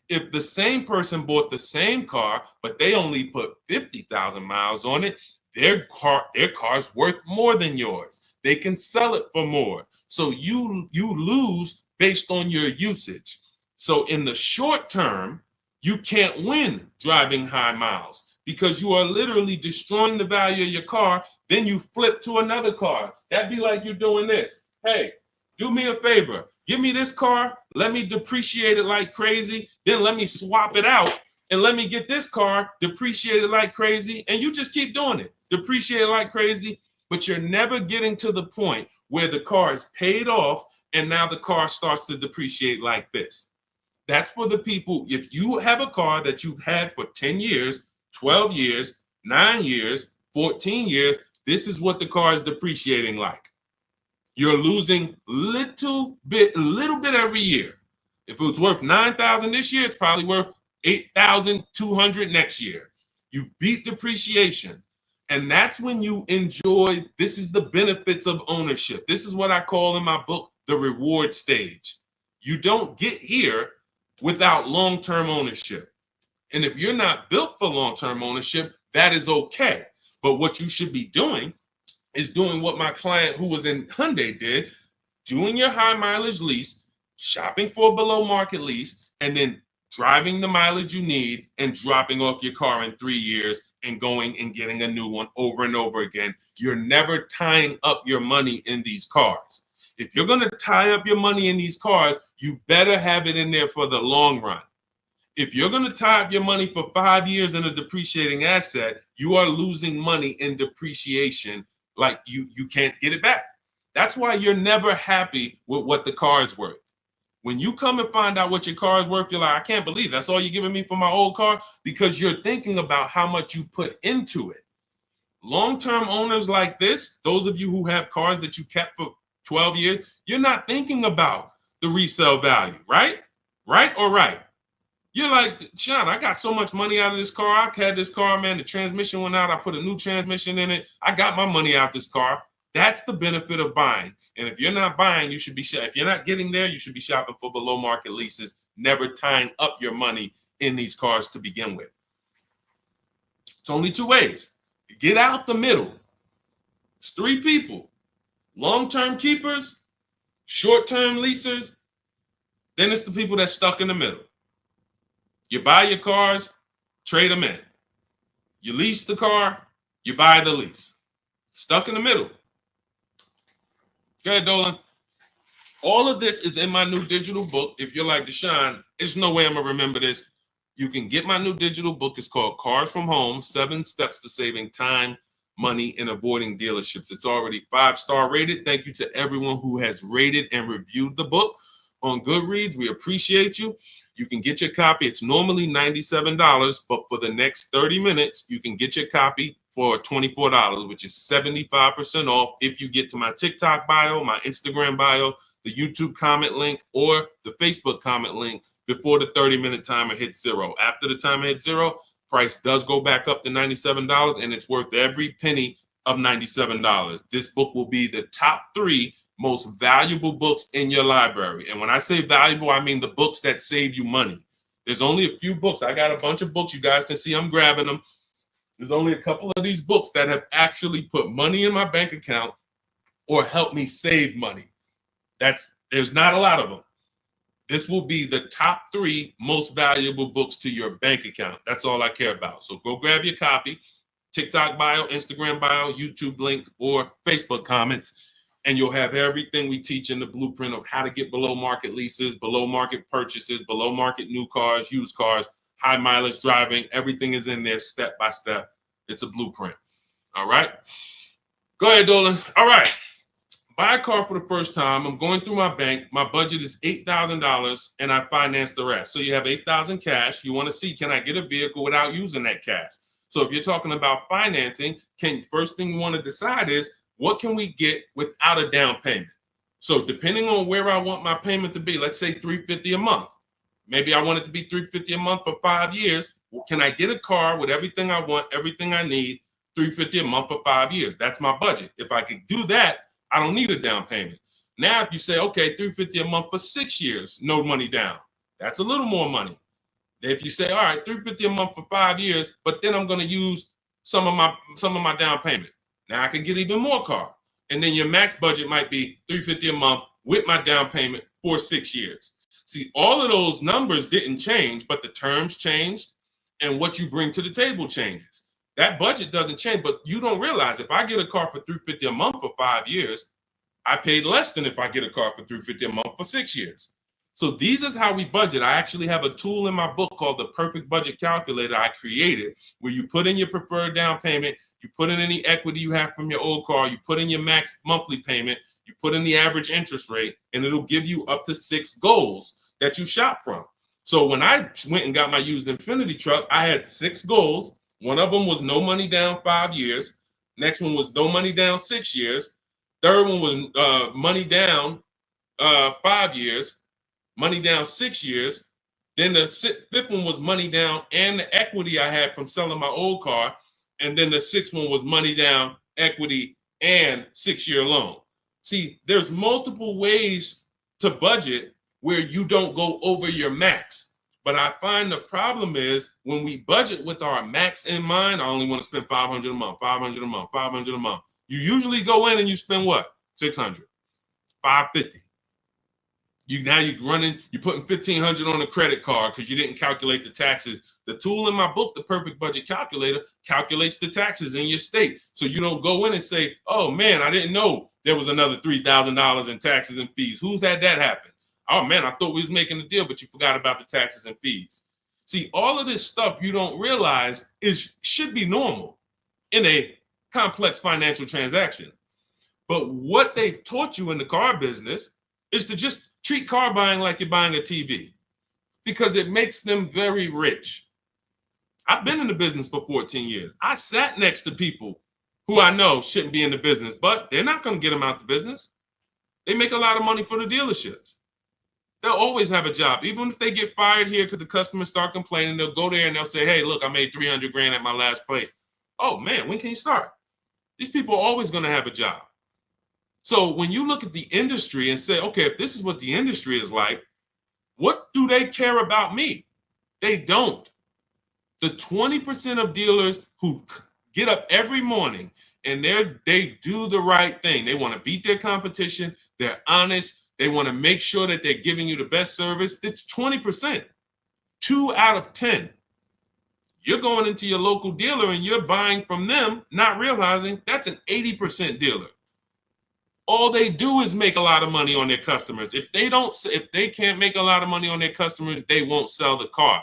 If the same person bought the same car, but they only put 50,000 miles on it, their car's worth more than yours. They can sell it for more. So you lose based on your usage. So in the short term, you can't win driving high miles because you are literally destroying the value of your car. Then you flip to another car. That'd be like you doing this. Hey, do me a favor. Give me this car, let me depreciate it like crazy, then let me swap it out and let me get this car depreciated like crazy, and you just keep doing it. Depreciate it like crazy, but you're never getting to the point where the car is paid off and now the car starts to depreciate like this. That's for the people. If you have a car that you've had for 10 years, 12 years, 9 years, 14 years, this is what the car is depreciating like. You're losing a little bit every year. If it was worth 9,000 this year, it's probably worth 8,200 next year. You beat depreciation. And that's when you enjoy, this is the benefits of ownership. This is what I call in my book, the reward stage. You don't get here without long-term ownership. And if you're not built for long-term ownership, that is okay. But what you should be doing is doing what my client who was in Hyundai did, doing your high mileage lease, shopping for a below market lease, and then driving the mileage you need and dropping off your car in 3 years and going and getting a new one over and over again. You're never tying up your money in these cars. If you're going to tie up your money in these cars, you better have it in there for the long run. If you're going to tie up your money for 5 years in a depreciating asset, you are losing money in depreciation. Like you can't get it back. That's why you're never happy with what the car is worth. When you come and find out what your car is worth, you're like, I can't believe that's all you're giving me for my old car, because you're thinking about how much you put into it. Long-term owners like this, those of you who have cars that you kept for 12 years, you're not thinking about the resale value, right? Right or right? You're like, Sean, I got so much money out of this car. I had this car, man. The transmission went out. I put a new transmission in it. I got my money out this car. That's the benefit of buying. And if you're not buying, you should be if you're not getting there, you should be shopping for below market leases, never tying up your money in these cars to begin with. It's only 2 ways. Get out the middle. It's 3 people. Long-term keepers, short-term leasers, then it's the people that's stuck in the middle. You buy your cars, trade them in. You lease the car, you buy the lease. Stuck in the middle. Go ahead, Dolan. All of this is in my new digital book. If you're like, Deshone, there's no way I'm going to remember this. You can get my new digital book. It's called Cars from Home, 7 Steps to Saving Time, Money, and Avoiding Dealerships. It's already 5-star rated. Thank you to everyone who has rated and reviewed the book on Goodreads. We appreciate you. You can get your copy. It's normally $97, but for the next 30 minutes, you can get your copy for $24, which is 75% off if you get to my TikTok bio, my Instagram bio, the YouTube comment link, or the Facebook comment link before the 30-minute timer hits 0. After the timer hits 0, price does go back up to $97, and it's worth every penny of $97. This book will be the top 3 most valuable books in your library. And when I say valuable, I mean the books that save you money. There's only a few books. I got a bunch of books. You guys can see I'm grabbing them. There's only a couple of these books that have actually put money in my bank account or helped me save money. There's not a lot of them. This will be the top 3 most valuable books to your bank account. That's all I care about. So go grab your copy, TikTok bio, Instagram bio, YouTube link, or Facebook comments, and you'll have everything we teach in the blueprint of how to get below market leases, below market purchases, below market new cars, used cars, high mileage driving. Everything is in there step by step. It's a blueprint. All right. Go ahead, Dolan. All right. Buy a car for the first time. I'm going through my bank. My budget is $8,000 and I finance the rest. So you have $8,000 cash. You want to see, can I get a vehicle without using that cash? So if you're talking about financing, first thing you want to decide is, what can we get without a down payment? So depending on where I want my payment to be, let's say $350 a month. Maybe I want it to be $350 a month for 5 years. Well, can I get a car with everything I want, everything I need, $350 a month for 5 years? That's my budget. If I could do that, I don't need a down payment. Now, if you say, okay, $350 a month for 6 years, no money down, that's a little more money. If you say, all right, $350 a month for 5 years, but then I'm going to use some of my down payment. Now I can get even more car. And then your max budget might be $350 a month with my down payment for 6 years. See, all of those numbers didn't change, but the terms changed and what you bring to the table changes. That budget doesn't change, but you don't realize if I get a car for $350 a month for 5 years, I paid less than if I get a car for $350 a month for 6 years. So these is how we budget. I actually have a tool in my book called the Perfect Budget Calculator I created, where you put in your preferred down payment, you put in any equity you have from your old car, you put in your max monthly payment, you put in the average interest rate, and it'll give you up to 6 goals that you shop from. So when I went and got my used Infiniti truck, I had 6 goals. One of them was no money down 5 years. Next one was no money down 6 years. Third one was money down 5 years. Money down 6 years. Then the fifth one was money down and the equity I had from selling my old car. And then the sixth one was money down, equity, and 6-year loan. See, there's multiple ways to budget where you don't go over your max. But I find the problem is when we budget with our max in mind, I only want to spend $500 a month, $500 a month, $500 a month. You usually go in and you spend what? $600, $550. You're putting $1,500 on a credit card because you didn't calculate the taxes. The tool in my book, the Perfect Budget Calculator, calculates the taxes in your state. So you don't go in and say, oh man, I didn't know there was another $3,000 in taxes and fees. Who's had that happen? Oh man, I thought we was making a deal, but you forgot about the taxes and fees. See, all of this stuff you don't realize should be normal in a complex financial transaction. But what they've taught you in the car business is to just treat car buying like you're buying a TV because it makes them very rich. I've been in the business for 14 years. I sat next to people who I know shouldn't be in the business, but they're not going to get them out the business. They make a lot of money for the dealerships. They'll always have a job. Even if they get fired here because the customers start complaining, they'll go there and they'll say, hey, look, I made 300 grand at my last place. Oh man, when can you start? These people are always going to have a job. So when you look at the industry and say, okay, if this is what the industry is like, what do they care about me? They don't. The 20% of dealers who get up every morning and they do the right thing. They want to beat their competition. They're honest. They want to make sure that they're giving you the best service. It's 20%. 2 out of 10. You're going into your local dealer and you're buying from them, not realizing that's an 80% dealer. All they do is make a lot of money on their customers. If they can't make a lot of money on their customers, they won't sell the car.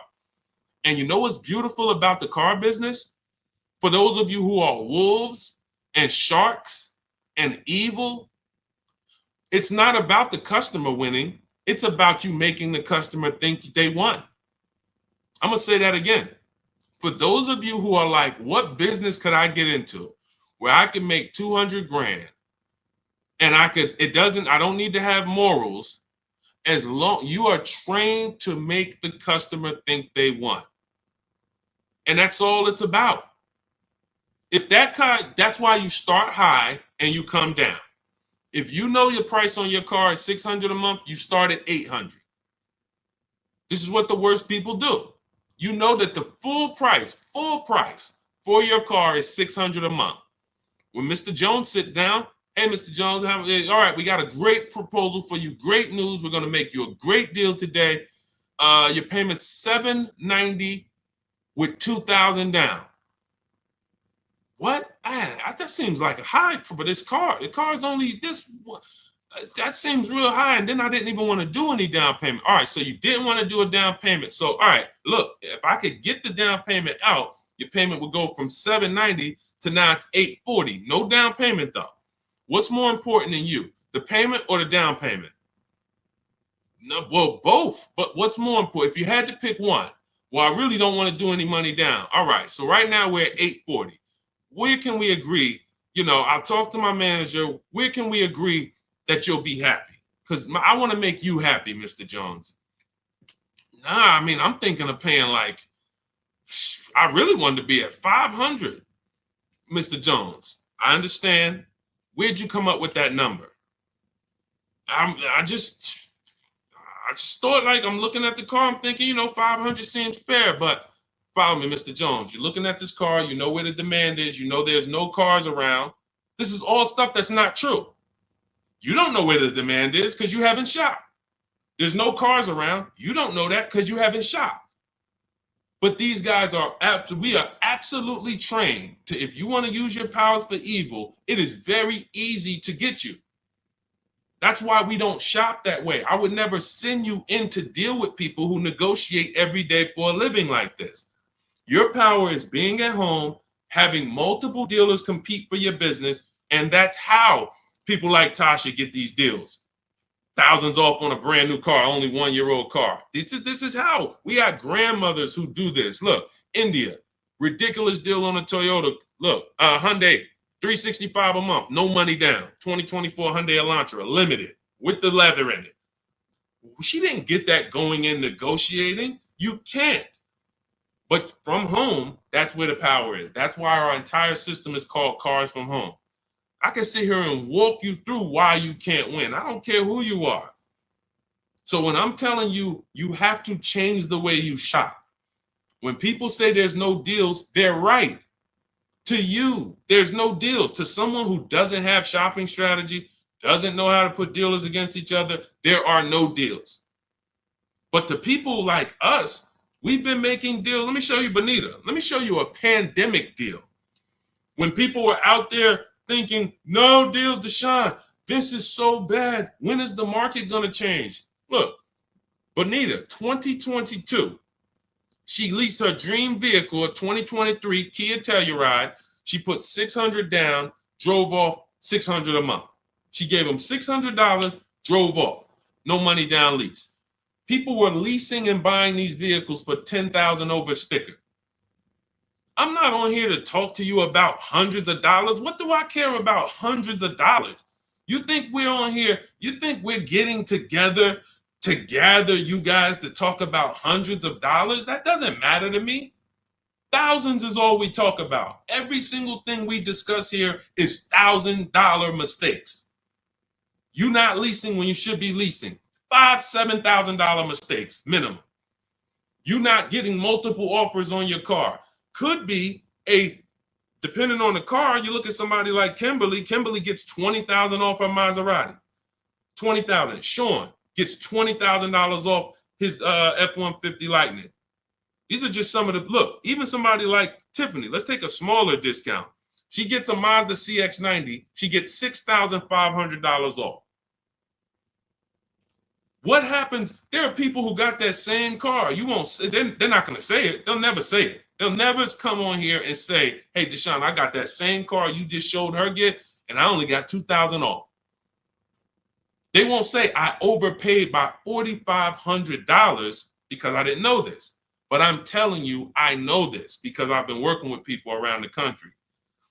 And you know what's beautiful about the car business? For those of you who are wolves and sharks and evil, it's not about the customer winning. It's about you making the customer think they won. I'm going to say that again. For those of you who are like, what business could I get into where I can make 200 grand? And I don't need to have morals as long you are trained to make the customer think they won. And that's all it's about. If that's why you start high and you come down. If you know your price on your car is $600 a month, you start at $800. This is what the worst people do. You know that the full price for your car is $600 a month. When Mr. Jones sit down, hey, Mr. Jones, all right, we got a great proposal for you. Great news. We're going to make you a great deal today. Your payment's $790 with $2,000 down. What? That seems like a high for this car. The car's only this. That seems real high. And then I didn't even want to do any down payment. All right, so you didn't want to do a down payment. So, all right, look, if I could get the down payment out, your payment would go from $790 to now it's $840. No down payment, though. What's more important than you, the payment or the down payment? No, well, both. But what's more important? If you had to pick one, well, I really don't want to do any money down. All right, so right now we're at $840. Where can we agree? I'll talk to my manager. Where can we agree that you'll be happy? Because I want to make you happy, Mr. Jones. Nah, I mean, I'm thinking of paying I really wanted to be at $500, Mr. Jones. I understand. Where'd you come up with that number? I just thought I'm looking at the car. I'm thinking, 500 seems fair, but follow me, Mr. Jones. You're looking at this car. You know where the demand is. You know there's no cars around. This is all stuff that's not true. You don't know where the demand is because you haven't shopped. There's no cars around. You don't know that because you haven't shopped. But these guys we are absolutely trained to, if you want to use your powers for evil, it is very easy to get you. That's why we don't shop that way. I would never send you in to deal with people who negotiate every day for a living like this. Your power is being at home, having multiple dealers compete for your business, and that's how people like Tasha get these deals. Thousands off on a brand new car, only 1-year-old car. This is how we got grandmothers who do this. Look, India, ridiculous deal on a Toyota. Look, Hyundai, $365 a month, no money down. 2024 Hyundai Elantra, limited with the leather in it. She didn't get that going in negotiating. You can't. But from home, that's where the power is. That's why our entire system is called Cars from Home. I can sit here and walk you through why you can't win. I don't care who you are. So when I'm telling you, you have to change the way you shop. When people say there's no deals, they're right. To you, there's no deals. To someone who doesn't have shopping strategy, doesn't know how to put dealers against each other, there are no deals. But to people like us, we've been making deals. Let me show you, Bonita. Let me show you a pandemic deal. When people were out there thinking, no deals, Deshone, this is so bad. When is the market going to change? Look, Bonita, 2022, she leased her dream vehicle, a 2023 Kia Telluride. She put $600 down, drove off $600 a month. She gave him $600, drove off. No money down lease. People were leasing and buying these vehicles for $10,000 over sticker. I'm not on here to talk to you about hundreds of dollars. What do I care about hundreds of dollars? You think we're on here? You think we're getting together to gather you guys to talk about hundreds of dollars? That doesn't matter to me. Thousands is all we talk about. Every single thing we discuss here is $1,000 mistakes. You not leasing when you should be leasing. $5,000, $7,000 mistakes minimum. You not getting multiple offers on your car. Could be depending on the car, you look at somebody like Kimberly. Kimberly gets $20,000 off her Maserati. $20,000. Sean gets $20,000 off his F-150 Lightning. These are just some of the, look, even somebody like Tiffany, let's take a smaller discount. She gets a Mazda CX-90. She gets $6,500 off. What happens? There are people who got that same car. You won't say, they're not going to say it. They'll never say it. They'll never come on here and say, hey, Deshone, I got that same car you just showed her get, and I only got $2,000 off. They won't say I overpaid by $4,500 because I didn't know this. But I'm telling you, I know this because I've been working with people around the country.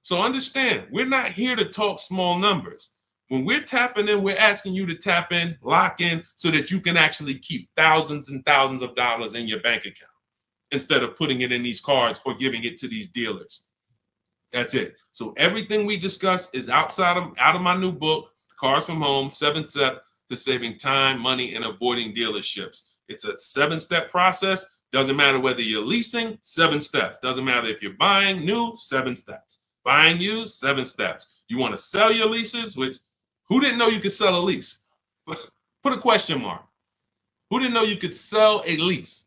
So understand, we're not here to talk small numbers. When we're tapping in, we're asking you to tap in, lock in, so that you can actually keep thousands and thousands of dollars in your bank account instead of putting it in these cards or giving it to these dealers. That's it. So everything we discuss is out of my new book, Cars from Home, 7 Steps to Saving Time, Money, and Avoiding Dealerships. It's a 7-step process. Doesn't matter whether you're leasing, 7 steps. Doesn't matter if you're buying new, 7 steps. Buying used, 7 steps. You want to sell your leases, which who didn't know you could sell a lease? Put a question mark. Who didn't know you could sell a lease?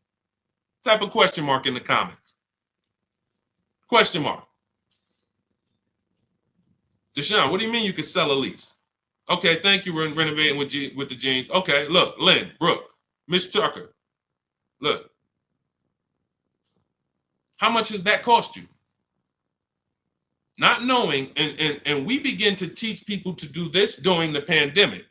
Type a question mark in the comments. Question mark. Deshone, what do you mean you could sell a lease? Okay, thank you. We're renovating with the jeans. Okay, look, Lynn, Brooke, Miss Tucker. Look. How much does that cost you? Not knowing, and we begin to teach people to do this during the pandemic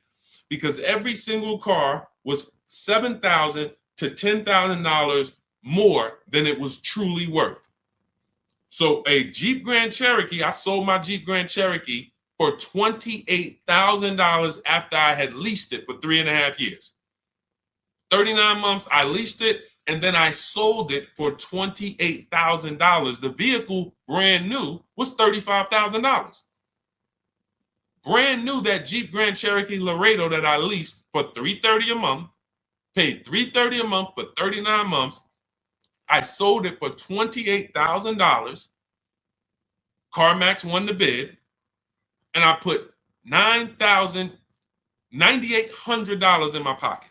because every single car was $7,000 to $10,000 more than it was truly worth. So a Jeep Grand Cherokee, I sold my Jeep Grand Cherokee for $28,000 after I had leased it for 3.5 years. 39 months, I leased it, and then I sold it for $28,000. The vehicle, brand new, was $35,000. Brand new, that Jeep Grand Cherokee Laredo that I leased for $330 a month, paid $330 a month for 39 months. I sold it for $28,000. CarMax won the bid, and I put $9,800 in my pocket.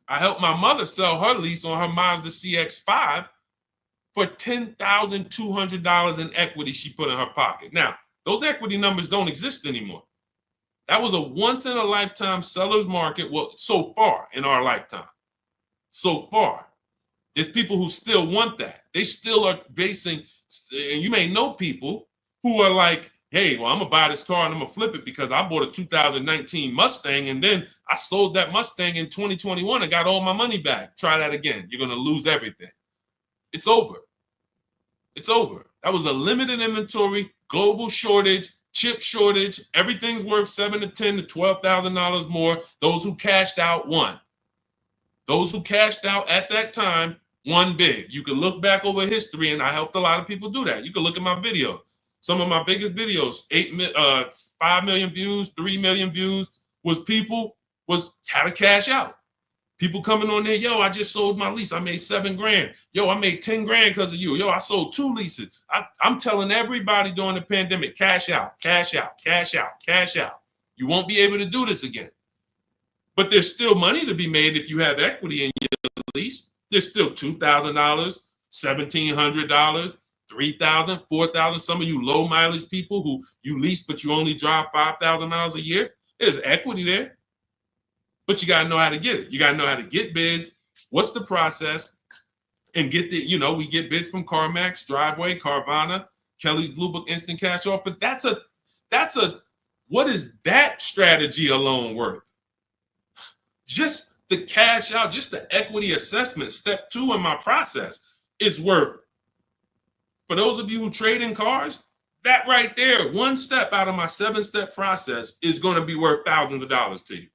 I helped my mother sell her lease on her Mazda CX-5 for $10,200 in equity she put in her pocket. Now, those equity numbers don't exist anymore. That was a once in a lifetime seller's market. Well, so far in our lifetime, so far, there's people who still want that. They still are basing, and you may know people who are like, hey, well, I'm gonna buy this car and I'm gonna flip it because I bought a 2019 Mustang and then I sold that Mustang in 2021 and got all my money back. Try that again. You're gonna lose everything. It's over. It's over. That was a limited inventory, global shortage, chip shortage. Everything's worth $7,000 to $10,000 to $12,000 more. Those who cashed out won. Those who cashed out at that time won big. You can look back over history, and I helped a lot of people do that. You can look at my videos. Some of my biggest videos, 5 million views, 3 million views, was how to cash out. People coming on there, yo, I just sold my lease. I made $7,000. Yo, I made 10 grand because of you. Yo, I sold 2 leases. I'm telling everybody during the pandemic, cash out, cash out, cash out, cash out. You won't be able to do this again. But there's still money to be made if you have equity in your lease. There's still $2,000, $1,700, $3,000, $4,000. Some of you low mileage people who you lease, but you only drive 5,000 miles a year. There's equity there. But you got to know how to get it. You got to know how to get bids. What's the process? And get we get bids from CarMax, Driveway, Carvana, Kelly's Blue Book Instant Cash Offer. What is that strategy alone worth? Just the cash out, just the equity assessment, step 2 in my process is worth. For those of you who trade in cars, that right there, one step out of my 7-step process is going to be worth thousands of dollars to you.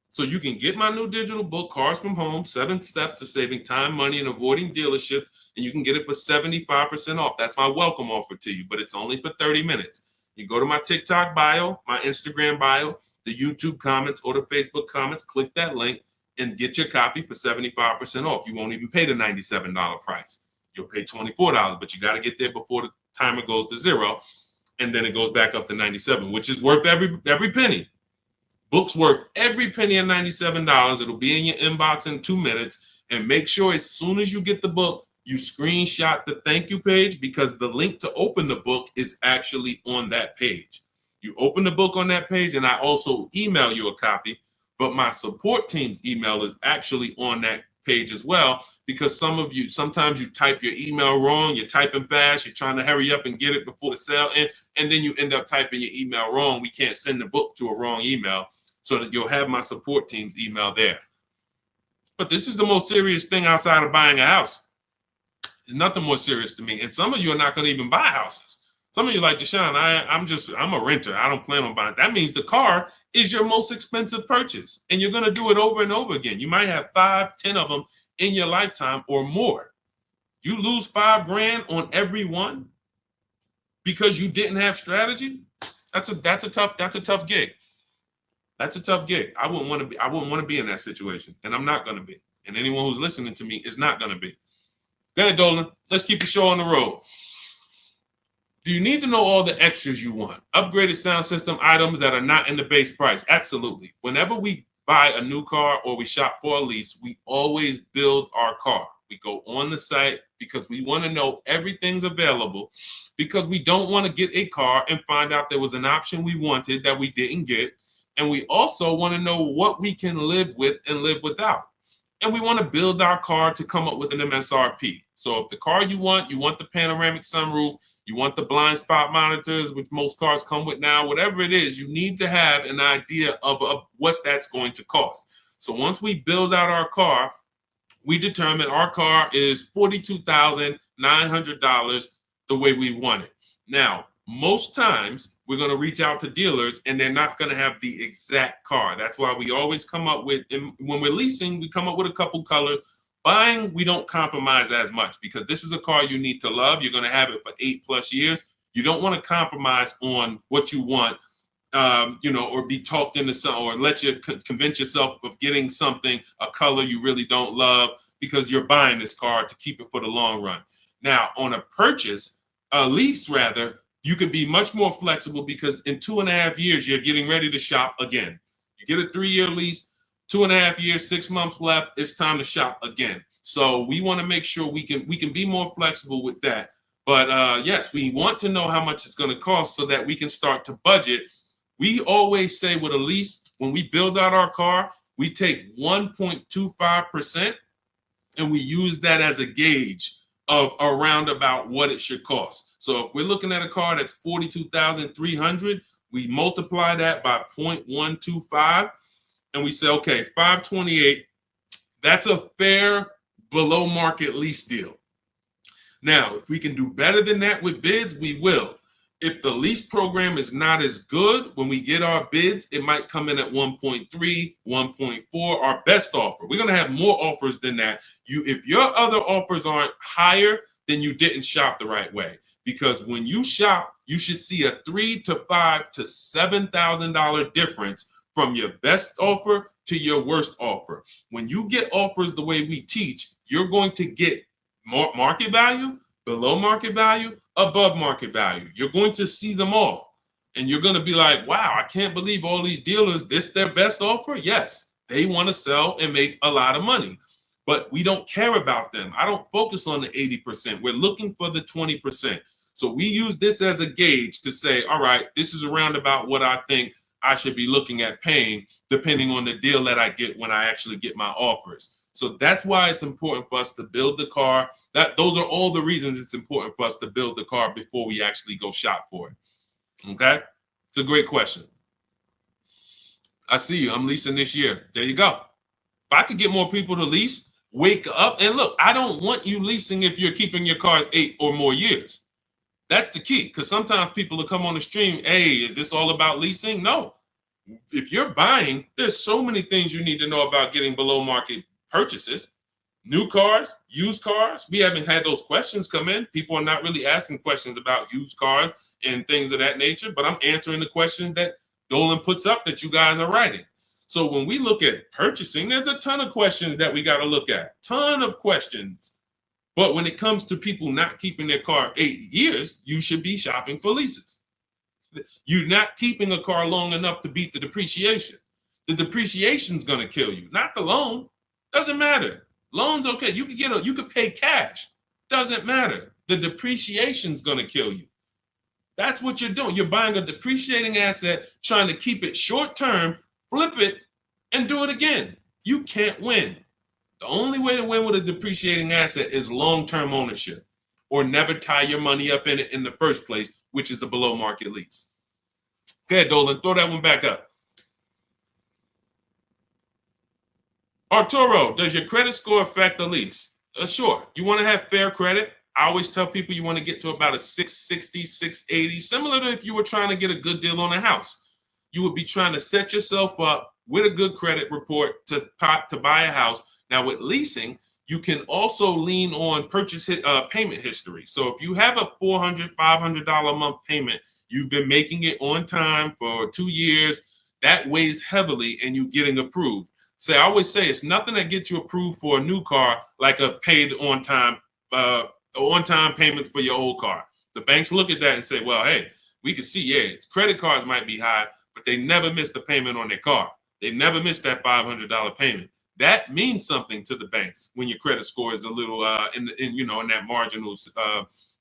So you can get my new digital book, Cars from Home, 7 Steps to Saving Time, Money, and Avoiding Dealership, and you can get it for 75% off. That's my welcome offer to you, but it's only for 30 minutes. You go to my TikTok bio, my Instagram bio, the YouTube comments, or the Facebook comments, click that link, and get your copy for 75% off. You won't even pay the $97 price. You'll pay $24, but you got to get there before the timer goes to 0, and then it goes back up to $97, which is worth every penny. Book's worth every penny of $97. It'll be in your inbox in 2 minutes. And make sure as soon as you get the book, you screenshot the thank you page, because the link to open the book is actually on that page. You open the book on that page, and I also email you a copy, but my support team's email is actually on that page as well, because sometimes you type your email wrong, you're typing fast, you're trying to hurry up and get it before the sale, and then you end up typing your email wrong. We can't send the book to a wrong email, so that you'll have my support team's email there. But this is the most serious thing outside of buying a house. There's nothing more serious to me. And some of you are not going to even buy houses. Some of you like, Deshone, I'm a renter. I don't plan on buying. That means the car is your most expensive purchase. And you're going to do it over and over again. You might have 5, 10 of them in your lifetime or more. You lose $5,000 on every one because you didn't have strategy. That's a tough gig. That's a tough gig. I wouldn't want to be in that situation. And I'm not going to be. And anyone who's listening to me is not going to be. Go ahead, Dolan. Let's keep the show on the road. Do you need to know all the extras you want? Upgraded sound system items that are not in the base price? Absolutely. Whenever we buy a new car or we shop for a lease, we always build our car. We go on the site because we want to know everything's available, because we don't want to get a car and find out there was an option we wanted that we didn't get. And we also want to know what we can live with and live without. And we want to build our car to come up with an MSRP. So if the car you want the panoramic sunroof, you want the blind spot monitors, which most cars come with now, whatever it is, you need to have an idea of what that's going to cost. So once we build out our car, we determine our car is $42,900 the way we want it. Now, most times we're going to reach out to dealers and they're not going to have the exact car. That's why we always come up with, and when we're leasing, we come up with a couple colors. Buying, we don't compromise as much, because this is a car you need to love. You're going to have it for 8+ years. You don't want to compromise on what you want, or be talked into something, or let you convince yourself of getting something, a color you really don't love, because you're buying this car to keep it for the long run. Now, on a lease rather, you can be much more flexible, because in 2.5 years, you're getting ready to shop again. You get a 3-year lease, 2.5 years, 6 months left, it's time to shop again. So we want to make sure we can be more flexible with that. But yes, we want to know how much it's going to cost so that we can start to budget We always say with a lease, when we build out our car, we take 1.25% and we use that as a gauge of around about what it should cost. So if we're looking at a car that's 42,300, we multiply that by 0.125 and we say, okay, 528, that's a fair below market lease deal. Now, if we can do better than that with bids, we will. If the lease program is not as good, when we get our bids, it might come in at 1.3, 1.4, our best offer. We're going to have more offers than that. If your other offers aren't higher, then you didn't shop the right way. Because when you shop, you should see a $3,000 to $5,000 to $7,000 difference from your best offer to your worst offer. When you get offers the way we teach, you're going to get more market value, below market value, above market value. You're going to see them all. And you're going to be like, wow, I can't believe all these dealers, this their best offer? Yes, they want to sell and make a lot of money. But we don't care about them. I don't focus on the 80%. We're looking for the 20%. So we use this as a gauge to say, all right, this is around about what I think I should be looking at paying, depending on the deal that I get when I actually get my offers. So that's why it's important for us to build the car. Those are all the reasons it's important for us to build the car before we actually go shop for it. Okay? It's a great question. I see you. I'm leasing this year. There you go. If I could get more people to lease, wake up and look. I don't want you leasing if you're keeping your cars 8 or more years. That's the key, because sometimes people will come on the stream, hey, is this all about leasing? No. If you're buying, there's so many things you need to know about getting below market purchases. New cars, used cars, we haven't had those questions come in. People are not really asking questions about used cars and things of that nature, but I'm answering the questions that Dolan puts up that you guys are writing. So when we look at purchasing, there's a ton of questions that we got to look at, ton of questions. But when it comes to people not keeping their car 8 years, you should be shopping for leases. You're not keeping a car long enough to beat the depreciation. The depreciation's going to kill you, not the loan. Doesn't matter. Loans, okay, you could pay cash. Doesn't matter. The depreciation's going to kill you. That's what you're doing. You're buying a depreciating asset, trying to keep it short term, flip it, and do it again. You can't win. The only way to win with a depreciating asset is long-term ownership, or never tie your money up in it in the first place, which is a below market lease. Go ahead, Dolan, throw that one back up. Arturo, does your credit score affect the lease? Sure. You want to have fair credit. I always tell people you want to get to about a 660, 680, similar to if you were trying to get a good deal on a house. You would be trying to set yourself up with a good credit report to buy a house. Now with leasing, you can also lean on payment history. So if you have a $400, $500 a month payment, you've been making it on time for 2 years, that weighs heavily in you getting approved. I always say it's nothing that gets you approved for a new car like a paid on-time payments for your old car. The banks look at that and say, well, hey, we can see, yeah, credit cards might be high, but they never miss the payment on their car. They never miss that $500 payment. That means something to the banks when your credit score is a little in that marginal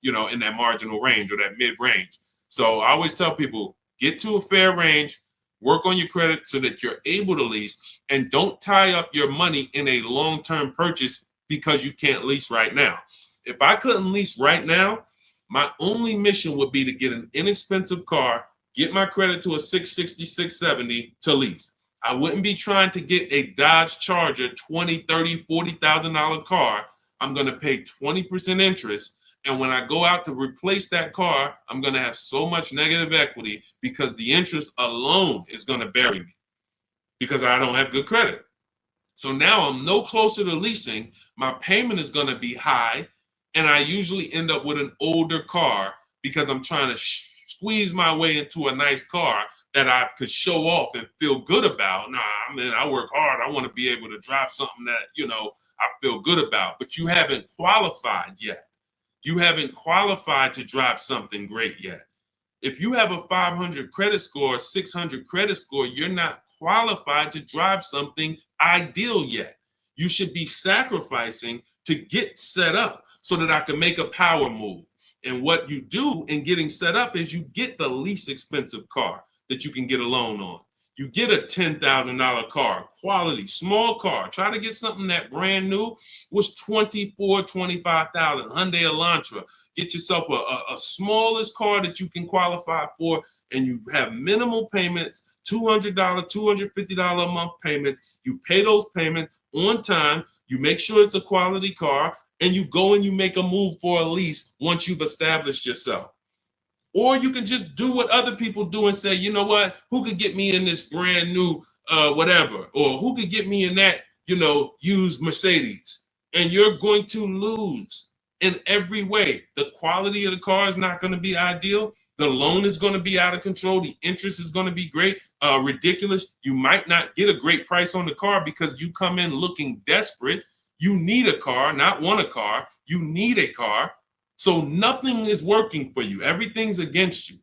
in that marginal range or that mid range. So I always tell people, get to a fair range, work on your credit so that you're able to lease, and don't tie up your money in a long-term purchase because you can't lease right now. If I couldn't lease right now, my only mission would be to get an inexpensive car, get my credit to a 660, 670 to lease. I wouldn't be trying to get a Dodge Charger, $20,000, $30,000, $40,000 car. I'm going to pay 20% interest. And when I go out to replace that car, I'm going to have so much negative equity because the interest alone is going to bury me because I don't have good credit. So now I'm no closer to leasing. My payment is going to be high. And I usually end up with an older car because I'm trying to squeeze my way into a nice car that I could show off and feel good about. Nah, I mean, I work hard. I want to be able to drive something that, I feel good about. But you haven't qualified yet. You haven't qualified to drive something great yet. If you have a 500 credit score, 600 credit score, you're not qualified to drive something ideal yet. You should be sacrificing to get set up so that I can make a power move. And what you do in getting set up is you get the least expensive car. that you can get a loan on. You get a $10,000 car, quality, small car. Try to get something that brand new was $24,000, $25,000, Hyundai Elantra. Get yourself a smallest car that you can qualify for, and you have minimal payments, $200, $250 a month payments. You pay those payments on time. You make sure it's a quality car, and you go and you make a move for a lease once you've established yourself. Or you can just do what other people do and say, you know what, who could get me in this brand new whatever, or who could get me in that, used Mercedes? And you're going to lose in every way. The quality of the car is not going to be ideal. The loan is going to be out of control. The interest is going to be great, ridiculous. You might not get a great price on the car because you come in looking desperate. You need a car, not want a car. You need a car. So nothing is working for you. Everything's against you.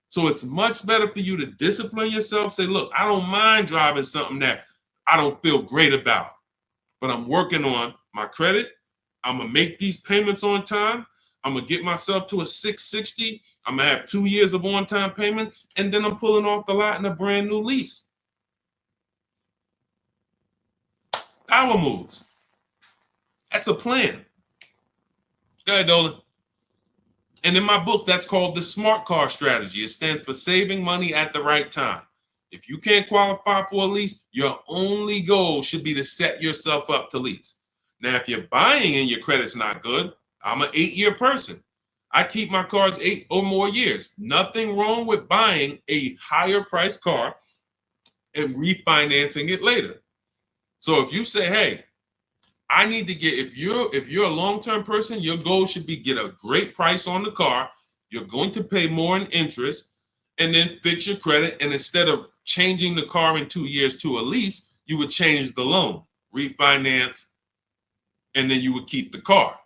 So it's much better for you to discipline yourself. Say, look, I don't mind driving something that I don't feel great about, but I'm working on my credit. I'm going to make these payments on time. I'm going to get myself to a 660. I'm going to have 2 years of on-time payments, and then I'm pulling off the lot in a brand new lease. Power moves. That's a plan. Go ahead, Dolan. And in my book, that's called the SMART car strategy. It stands for saving money at the right time. If you can't qualify for a lease, your only goal should be to set yourself up to lease. Now, if you're buying and your credit's not good, I'm an 8-year person. I keep my cars 8 or more years. Nothing wrong with buying a higher priced car and refinancing it later. So if you say, hey, I need to get, if you're a long-term person, your goal should be get a great price on the car. You're going to pay more in interest and then fix your credit. And instead of changing the car in 2 years to a lease, you would change the loan, refinance, and then you would keep the car.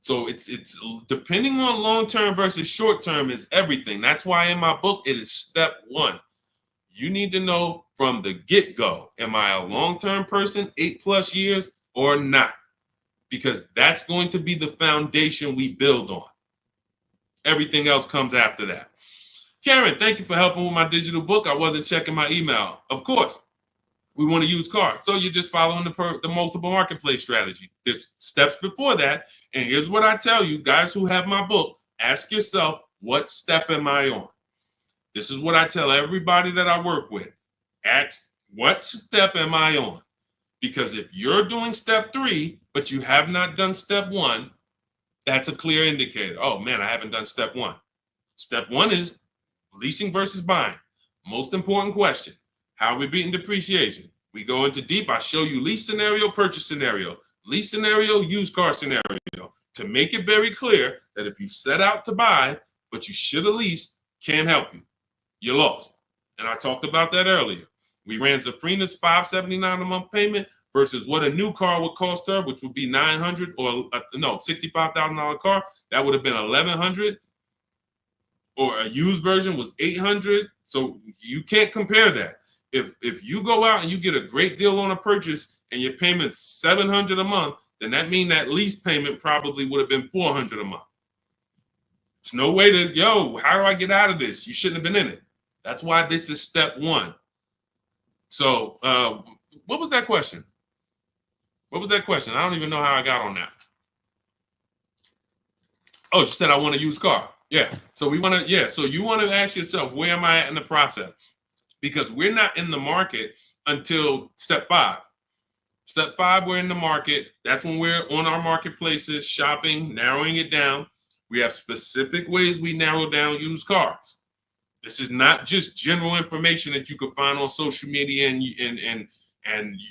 So it's depending on long-term versus short-term is everything. That's why in my book, it is step 1. You need to know from the get-go, am I a long-term person, 8+ years, or not? Because that's going to be the foundation we build on. Everything else comes after that. Karen, thank you for helping with my digital book. I wasn't checking my email. Of course, we want to use cars. So you're just following the multiple marketplace strategy. There's steps before that. And here's what I tell you, guys who have my book, ask yourself, what step am I on? This is what I tell everybody that I work with. Ask, what step am I on? Because if you're doing step 3, but you have not done step 1, that's a clear indicator. Oh man, I haven't done step 1. Step 1 is leasing versus buying. Most important question. How are we beating depreciation? We go into deep. I show you lease scenario, purchase scenario, lease scenario, used car scenario, to make it very clear that if you set out to buy, but you should have leased, can't help you. You're lost. And I talked about that earlier. We ran Zafrina's $579 a month payment versus what a new car would cost her, which would be $900 or $65,000 car. That would have been $1,100. Or a used version was $800. So you can't compare that. If you go out and you get a great deal on a purchase and your payment's $700 a month, then that means that lease payment probably would have been $400 a month. There's no way to, how do I get out of this? You shouldn't have been in it. That's why this is step 1. So what was that question? What was that question? I don't even know how I got on that. Oh, you said I want a used car. Yeah. So so you want to ask yourself, where am I at in the process? Because we're not in the market until step 5. Step 5, we're in the market. That's when we're on our marketplaces, shopping, narrowing it down. We have specific ways we narrow down used cars. This is not just general information that you could find on social media and you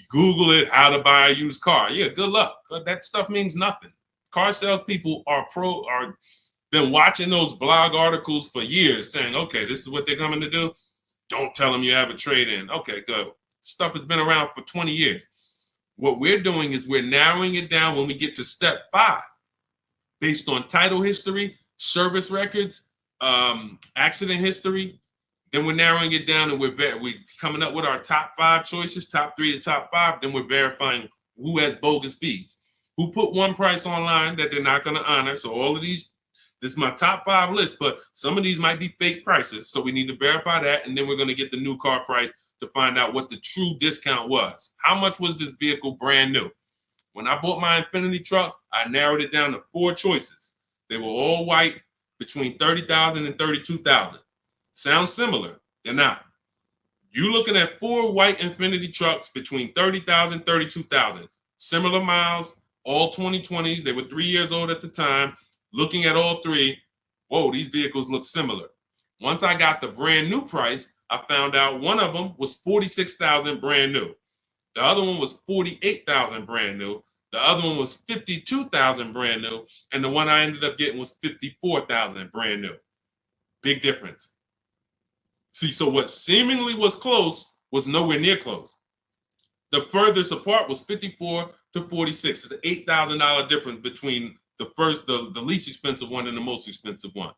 Google it, how to buy a used car. Yeah, good luck. That stuff means nothing. Car salespeople are been watching those blog articles for years saying, okay, this is what they're coming to do. Don't tell them you have a trade-in. Okay, good. Stuff has been around for 20 years. What we're doing is we're narrowing it down when we get to step 5, based on title history, service records, accident history. Then we're narrowing it down and we're coming up with our top 5 choices, top 3 to top 5. Then we're verifying who has bogus fees, who put one price online that they're not going to honor. So all of these This is my top 5 list, but some of these might be fake prices. So we need to verify that. And then we're going to get the new car price to find out what the true discount was. How much was this vehicle brand new? When I bought my Infiniti truck, I narrowed it down to 4 choices. They were all white, between $30,000 and $32,000. Sounds similar. They're not. You're looking at 4 white Infiniti trucks between $30,000 and $32,000. Similar miles, all 2020s. They were 3 years old at the time. Looking at all 3, whoa, these vehicles look similar. Once I got the brand new price, I found out one of them was $46,000 brand new. The other one was $48,000 brand new. The other one was $52,000 brand new. And the one I ended up getting was $54,000 brand new. Big difference. See, so what seemingly was close was nowhere near close. The furthest apart was 54 to 46. It's an $8,000 difference between the least expensive one and the most expensive one.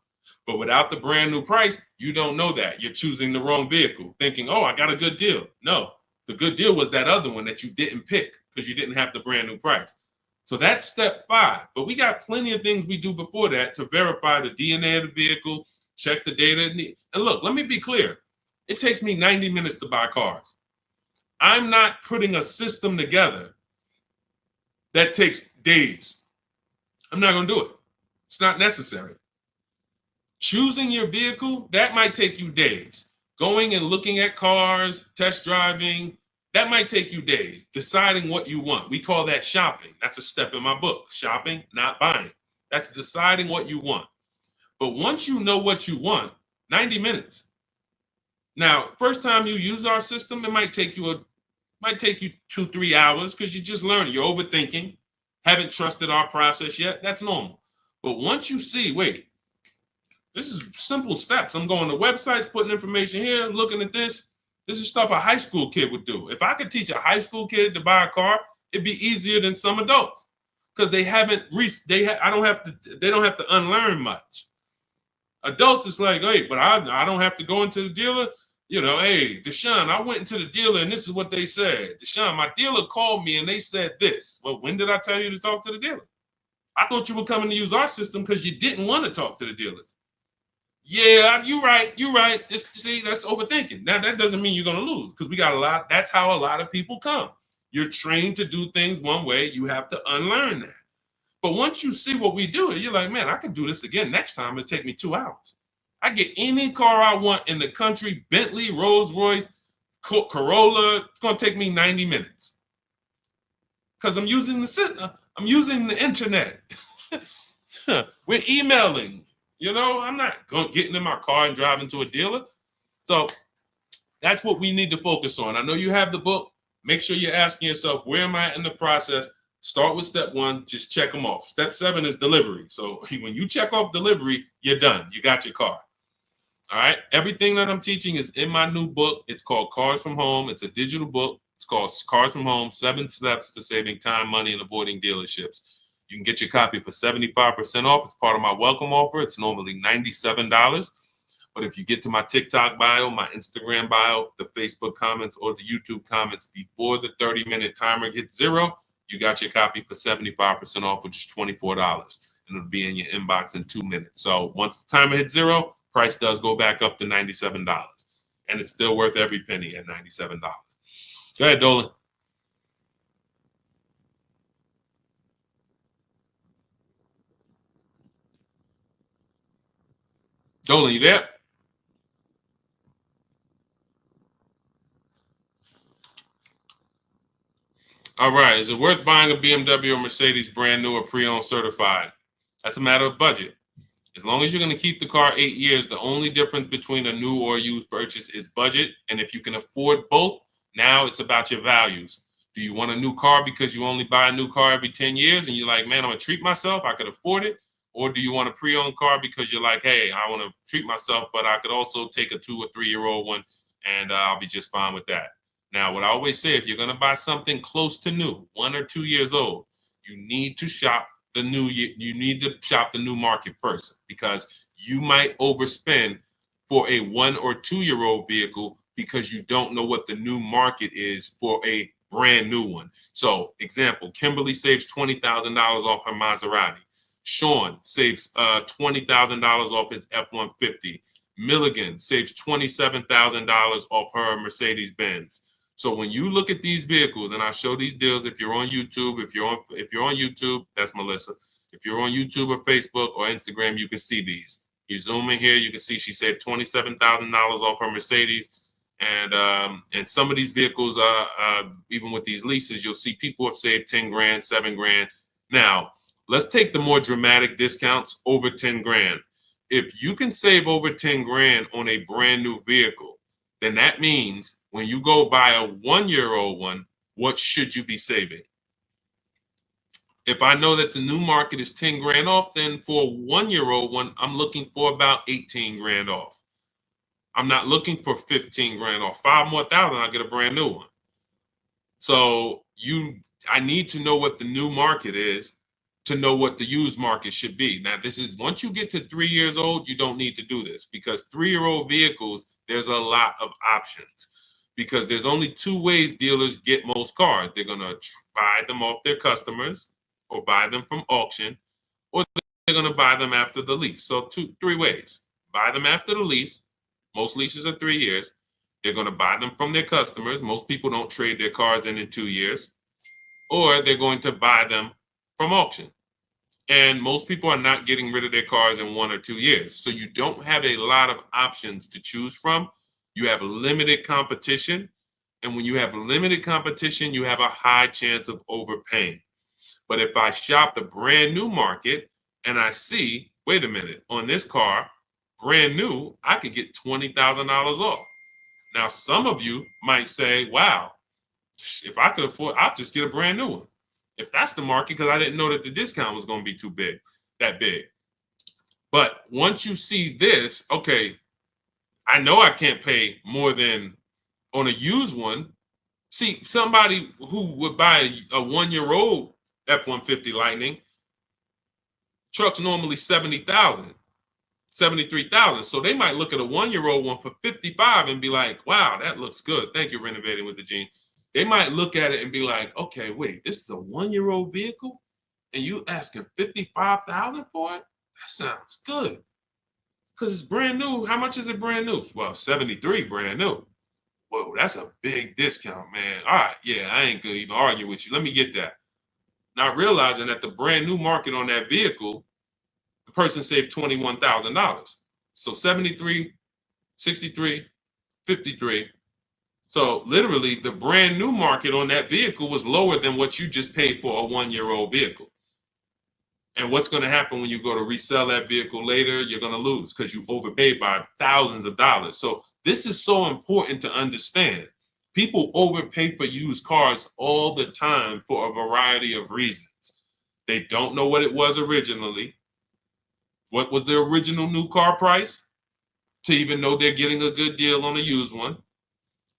But without the brand new price, you don't know that. You're choosing the wrong vehicle, thinking, oh, I got a good deal. No, the good deal was that other one that you didn't pick because you didn't have the brand new price. So that's step 5. But we got plenty of things we do before that to verify the DNA of the vehicle, check the data. And look, let me be clear. It takes me 90 minutes to buy cars. I'm not putting a system together that takes days. I'm not going to do it. It's not necessary. Choosing your vehicle, that might take you days. Going and looking at cars, test driving, that might take you days. Deciding what you want. We call that shopping. That's a step in my book. Shopping, not buying. That's deciding what you want. But once you know what you want, 90 minutes. Now, first time you use our system, it might take you 2-3 hours because you're just learning. You're overthinking. Haven't trusted our process yet. That's normal. But once you see, wait, this is simple steps. I'm going to websites, putting information here, looking at this. This is stuff a high school kid would do. If I could teach a high school kid to buy a car, it'd be easier than some adults because they don't have to unlearn much. Adults, it's like, hey, but I don't have to go into the dealer. You know, hey, Deshone, I went into the dealer and this is what they said. Deshone, my dealer called me and they said this. Well, when did I tell you to talk to the dealer? I thought you were coming to use our system because you didn't want to talk to the dealers. Yeah, you're right. See, that's overthinking. Now, that doesn't mean you're going to lose because we got a lot. That's how a lot of people come. You're trained to do things one way. You have to unlearn that. But once you see what we do, you're like, man, I can do this again next time. It'll take me 2 hours. I get any car I want in the country, Bentley, Rolls Royce, Corolla. It's going to take me 90 minutes because I'm using the internet. We're emailing. You know, I'm not getting in my car and driving to a dealer. So that's what we need to focus on. I know you have the book. Make sure you're asking yourself, where am I in the process? Start with step 1, just check them off. Step 7 is delivery. So when you check off delivery, you're done. You got your car. All right. Everything that I'm teaching is in my new book. It's called Cars from Home. It's a digital book. It's called Cars from Home, 7 Steps to Saving Time, Money, and Avoiding Dealerships. You can get your copy for 75% off. It's part of my welcome offer. It's normally $97. But if you get to my TikTok bio, my Instagram bio, the Facebook comments, or the YouTube comments before the 30-minute timer hits 0, you got your copy for 75% off, which is $24. And it'll be in your inbox in 2 minutes. So once the timer hits 0, price does go back up to $97. And it's still worth every penny at $97. Go ahead, Dolan. Dolan, you there? All right. Is it worth buying a BMW or Mercedes brand new or pre-owned certified? That's a matter of budget. As long as you're going to keep the car 8 years, the only difference between a new or used purchase is budget. And if you can afford both, now it's about your values. Do you want a new car because you only buy a new car every 10 years and you're like, man, I'm going to treat myself, I could afford it? Or do you want a pre-owned car because you're like, hey, I want to treat myself, but I could also take a 2 or 3 year old one and I'll be just fine with that. Now, what I always say, if you're going to buy something close to new, 1 or 2 years old, you need to shop the new market first because you might overspend for a 1 or 2 year old vehicle because you don't know what the new market is for a brand new one. So, example, Kimberly saves $20,000 off her Maserati. Sean saves $20,000 off his F-150. Milligan saves $27,000 off her Mercedes-Benz. So when you look at these vehicles, and I show these deals, if you're on YouTube, if you're on YouTube, that's Melissa. If you're on YouTube or Facebook or Instagram, you can see these. You zoom in here, you can see she saved $27,000 off her Mercedes. And some of these vehicles, even with these leases, you'll see people have saved 10 grand, 7 grand. Now, let's take the more dramatic discounts over 10 grand. If you can save over 10 grand on a brand new vehicle, then that means when you go buy a 1-year-old one, what should you be saving? If I know that the new market is 10 grand off, then for a 1-year-old one, I'm looking for about 18 grand off. I'm not looking for 15 grand off. 5 more thousand, I'll get a brand new one. So I need to know what the new market is to know what the used market should be. Now, this is once you get to 3 years old, you don't need to do this because 3-year-old vehicles, there's a lot of options because there's only 2 ways dealers get most cars. They're going to buy them off their customers or buy them from auction, or they're going to buy them after the lease. So 3 ways. Buy them after the lease. Most leases are 3 years. They're going to buy them from their customers. Most people don't trade their cars in 2 years. Or they're going to buy them from auction. And most people are not getting rid of their cars in 1 or 2 years. So you don't have a lot of options to choose from. You have limited competition. And when you have limited competition, you have a high chance of overpaying. But if I shop the brand new market and I see, wait a minute, on this car, brand new, I could get $20,000 off. Now, some of you might say, wow, if I could afford, I'll just get a brand new one. If that's the market, because I didn't know that the discount was going to be that big. But once you see this, okay, I know I can't pay more than on a used one. See, somebody who would buy a 1-year-old F-150 Lightning, truck's normally 70,000, 73,000. So they might look at a 1-year-old one for 55 and be like, wow, that looks good. Thank you, Renovating with the Gene. They might look at it and be like, okay, wait, this is a 1-year-old vehicle and you asking 55,000 for it? That sounds good. Because it's brand new. How much is it brand new? Well, 73 brand new. Whoa, that's a big discount, man. All right, yeah, I ain't gonna even argue with you. Let me get that. Not realizing that the brand new market on that vehicle, the person saved $21,000. So 73, 63, 53. So literally the brand new market on that vehicle was lower than what you just paid for a 1-year-old vehicle. And what's going to happen when you go to resell that vehicle later? You're going to lose because you overpaid by thousands of dollars. So this is so important to understand. People overpay for used cars all the time for a variety of reasons. They don't know what it was originally. What was the original new car price? To even know they're getting a good deal on a used one.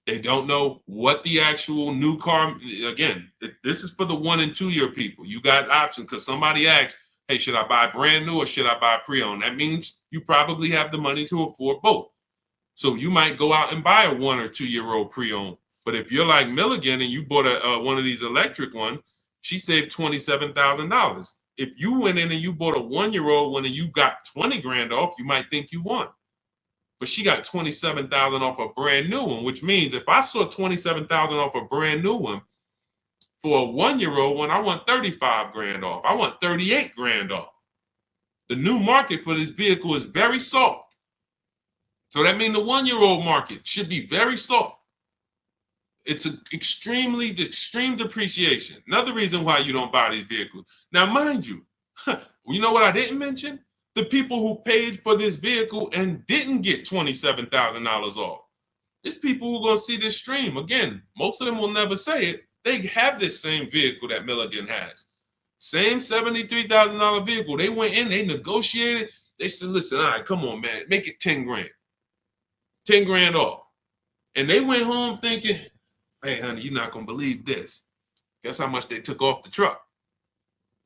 They don't know what the actual new car, again, this is for the 1 and 2 year people. You got options because somebody asked, hey, should I buy brand new or should I buy pre-owned? That means you probably have the money to afford both. So you might go out and buy a 1 or 2 year old pre-owned. But if you're like Milligan and you bought one of these electric ones, she saved $27,000. If you went in and you bought a 1-year-old one and you got 20 grand off, you might think you won. But she got 27,000 off a brand new one, which means if I saw 27,000 off a brand new one, for a 1-year-old one, I want 35 grand off. I want 38 grand off. The new market for this vehicle is very soft. So that means the 1-year-old market should be very soft. It's an extreme depreciation. Another reason why you don't buy these vehicles. Now, mind you, you know what I didn't mention? The people who paid for this vehicle and didn't get $27,000 off. It's people who are going to see this stream. Again, most of them will never say it. They have this same vehicle that Milligan has. Same $73,000 vehicle. They went in, they negotiated. They said, listen, all right, come on, man, make it 10 grand. 10 grand off. And they went home thinking, hey, honey, you're not going to believe this. Guess how much they took off the truck?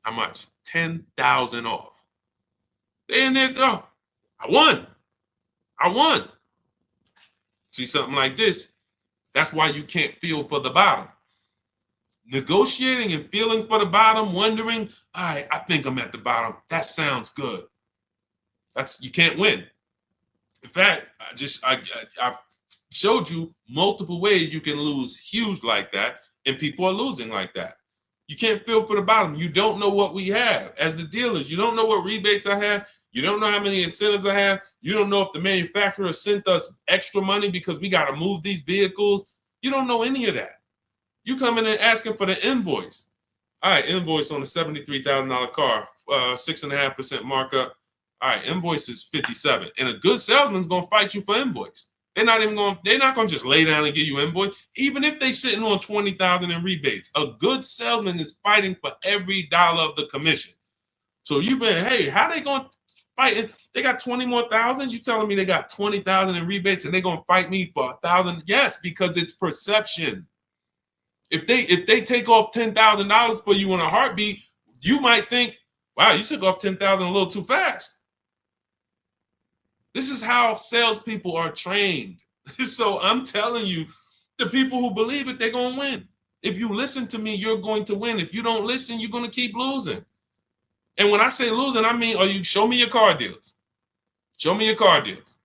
How much? 10,000 off. They in there, oh, I won. See something like this? That's why you can't feel for the bottom. Negotiating and feeling for the bottom, wondering, all right, I think I'm at the bottom. That sounds good. You can't win. In fact, I've showed you multiple ways you can lose huge like that, and people are losing like that. You can't feel for the bottom. You don't know what we have as the dealers. You don't know what rebates I have. You don't know how many incentives I have. You don't know if the manufacturer sent us extra money because we got to move these vehicles. You don't know any of that. You come in and asking for the invoice. All right, invoice on a $73,000 car, 6.5% markup. All right, invoice is 57, and a good salesman's gonna fight you for invoice. They're not gonna just lay down and give you invoice, even if they sitting on 20,000 in rebates. A good salesman is fighting for every dollar of the commission. So you've been, hey, how they gonna fight? They got 20 more thousand. You telling me they got 20,000 in rebates and they gonna fight me for 1,000? Yes, because it's perception. If they take off $10,000 for you in a heartbeat, you might think, wow, you took off 10,000 a little too fast. This is how salespeople are trained. So I'm telling you, the people who believe it, they're going to win. If you listen to me, you're going to win. If you don't listen, you're going to keep losing. And when I say losing, I mean, show me your car deals. Show me your car deals.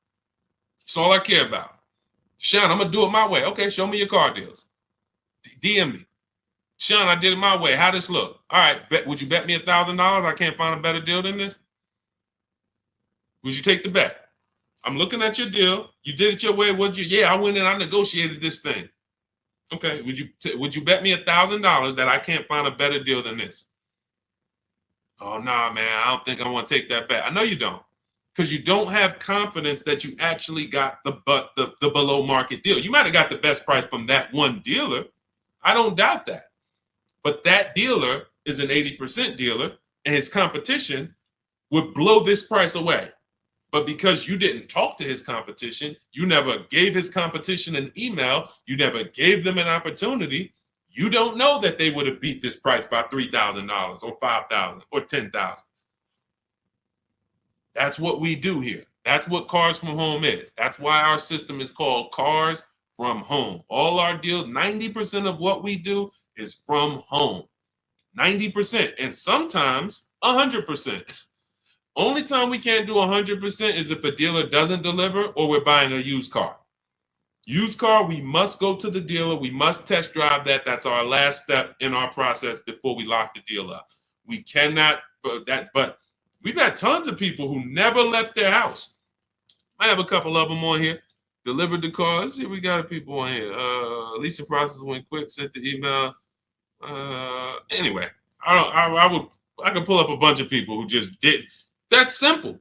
That's all I care about. Sean, I'm going to do it my way. Okay, show me your car deals. DM me. Sean, I did it my way. How this look? All right, would you bet me $1,000? I can't find a better deal than this. Would you take the bet? I'm looking at your deal. You did it your way. Yeah, I went in. I negotiated this thing. Okay. Would you bet me $1,000 that I can't find a better deal than this? Oh nah, man. I don't think I want to take that bet. I know you don't, because you don't have confidence that you actually got the below market deal. You might have got the best price from that one dealer. I don't doubt that. But that dealer is an 80% dealer, and his competition would blow this price away. But because you didn't talk to his competition, you never gave his competition an email, you never gave them an opportunity, you don't know that they would have beat this price by $3,000 or $5,000 or $10,000. That's what we do here. That's what Cars from Home is. That's why our system is called Cars from Home. All our deals, 90% of what we do is from home. 90%, and sometimes 100%. Only time we can't do 100% is if a dealer doesn't deliver or we're buying a used car. Used car, we must go to the dealer. We must test drive that. That's our last step in our process before we lock the deal up. We cannot, but we've had tons of people who never left their house. I have a couple of them on here. Delivered the car. Let's see, we got people on here. Leasing process went quick. Sent the email. Anyway, I could pull up a bunch of people who just did. That's simple,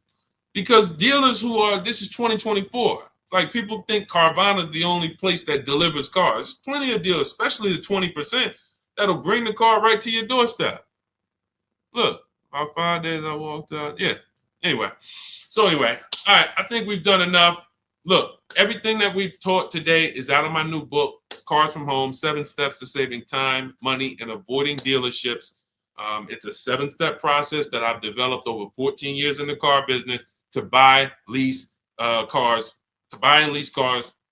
because dealers this is 2024. Like, people think Carvana is the only place that delivers cars. There's plenty of dealers, especially the 20%, that'll bring the car right to your doorstep. Look, about 5 days I walked out. Yeah. Anyway, all right. I think we've done enough. Look, everything that we've taught today is out of my new book, Cars from Home, 7 Steps to Saving Time, Money, and Avoiding Dealerships. It's a 7-step process that I've developed over 14 years in the car business to buy, lease cars,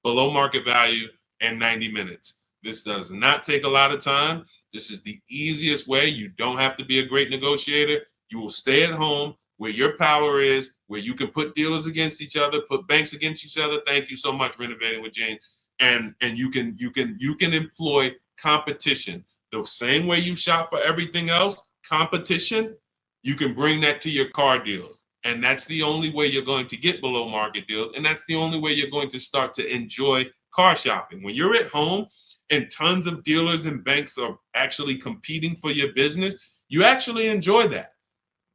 below market value in 90 minutes. This does not take a lot of time. This is the easiest way. You don't have to be a great negotiator. You will stay at home where your power is, where you can put dealers against each other, put banks against each other. Thank you so much, Renovating with James. And you can employ competition. The same way you shop for everything else, competition, you can bring that to your car deals. And that's the only way you're going to get below market deals. And that's the only way you're going to start to enjoy car shopping. When you're at home and tons of dealers and banks are actually competing for your business, you actually enjoy that.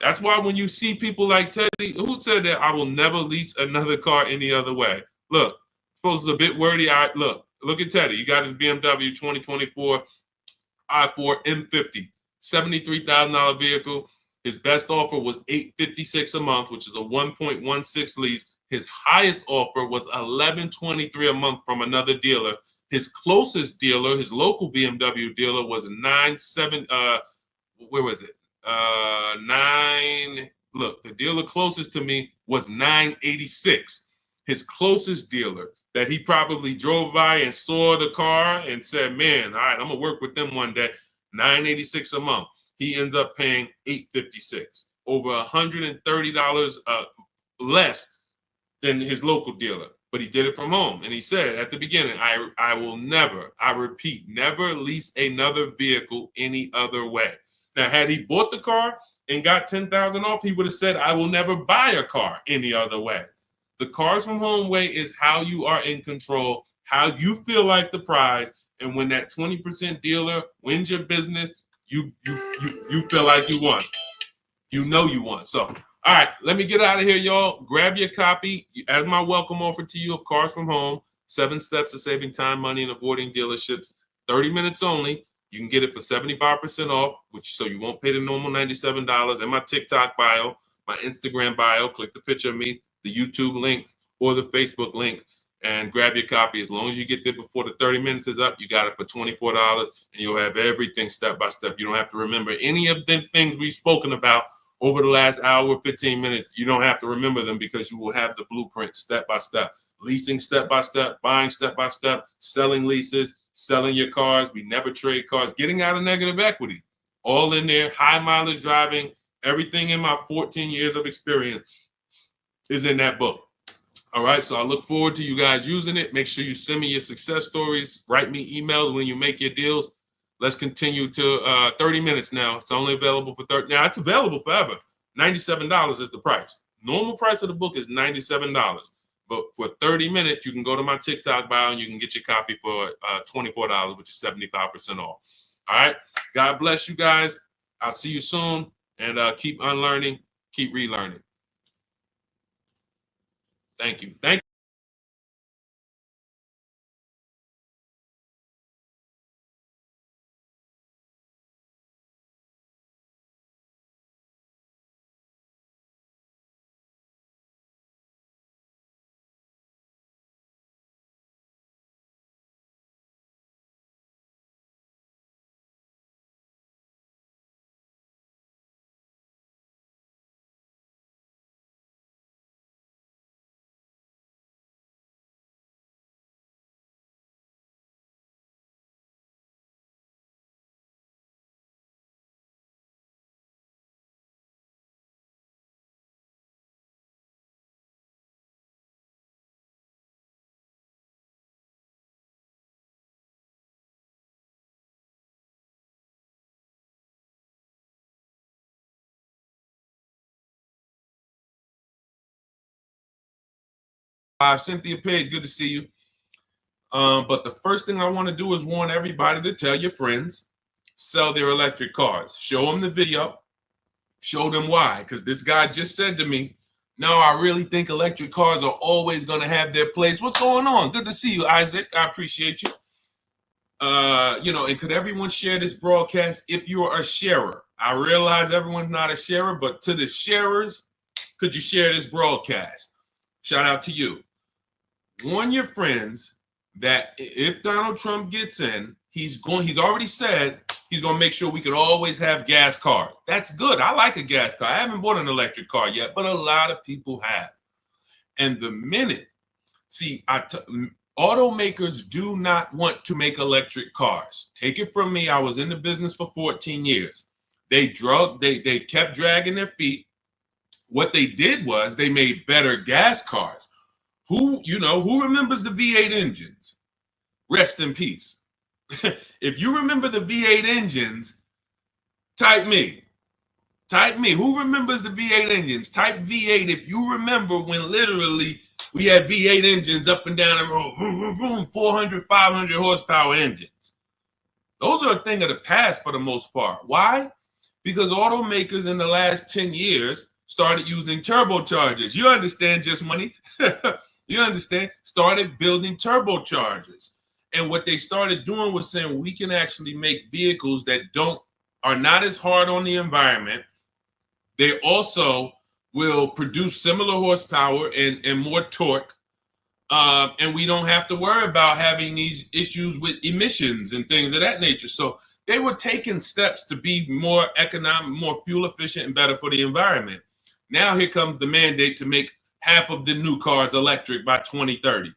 That's why when you see people like Teddy, who said that I will never lease another car any other way. Look, suppose it's a bit wordy. Look at Teddy. You got his BMW 2024 i4 M50, $73,000 vehicle. His best offer was $856 a month, which is a 1.16 lease. His highest offer was $1,123 a month from another dealer. His closest dealer, his local BMW dealer, was where was it? Look, the dealer closest to me was $986. His closest dealer that he probably drove by and saw the car and said, man, all right, I'm gonna work with them one day. $986 a month. He ends up paying $856, over $130 less than his local dealer. But he did it from home. And he said at the beginning, I will never, I repeat, never lease another vehicle any other way. Now, had he bought the car and got $10,000 off, he would have said, I will never buy a car any other way. The Cars from Home way is how you are in control, how you feel like the prize. And when that 20% dealer wins your business, you feel like you won. You know you won. So, all right, let me get out of here, y'all. Grab your copy as my welcome offer to you of Cars from Home, 7 steps to saving time, money, and avoiding dealerships. 30 minutes only. You can get it for 75% off, which so you won't pay the normal $97. In my TikTok bio, my Instagram bio, click the picture of me, the YouTube link, or the Facebook link, and grab your copy. As long as you get there before the 30 minutes is up, you got it for $24, and you'll have everything step by step. You don't have to remember any of the things we've spoken about over the last hour, 15 minutes. You don't have to remember them because you will have the blueprint step by step. Leasing step by step, buying step by step, selling leases, selling your cars. We never trade cars, getting out of negative equity. All in there, high mileage driving, everything in my 14 years of experience is in that book. All right, so I look forward to you guys using it. Make sure you send me your success stories. Write me emails when you make your deals. Let's continue to 30 minutes now. It's only available for 30. Now, it's available forever. $97 is the price. Normal price of the book is $97. But for 30 minutes, you can go to my TikTok bio and you can get your copy for $24, which is 75% off. All right. God bless you guys. I'll see you soon. And keep unlearning, keep relearning. Thank you. Thank you. Cynthia Page, good to see you. But the first thing I want to do is warn everybody to tell your friends, sell their electric cars. Show them the video. Show them why. Because this guy just said to me, no, I really think electric cars are always going to have their place. What's going on? Good to see you, Isaac. I appreciate you. And could everyone share this broadcast if you're a sharer? I realize everyone's not a sharer, but to the sharers, could you share this broadcast? Shout out to you. Warn your friends that if Donald Trump gets in, he's already said he's going to make sure we could always have gas cars. That's good. I like a gas car. I haven't bought an electric car yet, but a lot of people have. And the minute, automakers do not want to make electric cars. Take it from me. I was in the business for 14 years. They kept dragging their feet. What they did was they made better gas cars. Who remembers the V8 engines? Rest in peace. If you remember the V8 engines, type me. Who remembers the V8 engines? Type V8 if you remember when literally we had V8 engines up and down the road, vroom, vroom, vroom, 400, 500 horsepower engines. Those are a thing of the past for the most part. Why? Because automakers in the last 10 years started using turbochargers. You understand, Just Money? You understand? Started building turbochargers. And what they started doing was saying we can actually make vehicles that are not as hard on the environment. They also will produce similar horsepower and more torque. And we don't have to worry about having these issues with emissions and things of that nature. So they were taking steps to be more economic, more fuel efficient, and better for the environment. Now here comes the mandate to make half of the new cars electric by 2030. It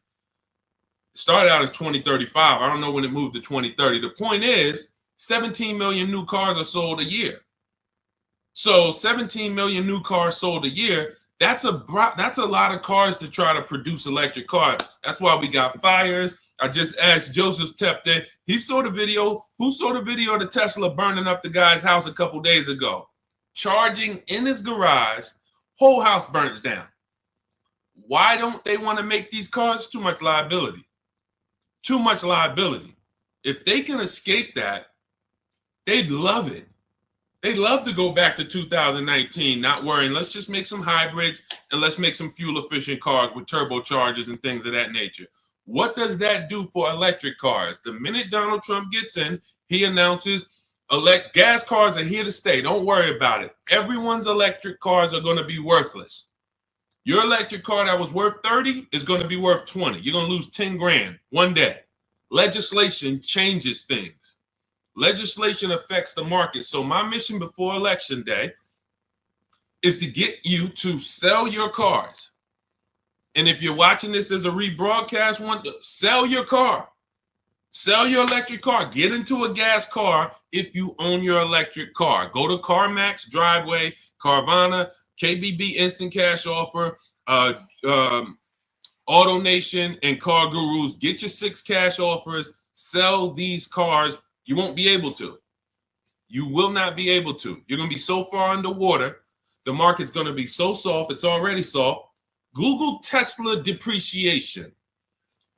started out as 2035. I don't know when it moved to 2030. The point is, 17 million new cars are sold a year. So 17 million new cars sold a year. That's a lot of cars to try to produce electric cars. That's why we got fires. I just asked Joseph Tepte. He saw the video. Who saw the video of the Tesla burning up the guy's house a couple days ago? Charging in his garage, whole house burns down. Why don't they want to make these cars? Too much liability. Too much liability. If they can escape that, they'd love it. They'd love to go back to 2019, not worrying. Let's just make some hybrids and let's make some fuel-efficient cars with turbochargers and things of that nature. What does that do for electric cars? The minute Donald Trump gets in, he announces gas cars are here to stay. Don't worry about it. Everyone's electric cars are going to be worthless. Your electric car that was worth 30 is going to be worth 20. You're going to lose 10 grand one day. Legislation changes things. Legislation affects the market. So my mission before Election Day is to get you to sell your cars. And if you're watching this as a rebroadcast, sell your car. Sell your electric car. Get into a gas car if you own your electric car. Go to CarMax, Driveway, Carvana, KBB Instant Cash Offer, AutoNation, and Car Gurus. Get your 6 cash offers. Sell these cars. You won't be able to. You will not be able to. You're going to be so far underwater. The market's going to be so soft. It's already soft. Google Tesla depreciation.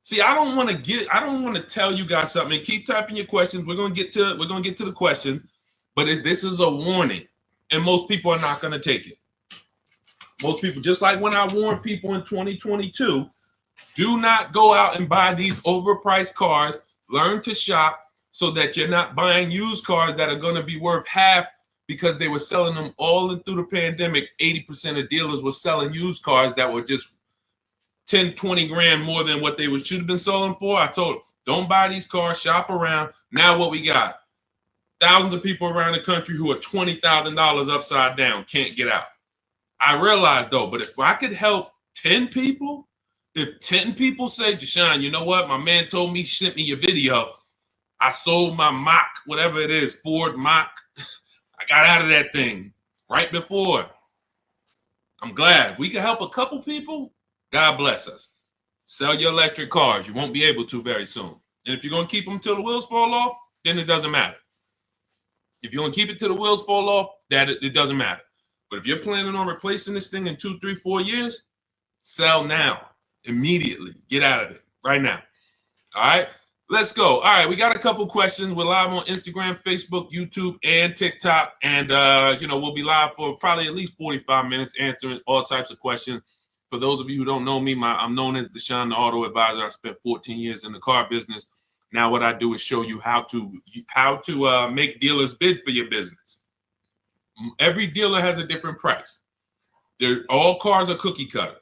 See, I don't want to tell you guys something. Keep typing your questions. We're going to get to the question, but this is a warning, and most people are not going to take it. Most people, just like when I warned people in 2022, do not go out and buy these overpriced cars. Learn to shop so that you're not buying used cars that are going to be worth half because they were selling them all through the pandemic. 80% of dealers were selling used cars that were just 10, 20 grand more than what they should have been selling for. I told them, don't buy these cars, shop around. Now what we got? Thousands of people around the country who are $20,000 upside down, can't get out. I realize though, but if I could help 10 people, if 10 people say, Deshone, you know what? My man told me, he sent me your video. I sold my Mach, whatever it is, Ford Mach. I got out of that thing right before. I'm glad. If we can help a couple people, God bless us. Sell your electric cars. You won't be able to very soon. And if you're going to keep them till the wheels fall off, then it doesn't matter. If you're going to keep it till the wheels fall off, it doesn't matter. But if you're planning on replacing this thing in 2, 3, 4 years, sell now, immediately. Get out of it right now. All right. Let's go. All right, we got a couple questions. We're live on Instagram, Facebook, YouTube, and TikTok. And, we'll be live for probably at least 45 minutes answering all types of questions. For those of you who don't know me, I'm known as Deshone, the auto advisor. I spent 14 years in the car business. Now what I do is show you how to make dealers bid for your business. Every dealer has a different price. All cars are cookie cutter.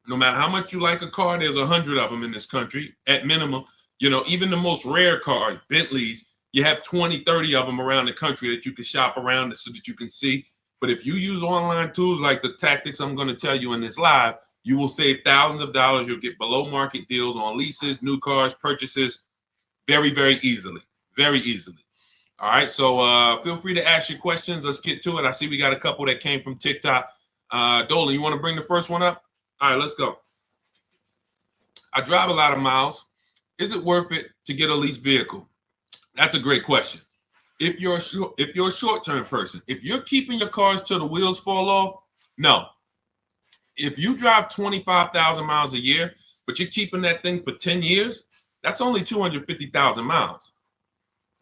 No matter how much you like a car, there's 100 of them in this country at minimum. Even the most rare cars, Bentleys, you have 20, 30 of them around the country that you can shop around so that you can see. But if you use online tools like the tactics I'm going to tell you in this live, you will save thousands of dollars. You'll get below market deals on leases, new cars, purchases very, very easily. Very easily. All right. So feel free to ask your questions. Let's get to it. I see we got a couple that came from TikTok. Dolan, you want to bring the first one up? All right, let's go. I drive a lot of miles. Is it worth it to get a leased vehicle? That's a great question. If you're a short-term person, if you're keeping your cars till the wheels fall off, no. If you drive 25,000 miles a year, but you're keeping that thing for 10 years, that's only 250,000 miles.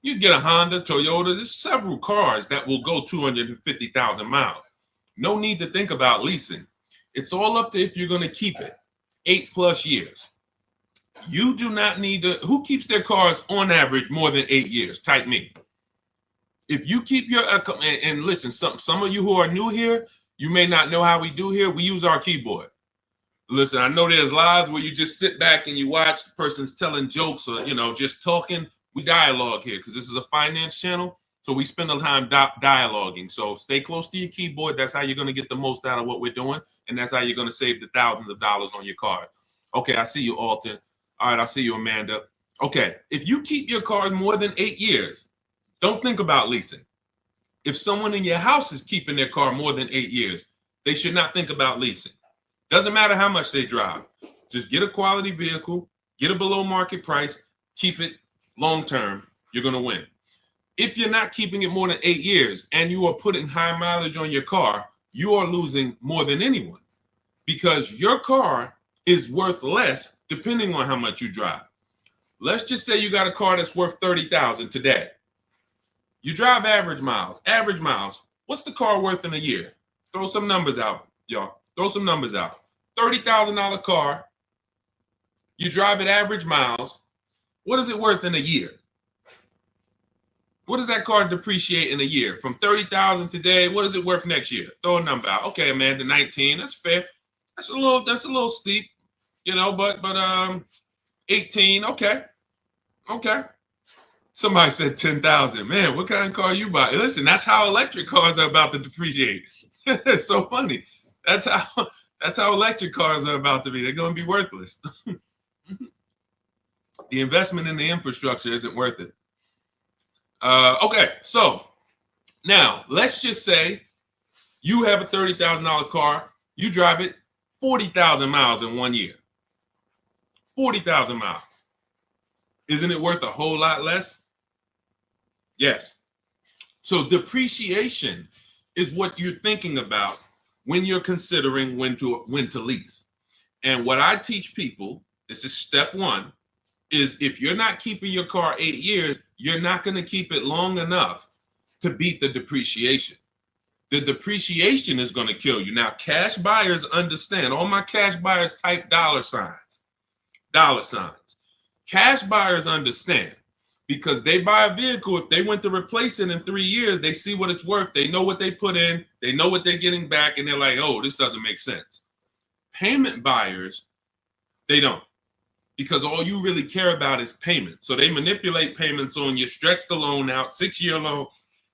You get a Honda, Toyota, there's several cars that will go 250,000 miles. No need to think about leasing. It's all up to if you're going to keep it 8+ years. You do not need to. Who keeps their cars on average more than 8 years? Type me. If you keep your and listen, some of you who are new here, you may not know how we do here. We use our keyboard. Listen, I know there's lives where you just sit back and you watch the person's telling jokes or just talking. We dialogue here because this is a finance channel, so we spend a time dialoguing. So stay close to your keyboard. That's how you're going to get the most out of what we're doing, and that's how you're going to save the thousands of dollars on your car. Okay, I see you, Alton. All right, I see you, Amanda. Okay, if you keep your car more than 8 years, Don't think about leasing. If someone in your house is keeping their car more than 8 years, they should not think about leasing. Doesn't matter how much they drive. Just get a quality vehicle, get a below market price, keep it long term. You're going to win. If you're not keeping it more than 8 years and you are putting high mileage on your car, you are losing more than anyone because your car is worth less depending on how much you drive. Let's just say you got a car that's worth 30,000 today. You drive average miles. Average miles. What's the car worth in a year? Throw some numbers out, y'all. Throw some numbers out. $30,000 car. You drive at average miles. What is it worth in a year? What does that car depreciate in a year? From 30,000 today, what is it worth next year? Throw a number out. Okay, Amanda, 19. That's fair. That's a little steep, but 18. Okay. Somebody said 10,000. Man, what kind of car you buy? Listen, that's how electric cars are about to depreciate. It's so funny. That's how electric cars are about to be. They're going to be worthless. The investment in the infrastructure isn't worth it. Okay, so now let's just say you have a $30,000 car. You drive it 40,000 miles in 1 year. 40,000 miles. Isn't it worth a whole lot less? Yes. So depreciation is what you're thinking about when you're considering when to lease. And what I teach people, this is step one, is if you're not keeping your car 8 years, you're not going to keep it long enough to beat the depreciation. The depreciation is going to kill you. Now, cash buyers understand. All my cash buyers type dollar signs. Dollar signs. Cash buyers understand because they buy a vehicle. If they went to replace it in 3 years, they see what it's worth. They know what they put in. They know what they're getting back. And they're like, oh, this doesn't make sense. Payment buyers, they don't. Because all you really care about is payment. So they manipulate payments on you, stretch the loan out, 6-year loan,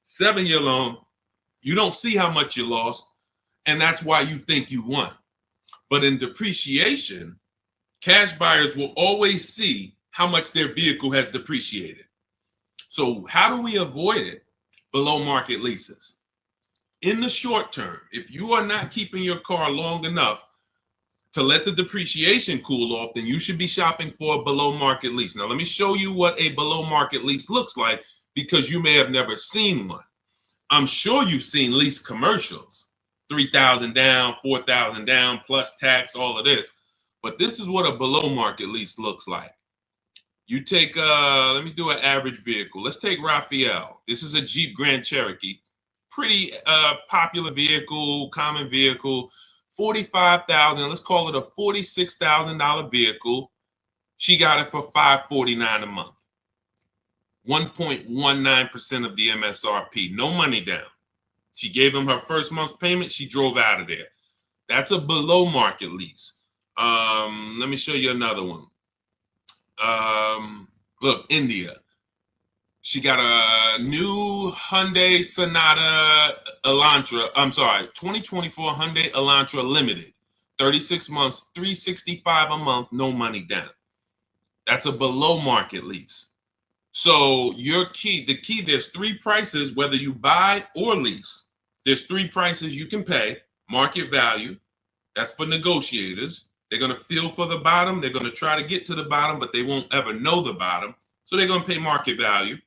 7-year loan. You don't see how much you lost, and that's why you think you won. But in depreciation, cash buyers will always see how much their vehicle has depreciated. So how do we avoid it? Below market leases. In the short term, if you are not keeping your car long enough to let the depreciation cool off, then you should be shopping for a below market lease. Now, let me show you what a below market lease looks like because you may have never seen one. I'm sure you've seen lease commercials, 3,000 down, 4,000 down, plus tax, all of this. But this is what a below market lease looks like. You take, let me do an average vehicle. Let's take Raphael. This is a Jeep Grand Cherokee. Pretty popular vehicle, common vehicle. 45,000, let's call it a $46,000 vehicle. She got it for $549 a month. 1.19% of the MSRP, no money down. She gave him her first month's payment. She drove out of there. That's a below market lease. Let me show you another one. Look, India. She got a new Hyundai Sonata Elantra. 2024 Hyundai Elantra Limited. 36 months, $365 a month, no money down. That's a below market lease. So the key, there's 3 prices, whether you buy or lease. There's 3 prices you can pay. Market value, that's for negotiators. They're going to feel for the bottom. They're going to try to get to the bottom, but they won't ever know the bottom. So they're going to pay market value.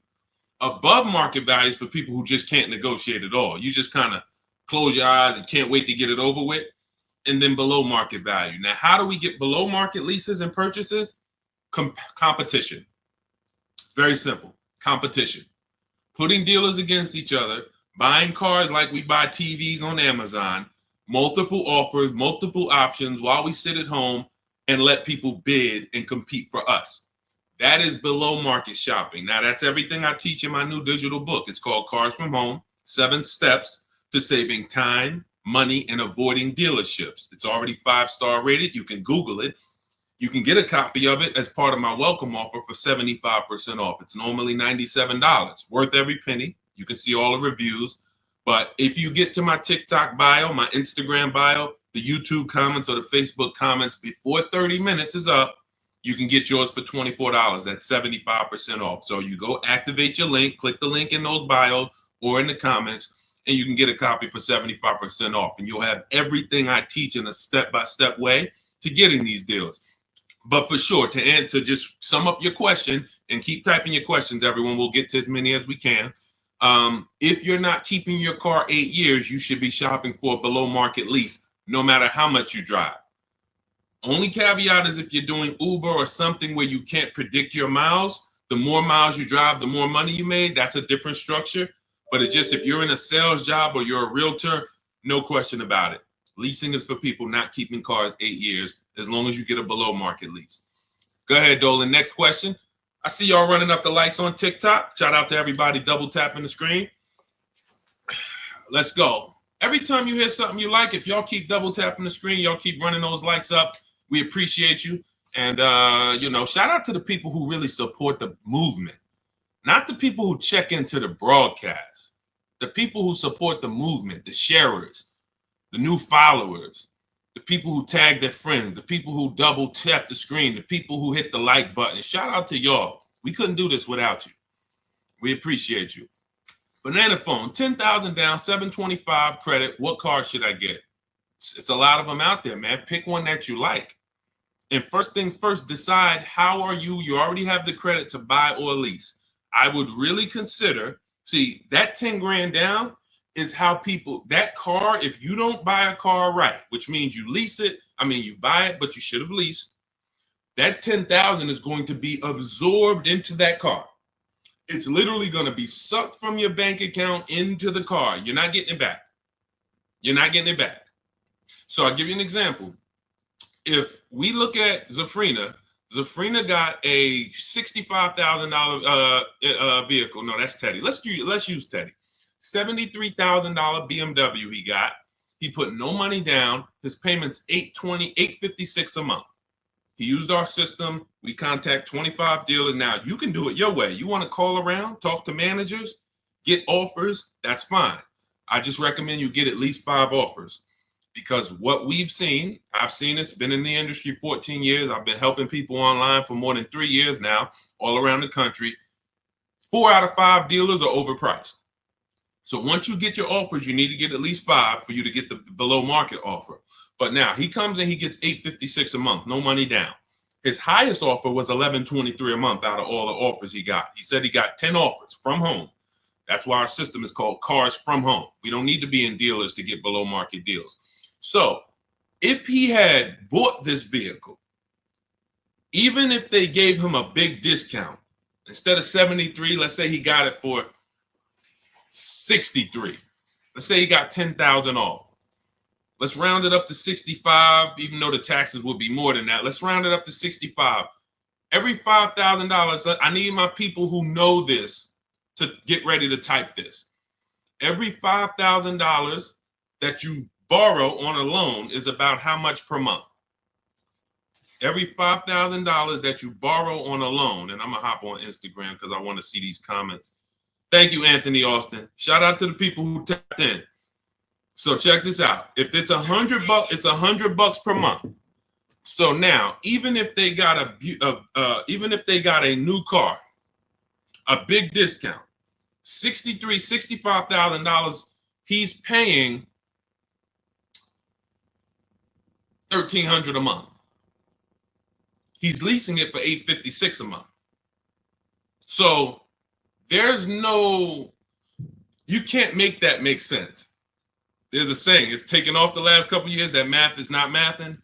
Above market value is for people who just can't negotiate at all. You just kind of close your eyes and can't wait to get it over with. And then below market value. Now, how do we get below market leases and purchases? Competition. Very simple. Competition. Putting dealers against each other, buying cars like we buy TVs on Amazon, multiple offers, multiple options while we sit at home and let people bid and compete for us. That is below market shopping. Now, that's everything I teach in my new digital book. It's called Cars from Home, 7 Steps to Saving Time, Money, and Avoiding Dealerships. It's already 5-star rated. You can Google it. You can get a copy of it as part of my welcome offer for 75% off. It's normally $97, worth every penny. You can see all the reviews. But if you get to my TikTok bio, my Instagram bio, the YouTube comments or the Facebook comments before 30 minutes is up, you can get yours for $24. That's 75% off. So you go activate your link, click the link in those bios or in the comments, and you can get a copy for 75% off. And you'll have everything I teach in a step-by-step way to getting these deals. But for sure, to just sum up your question and keep typing your questions, everyone, we'll get to as many as we can. If you're not keeping your car 8 years, you should be shopping for a below market lease, no matter how much you drive. Only caveat is if you're doing Uber or something where you can't predict your miles, the more miles you drive, the more money you made. That's a different structure. But it's just if you're in a sales job or you're a realtor, no question about it. Leasing is for people not keeping cars 8 years, as long as you get a below market lease. Go ahead, Dolan. Next question. I see y'all running up the likes on TikTok. Shout out to everybody double tapping the screen. Let's go. Every time you hear something you like, if y'all keep double tapping the screen, y'all keep running those likes up. We appreciate you. And, shout out to the people who really support the movement, not the people who check into the broadcast, the people who support the movement, the sharers, the new followers, the people who tag their friends, the people who double tap the screen, the people who hit the like button. Shout out to y'all. We couldn't do this without you. We appreciate you. Banana phone, 10,000 down, 725 credit. What car should I get? It's a lot of them out there, man. Pick one that you like. And first things first, decide how are you already have the credit to buy or lease. I would really consider, see, that 10 grand down is how people, that car, if you don't buy a car right, which means you lease it, you buy it, but you should have leased, that 10,000 is going to be absorbed into that car. It's literally going to be sucked from your bank account into the car. You're not getting it back. You're not getting it back. So I'll give you an example. If we look at Zafrina got a $65,000 vehicle. No, that's Teddy. Let's use Teddy. $73,000 BMW he got. He put no money down. His payment's $856 a month. He used our system. We contact 25 dealers. Now you can do it your way. You want to call around, talk to managers, get offers. That's fine. I just recommend you get at least 5 offers. Because what we've seen, I've seen this, been in the industry 14 years. I've been helping people online for more than 3 years now, all around the country. 4 out of 5 dealers are overpriced. So once you get your offers, you need to get at least 5 for you to get the below market offer. But now he comes and he gets $856 a month, no money down. His highest offer was $1123 a month out of all the offers he got. He said he got 10 offers from home. That's why our system is called Cars from Home. We don't need to be in dealers to get below market deals. So if he had bought this vehicle, even if they gave him a big discount, instead of 73, let's say he got it for 63. Let's say he got 10,000 off. Let's round it up to 65, even though the taxes would be more than that. Let's round it up to 65. Every $5,000, I need my people who know this to get ready to type this. Every $5,000 that you borrow on a loan is about how much per month? Every $5,000 that you borrow on a loan, and I'm going to hop on Instagram because I want to see these comments. Thank you, Anthony Austin. Shout out to the people who tapped in. So check this out. If it's $100, it's $100 per month. So now, even if they got a new car, a big discount, $65,000, he's paying $1,300 a month. He's leasing it for $856 a month. So you can't make that make sense. There's a saying, it's taken off the last couple of years that math is not mathing.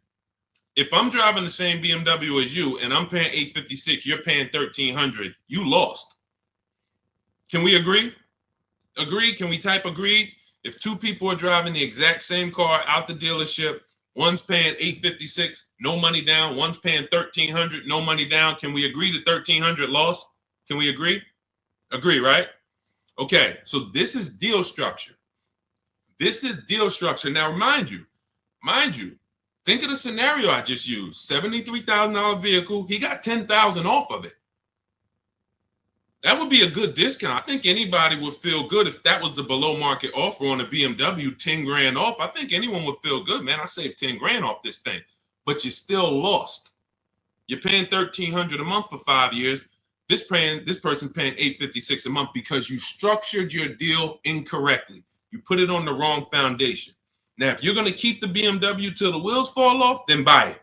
If I'm driving the same BMW as you and I'm paying $856, you're paying $1,300, you lost. Can we agree? Agree? Can we type agreed? If 2 people are driving the exact same car out the dealership, one's paying $856, no money down. One's paying $1,300, no money down. Can we agree to $1,300 loss? Can we agree? Agree, right? Okay, so this is deal structure. This is deal structure. Now, mind you, think of the scenario I just used. $73,000 vehicle. He got $10,000 off of it. That would be a good discount. I think anybody would feel good if that was the below market offer on a BMW, 10 grand off. I think anyone would feel good, man. I saved 10 grand off this thing, but you still lost. You're paying $1,300 a month for 5 years. This person paying $856 a month because you structured your deal incorrectly. You put it on the wrong foundation. Now, if you're going to keep the BMW till the wheels fall off, then buy it.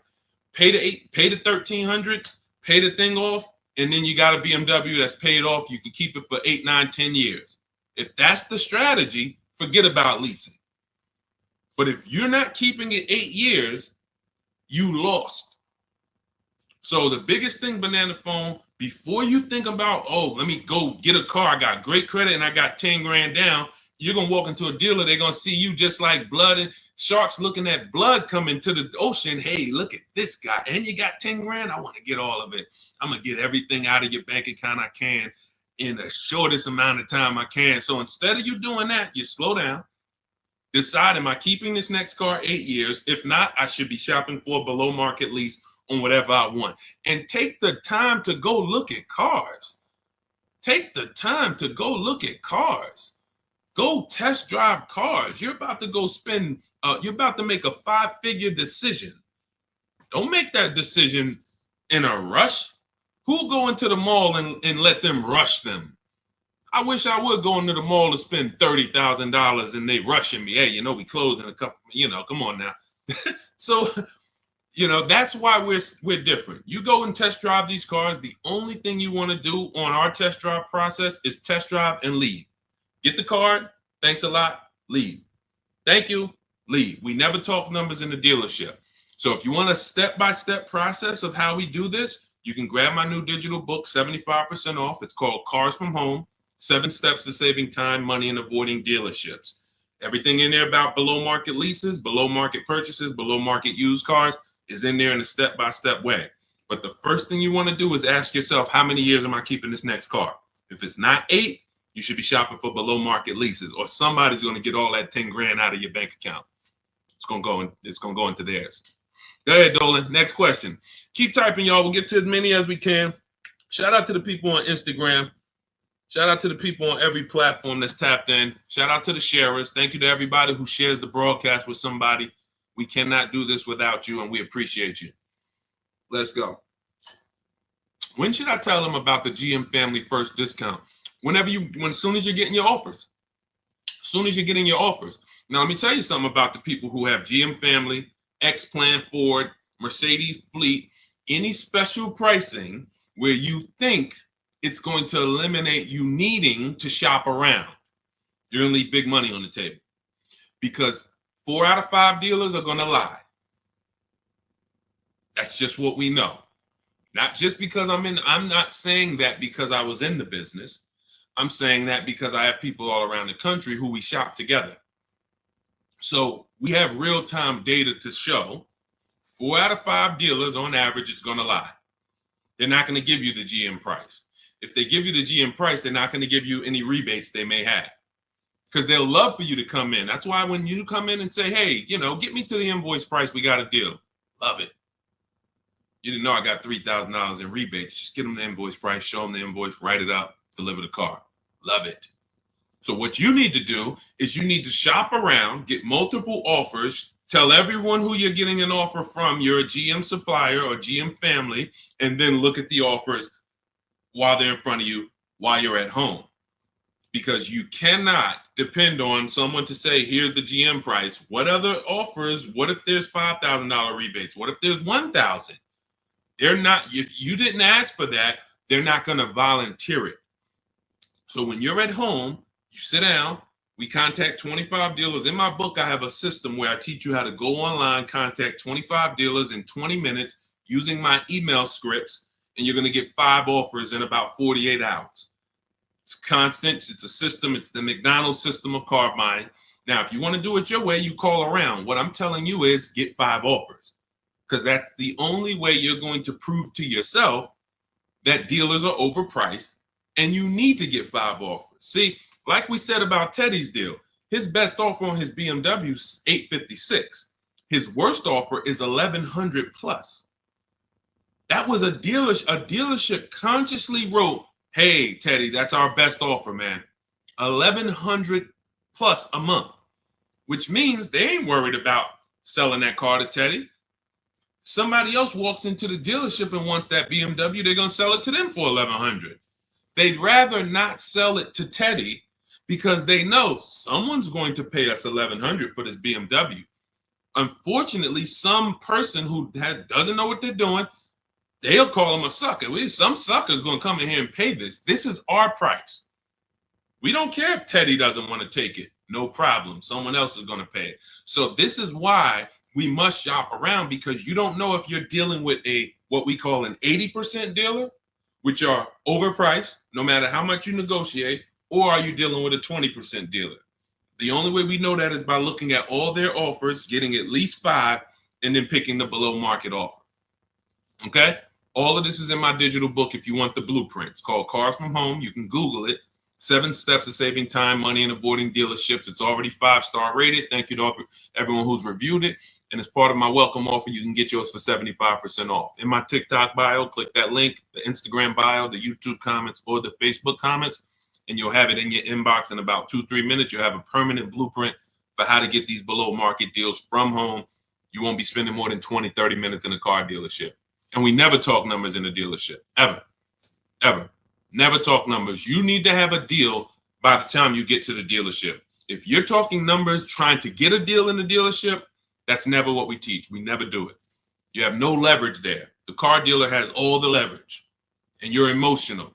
Pay the $1,300, pay the thing off, and then you got a BMW that's paid off. You can keep it for 8, 9, 10 years. If that's the strategy, forget about leasing. But if you're not keeping it 8 years, you lost. So the biggest thing, Banana Phone, before you think about, oh, let me go get a car, I got great credit and I got 10 grand down, you're going to walk into a dealer, they're going to see you just like blood and sharks looking at blood coming to the ocean. Hey, look at this guy. And you got 10 grand? I want to get all of it. I'm going to get everything out of your bank account I can in the shortest amount of time I can. So instead of you doing that, you slow down. Decide, am I keeping this next car 8 years? If not, I should be shopping for a below market lease on whatever I want. And take the time to go look at cars. Take the time to go look at cars. Go test drive cars. You're about to go spend, you're about to make a 5-figure decision. Don't make that decision in a rush. Who'll go into the mall and let them rush them? I wish I would go into the mall to spend $30,000 and they rushing me. Hey, we close in a couple, come on now. So, that's why we're different. You go and test drive these cars. The only thing you want to do on our test drive process is test drive and leave. Get the card. Thanks a lot. Leave. Thank you. Leave. We never talk numbers in the dealership. So if you want a step-by-step process of how we do this, you can grab my new digital book, 75% off. It's called Cars from Home, 7 Steps to Saving Time, Money, and Avoiding Dealerships. Everything in there about below market leases, below market purchases, below market used cars is in there in a step-by-step way. But the first thing you want to do is ask yourself, how many years am I keeping this next car? If it's not 8, you should be shopping for below market leases, or somebody's going to get all that 10 grand out of your bank account. It's going to go into theirs. Go ahead, Dolan. Next question. Keep typing, y'all. We'll get to as many as we can. Shout out to the people on Instagram. Shout out to the people on every platform that's tapped in. Shout out to the sharers. Thank you to everybody who shares the broadcast with somebody. We cannot do this without you, and we appreciate you. Let's go. When should I tell them about the GM Family First discount? As soon as you're getting your offers. As soon as you're getting your offers. Now, let me tell you something about the people who have GM Family, X-Plan Ford, Mercedes Fleet, any special pricing where you think it's going to eliminate you needing to shop around. You're going to leave big money on the table because 4 out of 5 dealers are going to lie. That's just what we know. Not just because I'm not saying that because I was in the business. I'm saying that because I have people all around the country who we shop together. So we have real-time data to show 4 out of 5 dealers on average is going to lie. They're not going to give you the GM price. If they give you the GM price, they're not going to give you any rebates they may have because they'll love for you to come in. That's why when you come in and say, hey, get me to the invoice price, we got a deal. Love it. You didn't know I got $3,000 in rebates. Just get them the invoice price, show them the invoice, write it up, deliver the car. Love it. So what you need to do is you need to shop around, get multiple offers, tell everyone who you're getting an offer from, you're a GM supplier or GM family, and then look at the offers while they're in front of you, while you're at home. Because you cannot depend on someone to say, here's the GM price. What other offers? What if there's $5,000 rebates? What if there's $1,000? They're not, if you didn't ask for that, they're not going to volunteer it. So when you're at home, you sit down, we contact 25 dealers. In my book, I have a system where I teach you how to go online, contact 25 dealers in 20 minutes using my email scripts, and you're going to get 5 offers in about 48 hours. It's constant. It's a system. It's the McDonald's system of car buying. Now, if you want to do it your way, you call around. What I'm telling you is get 5 offers because that's the only way you're going to prove to yourself that dealers are overpriced and you need to get 5 offers. See, like we said about Teddy's deal, his best offer on his BMW is $856. His worst offer is $1,100 plus. That was a dealership consciously wrote, hey, Teddy, that's our best offer, man. $1,100 plus a month, which means they ain't worried about selling that car to Teddy. Somebody else walks into the dealership and wants that BMW, they're going to sell it to them for $1,100. They'd rather not sell it to Teddy because they know someone's going to pay us $1,100 for this BMW. Unfortunately, some person who doesn't know what they're doing, they'll call them a sucker. Some sucker's going to come in here and pay this. This is our price. We don't care if Teddy doesn't want to take it. No problem. Someone else is going to pay it. So this is why we must shop around, because you don't know if you're dealing with what we call an 80% dealer, which are overpriced no matter how much you negotiate, or are you dealing with a 20% dealer? The only way we know that is by looking at all their offers, getting at least 5, and then picking the below market offer. Okay? All of this is in my digital book if you want the blueprint. It's called Cars from Home. You can Google it. 7 steps of saving time, money, and avoiding dealerships. It's already 5-star rated. Thank you to everyone who's reviewed it. And as part of my welcome offer, you can get yours for 75% off. In my TikTok bio, click that link, the Instagram bio, the YouTube comments, or the Facebook comments, and you'll have it in your inbox in about 2-3 minutes. You'll have a permanent blueprint for how to get these below market deals from home. You won't be spending more than 20-30 minutes in a car dealership. And we never talk numbers in a dealership, ever, ever. Never talk numbers. You need to have a deal by the time you get to the dealership. If you're talking numbers, trying to get a deal in the dealership, that's never what we teach. We never do it. You have no leverage there. The car dealer has all the leverage, and you're emotional.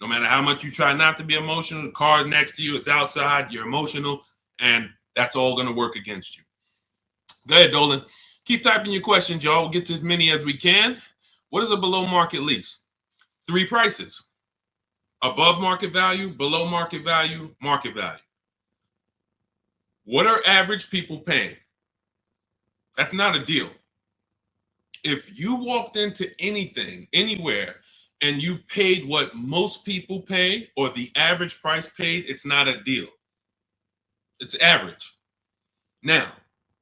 No matter how much you try not to be emotional, the car is next to you, it's outside, you're emotional, and that's all going to work against you. Go ahead, Dolan. Keep typing your questions, y'all. We'll get to as many as we can. What is a below market lease? 3 prices. Above market value, below market value, market value. What are average people paying? That's not a deal. If you walked into anything, anywhere, and you paid what most people pay or the average price paid, it's not a deal. It's average. Now,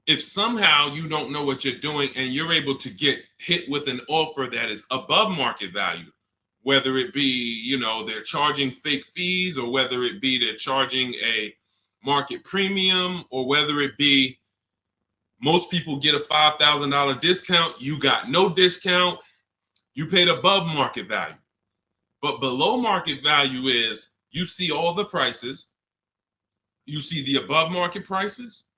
if somehow you don't know what you're doing and you're able to get hit with an offer that is above market value, whether it be, they're charging fake fees, or whether it be they're charging a market premium, or whether it be most people get a $5,000 discount, you got no discount, you paid above market value. But below market value is you see all the prices, you see the above market prices,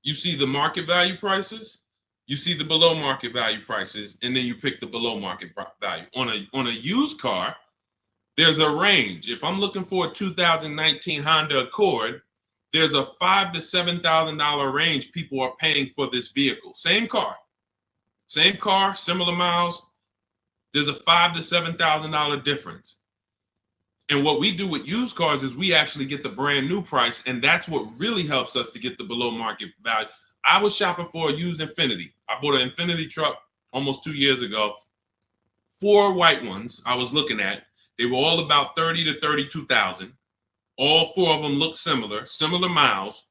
you see the market value prices, you see the below market value prices, and then you pick the below market value. On a used car, there's a range. If I'm looking for a 2019 Honda Accord, there's a $5,000 to $7,000 range people are paying for this vehicle. Same car, similar miles. There's a $5,000 to $7,000 difference. And what we do with used cars is we actually get the brand new price, and that's what really helps us to get the below market value. I was shopping for a used Infiniti. I bought an Infiniti truck almost 2 years ago. 4 white ones I was looking at. They were all about 30 to 32,000. All 4 of them looked similar miles.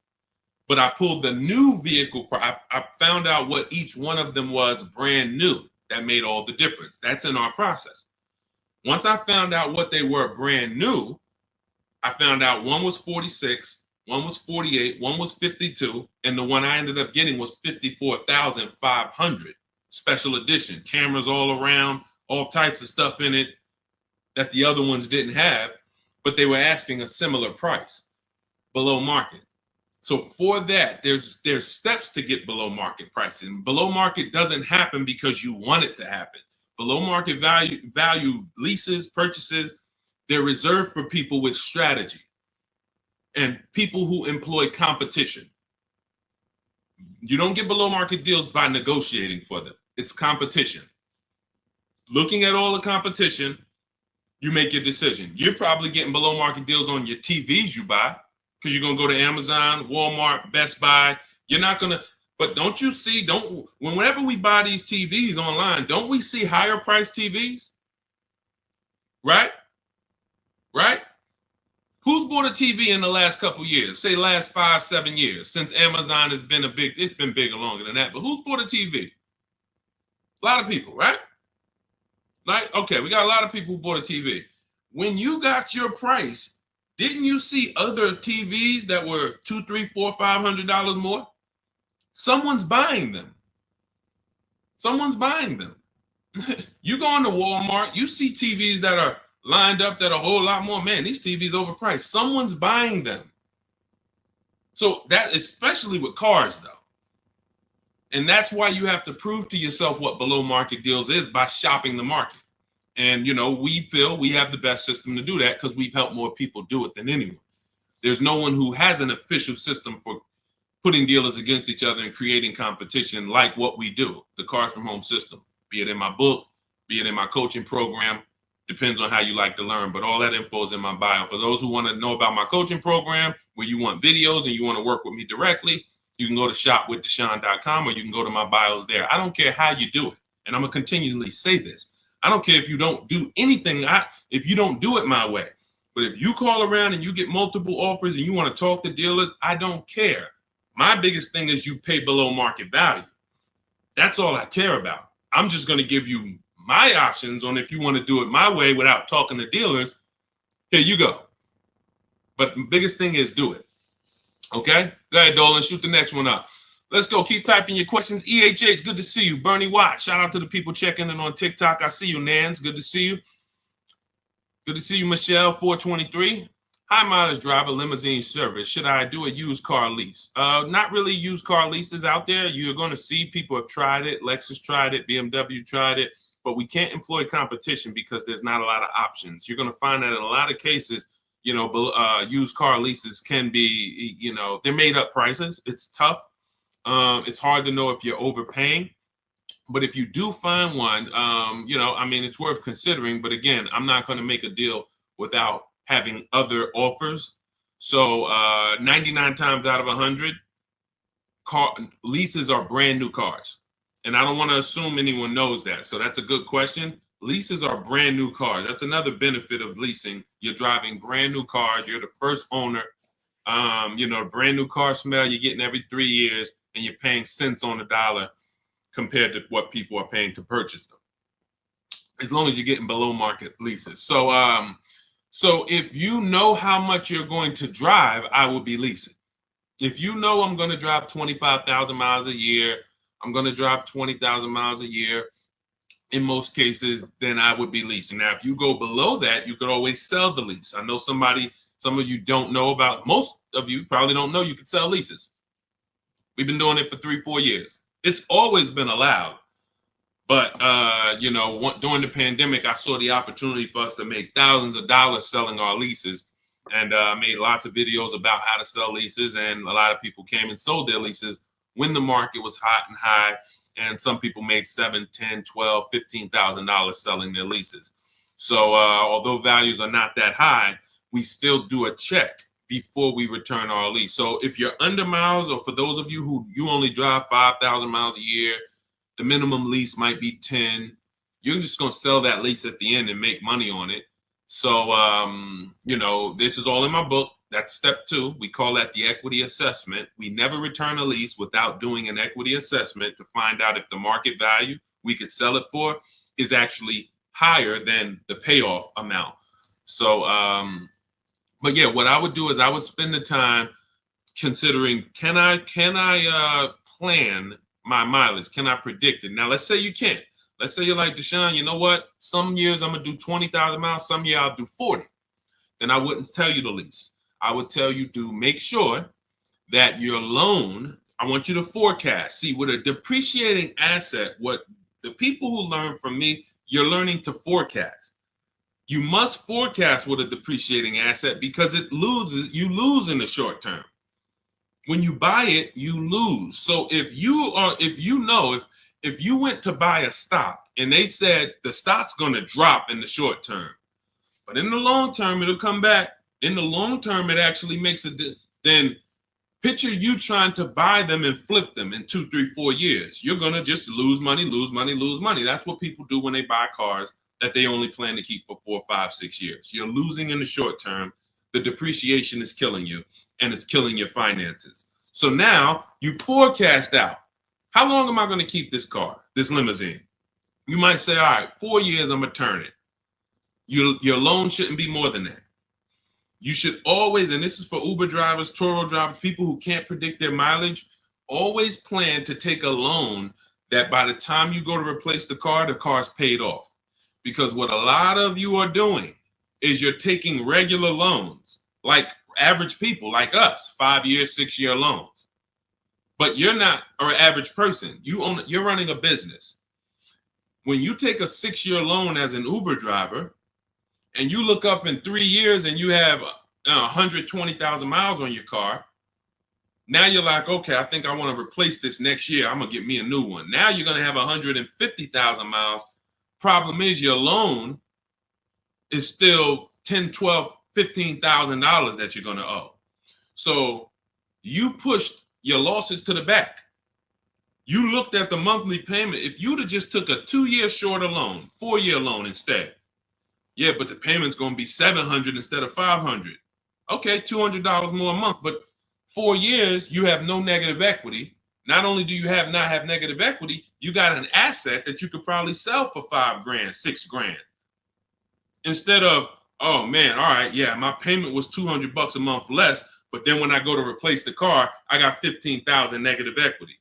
But I pulled the new vehicle. I found out what each one of them was brand new. That made all the difference. That's in our process. Once I found out what they were brand new, I found out one was 46, one was 48, one was 52, and the one I ended up getting was 54,500 special edition. Cameras all around, all types of stuff in it that the other ones didn't have, but they were asking a similar price, below market. So for that, there's steps to get below market pricing. Below market doesn't happen because you want it to happen. Below market value leases, purchases, they're reserved for people with strategy and people who employ competition. You don't get below market deals by negotiating for them. It's competition. Looking at all the competition, you make your decision. You're probably getting below market deals on your TVs you buy, because you're going to go to Amazon, Walmart, Best Buy. You're not going to, but don't you see, whenever we buy these TVs online, don't we see higher priced TVs? Right? Right? Who's bought a TV in the last couple years? Say last 5-7 years, since Amazon has been it's been bigger longer than that, but who's bought a TV? A lot of people, right? Like, okay, we got a lot of people who bought a TV. When you got your price, didn't you see other TVs that were $200, $300, $400, $500 more? Someone's buying them. Someone's buying them. You go into Walmart, you see TVs that are lined up that are a whole lot more. Man, these TVs overpriced. Someone's buying them. So that, especially with cars though. And that's why you have to prove to yourself what below market deals is by shopping the market. And, we feel we have the best system to do that because we've helped more people do it than anyone. There's no one who has an official system for putting dealers against each other and creating competition like what we do, the Cars from Home system, be it in my book, be it in my coaching program, depends on how you like to learn, but all that info is in my bio. For those who want to know about my coaching program, where you want videos and you want to work with me directly, you can go to shopwithdeshone.com or you can go to my bios there. I don't care how you do it. And I'm going to continually say this. I don't care if you don't do anything, if you don't do it my way. But if you call around and you get multiple offers and you want to talk to dealers, I don't care. My biggest thing is you pay below market value. That's all I care about. I'm just going to give you my options on if you want to do it my way without talking to dealers. Here you go. But the biggest thing is do it. Okay? Go ahead, Dolan. Shoot the next one up. Let's go. Keep typing your questions. EHH, good to see you. Bernie Watt, shout out to the people checking in on TikTok. I see you, Nans. Good to see you. Good to see you, Michelle, 423. High mileage driver, limousine service. Should I do a used car lease? Not really used car leases out there. You're going to see people have tried it. Lexus tried it. BMW tried it. But we can't employ competition because there's not a lot of options. You're going to find that in a lot of cases, used car leases can be, they're made up prices. It's tough. It's hard to know if you're overpaying. But if you do find one, it's worth considering. But again, I'm not going to make a deal without having other offers. So 99 times out of 100, leases are brand new cars. And I don't want to assume anyone knows that. So that's a good question. Leases are brand new cars. That's another benefit of leasing. You're driving brand new cars. You're the first owner. Brand new car smell you're getting every 3 years, and you're paying cents on the dollar compared to what people are paying to purchase them, as long as you're getting below market leases. So if you know how much you're going to drive, I will be leasing. If you know I'm going to drive 25,000 miles a year, I'm going to drive 20,000 miles a year, in most cases, then I would be leasing. Now, if you go below that, you could always sell the lease. I know some of you don't know about, most of you probably don't know you could sell leases. We've been doing it for 3-4 years. It's always been allowed. But, during the pandemic, I saw the opportunity for us to make thousands of dollars selling our leases. And made lots of videos about how to sell leases. And a lot of people came and sold their leases when the market was hot and high. And some people made $7,000, $10,000, $12,000, $15,000 selling their leases. So although values are not that high, we still do a check before we return our lease. So if you're under miles, or for those of you who you only drive 5,000 miles a year, the minimum lease might be 10. You're just going to sell that lease at the end and make money on it. So, this is all in my book. That's step 2. We call that the equity assessment. We never return a lease without doing an equity assessment to find out if the market value we could sell it for is actually higher than the payoff amount. So, but yeah, what I would do is I would spend the time considering, can I plan my mileage? Can I predict it? Now, let's say you can't. Let's say you're like, Deshone, you know what? Some years I'm going to do 20,000 miles. Some year I'll do 40. Then I wouldn't tell you to lease. I would tell you to make sure that your loan, I want you to forecast. See, with a depreciating asset, what the people who learn from me, you're learning to forecast. You must forecast with a depreciating asset because you lose in the short term. When you buy it, you lose. So if you went to buy a stock and they said the stock's going to drop in the short term, but in the long term, it'll come back. In the long term, it actually makes then picture you trying to buy them and flip them in 2, 3, 4 years. You're going to just lose money, lose money, lose money. That's what people do when they buy cars that they only plan to keep for 4, 5, 6 years. You're losing in the short term. The depreciation is killing you, and it's killing your finances. So now you forecast out. How long am I going to keep this car, this limousine? You might say, all right, 4 years, I'm going to turn it. Your loan shouldn't be more than that. You should always, and this is for Uber drivers, Turo drivers, people who can't predict their mileage, always plan to take a loan that by the time you go to replace the car's paid off. Because what a lot of you are doing is you're taking regular loans, like average people like us, 5-year, 6-year loans. But you're not an average person. You're running a business. When you take a 6-year loan as an Uber driver and you look up in 3 years and you have 120,000 miles on your car, now you're like, okay, I think I want to replace this next year. I'm going to get me a new one. Now you're going to have 150,000 miles. Problem is your loan is still $10, $12, $15,000 that you're going to owe. So you pushed your losses to the back. You looked at the monthly payment. If you'd have just took a 2-year shorter loan, 4-year loan instead, yeah, but the payment's going to be $700 instead of $500. Okay, $200 more a month, but 4 years, you have no negative equity. Not only do you not have negative equity, you got an asset that you could probably sell for $5,000, $6,000. Instead of, oh man, all right, yeah, my payment was $200 a month less, but then when I go to replace the car, I got 15,000 negative equity.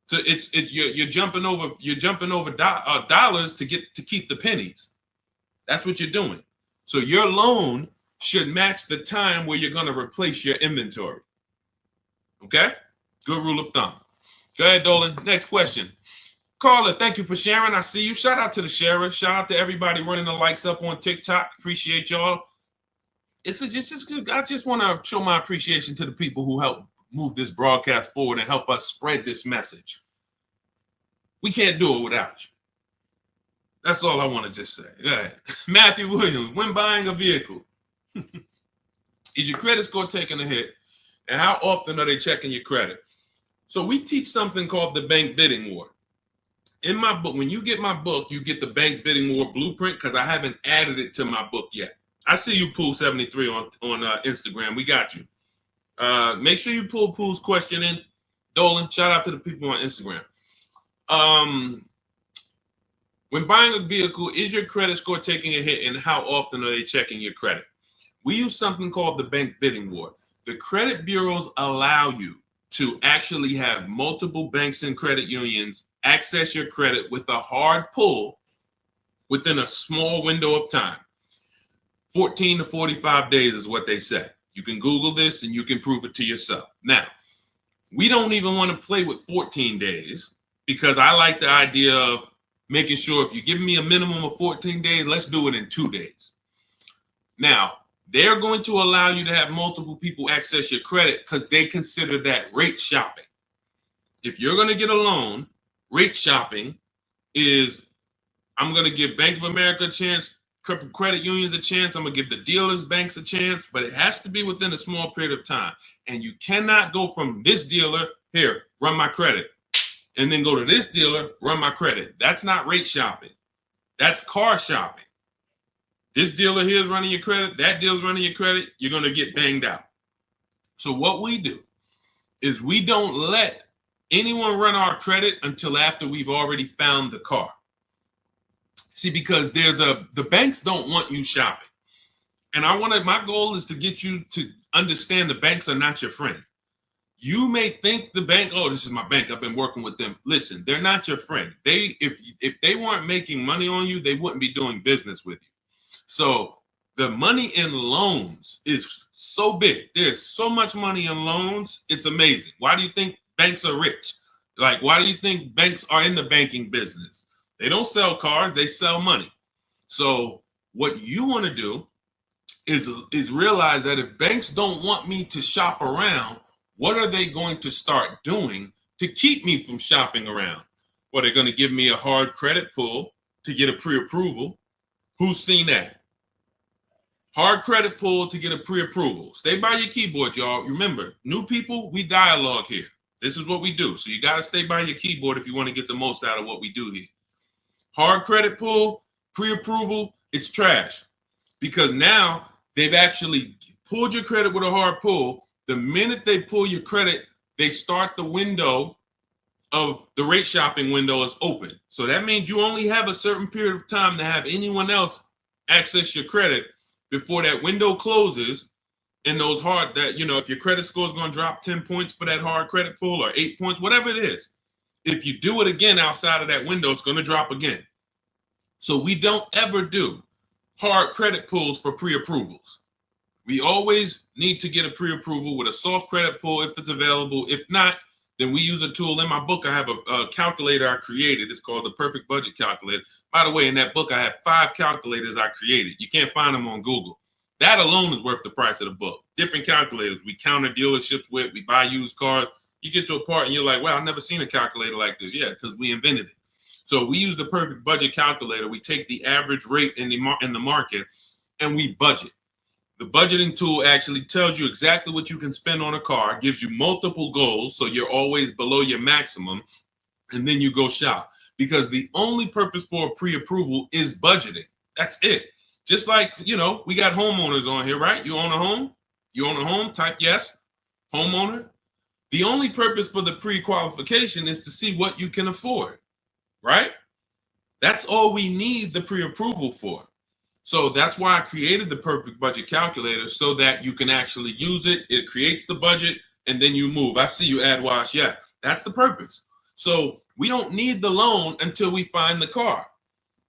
So you're jumping over dollars to keep the pennies. That's what you're doing. So your loan should match the time where you're going to replace your inventory. Okay? Good rule of thumb. Go ahead, Dolan. Next question. Carla, thank you for sharing. I see you. Shout out to the sharers. Shout out to everybody running the likes up on TikTok. Appreciate y'all. It's just good. I just want to show my appreciation to the people who help move this broadcast forward and help us spread this message. We can't do it without you. That's all I want to just say. Go ahead. Matthew Williams, when buying a vehicle, is your credit score taking a hit? And how often are they checking your credit? So we teach something called the bank bidding war. In my book, when you get my book, you get the bank bidding war blueprint because I haven't added it to my book yet. I see you, Pool73 on Instagram. We got you. Make sure you pull Pool's question in. Dolan, shout out to the people on Instagram. When buying a vehicle, is your credit score taking a hit, and how often are they checking your credit? We use something called the bank bidding war. The credit bureaus allow you to actually have multiple banks and credit unions access your credit with a hard pull within a small window of time. 14 to 45 days is what they say. You can Google this and you can prove it to yourself. Now, we don't even want to play with 14 days because I like the idea of making sure if you give me a minimum of 14 days, let's do it in 2 days. Now, they're going to allow you to have multiple people access your credit because they consider that rate shopping. If you're going to get a loan, rate shopping is, I'm going to give Bank of America a chance, credit unions a chance, I'm going to give the dealers, banks a chance, but it has to be within a small period of time. And you cannot go from this dealer, here, run my credit, and then go to this dealer, run my credit. That's not rate shopping. That's car shopping. This dealer here is running your credit, that dealer's running your credit, you're going to get banged out. So what we do is we don't let anyone run our credit until after we've already found the car. See, because the banks don't want you shopping. And my goal is to get you to understand the banks are not your friend. You may think the bank, oh, this is my bank, I've been working with them. Listen, they're not your friend. If they weren't making money on you, they wouldn't be doing business with you. So the money in loans is so big. There's so much money in loans. It's amazing. Why do you think banks are rich? Like, why do you think banks are in the banking business? They don't sell cars, they sell money. So what you want to do is realize that if banks don't want me to shop around, what are they going to start doing to keep me from shopping around? Well, they're going to give me a hard credit pull to get a pre-approval. Who's seen that? Hard credit pull to get a pre-approval. Stay by your keyboard, y'all. Remember, new people, we dialogue here. This is what we do. So you got to stay by your keyboard if you want to get the most out of what we do here. Hard credit pull, pre-approval, it's trash. Because now they've actually pulled your credit with a hard pull. The minute they pull your credit, they start the window of the rate shopping window is open. So that means you only have a certain period of time to have anyone else access your credit before that window closes. And those hard, that, if your credit score is going to drop 10 points for that hard credit pull or 8 points, whatever it is, If you do it again outside of that window, it's going to drop again. So we don't ever do hard credit pulls for pre-approvals. We always need to get a pre-approval with a soft credit pull if it's available. If not, then we use a tool. In my book, I have a calculator I created. It's called the Perfect Budget Calculator. By the way, in that book, I have 5 calculators I created. You can't find them on Google. That alone is worth the price of the book. Different calculators. We counter dealerships with. We buy used cars. You get to a part and you're like, wow, I've never seen a calculator like this. Yeah, because we invented it. So we use the Perfect Budget Calculator. We take the average rate in the market and we budget. The budgeting tool actually tells you exactly what you can spend on a car, gives you multiple goals, so you're always below your maximum, and then you go shop. Because the only purpose for a pre-approval is budgeting. That's it. Just like, you know, we got homeowners on here, right? You own a home? You own a home? Type yes. Homeowner. The only purpose for the pre-qualification is to see what you can afford, right? That's all we need the pre-approval for. So that's why I created the Perfect Budget Calculator, so that you can actually use it. It creates the budget and then you move. I see you, AdWash. Yeah, that's the purpose. So we don't need the loan until we find the car.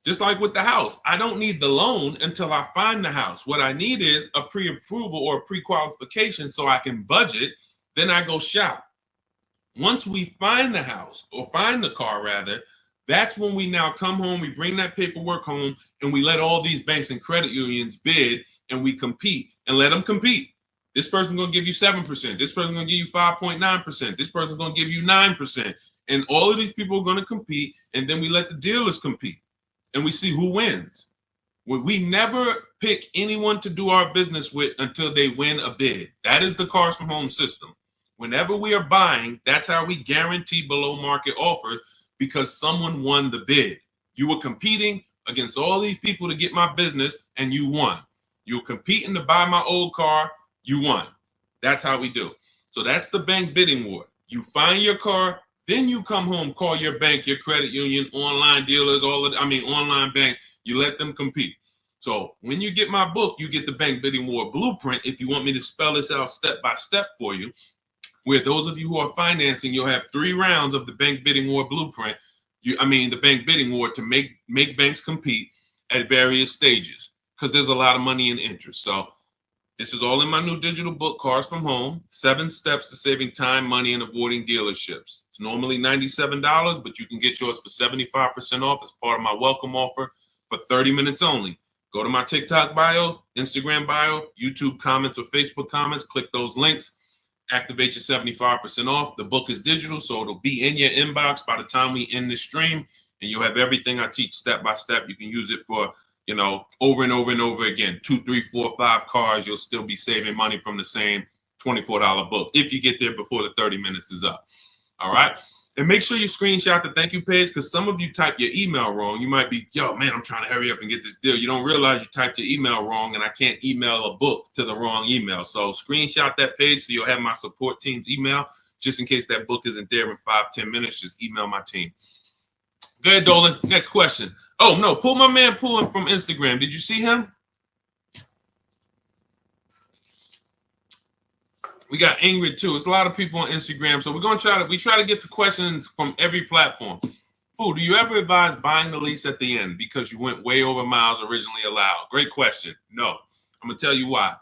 Just like with the house, I don't need the loan until I find the house. What I need is a pre-approval or a pre-qualification so I can budget. Then I go shop. Once we find the house, or find the car rather, that's when we now come home, we bring that paperwork home, and we let all these banks and credit unions bid, and we compete and let them compete. This person's going to give you 7%. This person's going to give you 5.9%. This person's going to give you 9%. And all of these people are going to compete, and then we let the dealers compete, and we see who wins. We never pick anyone to do our business with until they win a bid. That is the Cars from Home system. Whenever we are buying, that's how we guarantee below market offers, because someone won the bid. You were competing against all these people to get my business, and you won. You were competing to buy my old car, you won. That's how we do. So that's the bank bidding war. You find your car, then you come home, call your bank, your credit union, online dealers, online bank, you let them compete. So when you get my book, you get the bank bidding war blueprint. If you want me to spell this out step by step for you, where those of you who are financing, you'll have 3 rounds of the bank bidding war blueprint. The bank bidding war to make banks compete at various stages, because there's a lot of money and interest. So this is all in my new digital book, Cars from Home, 7 Steps to Saving Time, Money, and Avoiding Dealerships. It's normally $97, but you can get yours for 75% off as part of my welcome offer for 30 minutes only. Go to my TikTok bio, Instagram bio, YouTube comments, or Facebook comments. Click those links. Activate your 75% off. The book is digital, so it'll be in your inbox by the time we end this stream, and you'll have everything I teach step by step. You can use it for, over and over and over again. 2, 3, 4, 5 cars. You'll still be saving money from the same $24 book if you get there before the 30 minutes is up. All right. And make sure you screenshot the thank you page, because some of you type your email wrong. You might be, yo, man, I'm trying to hurry up and get this deal. You don't realize you typed your email wrong, and I can't email a book to the wrong email. So screenshot that page so you'll have my support team's email, just in case that book isn't there in 5-10 minutes. Just email my team. Go ahead, Dolan. Next question. Oh, no, pull my man Pulling from Instagram. Did you see him? We got Ingrid too. It's a lot of people on Instagram, so we're gonna try to get to questions from every platform. Do you ever advise buying the lease at the end because you went way over miles originally allowed? Great question. No, I'm gonna tell you why.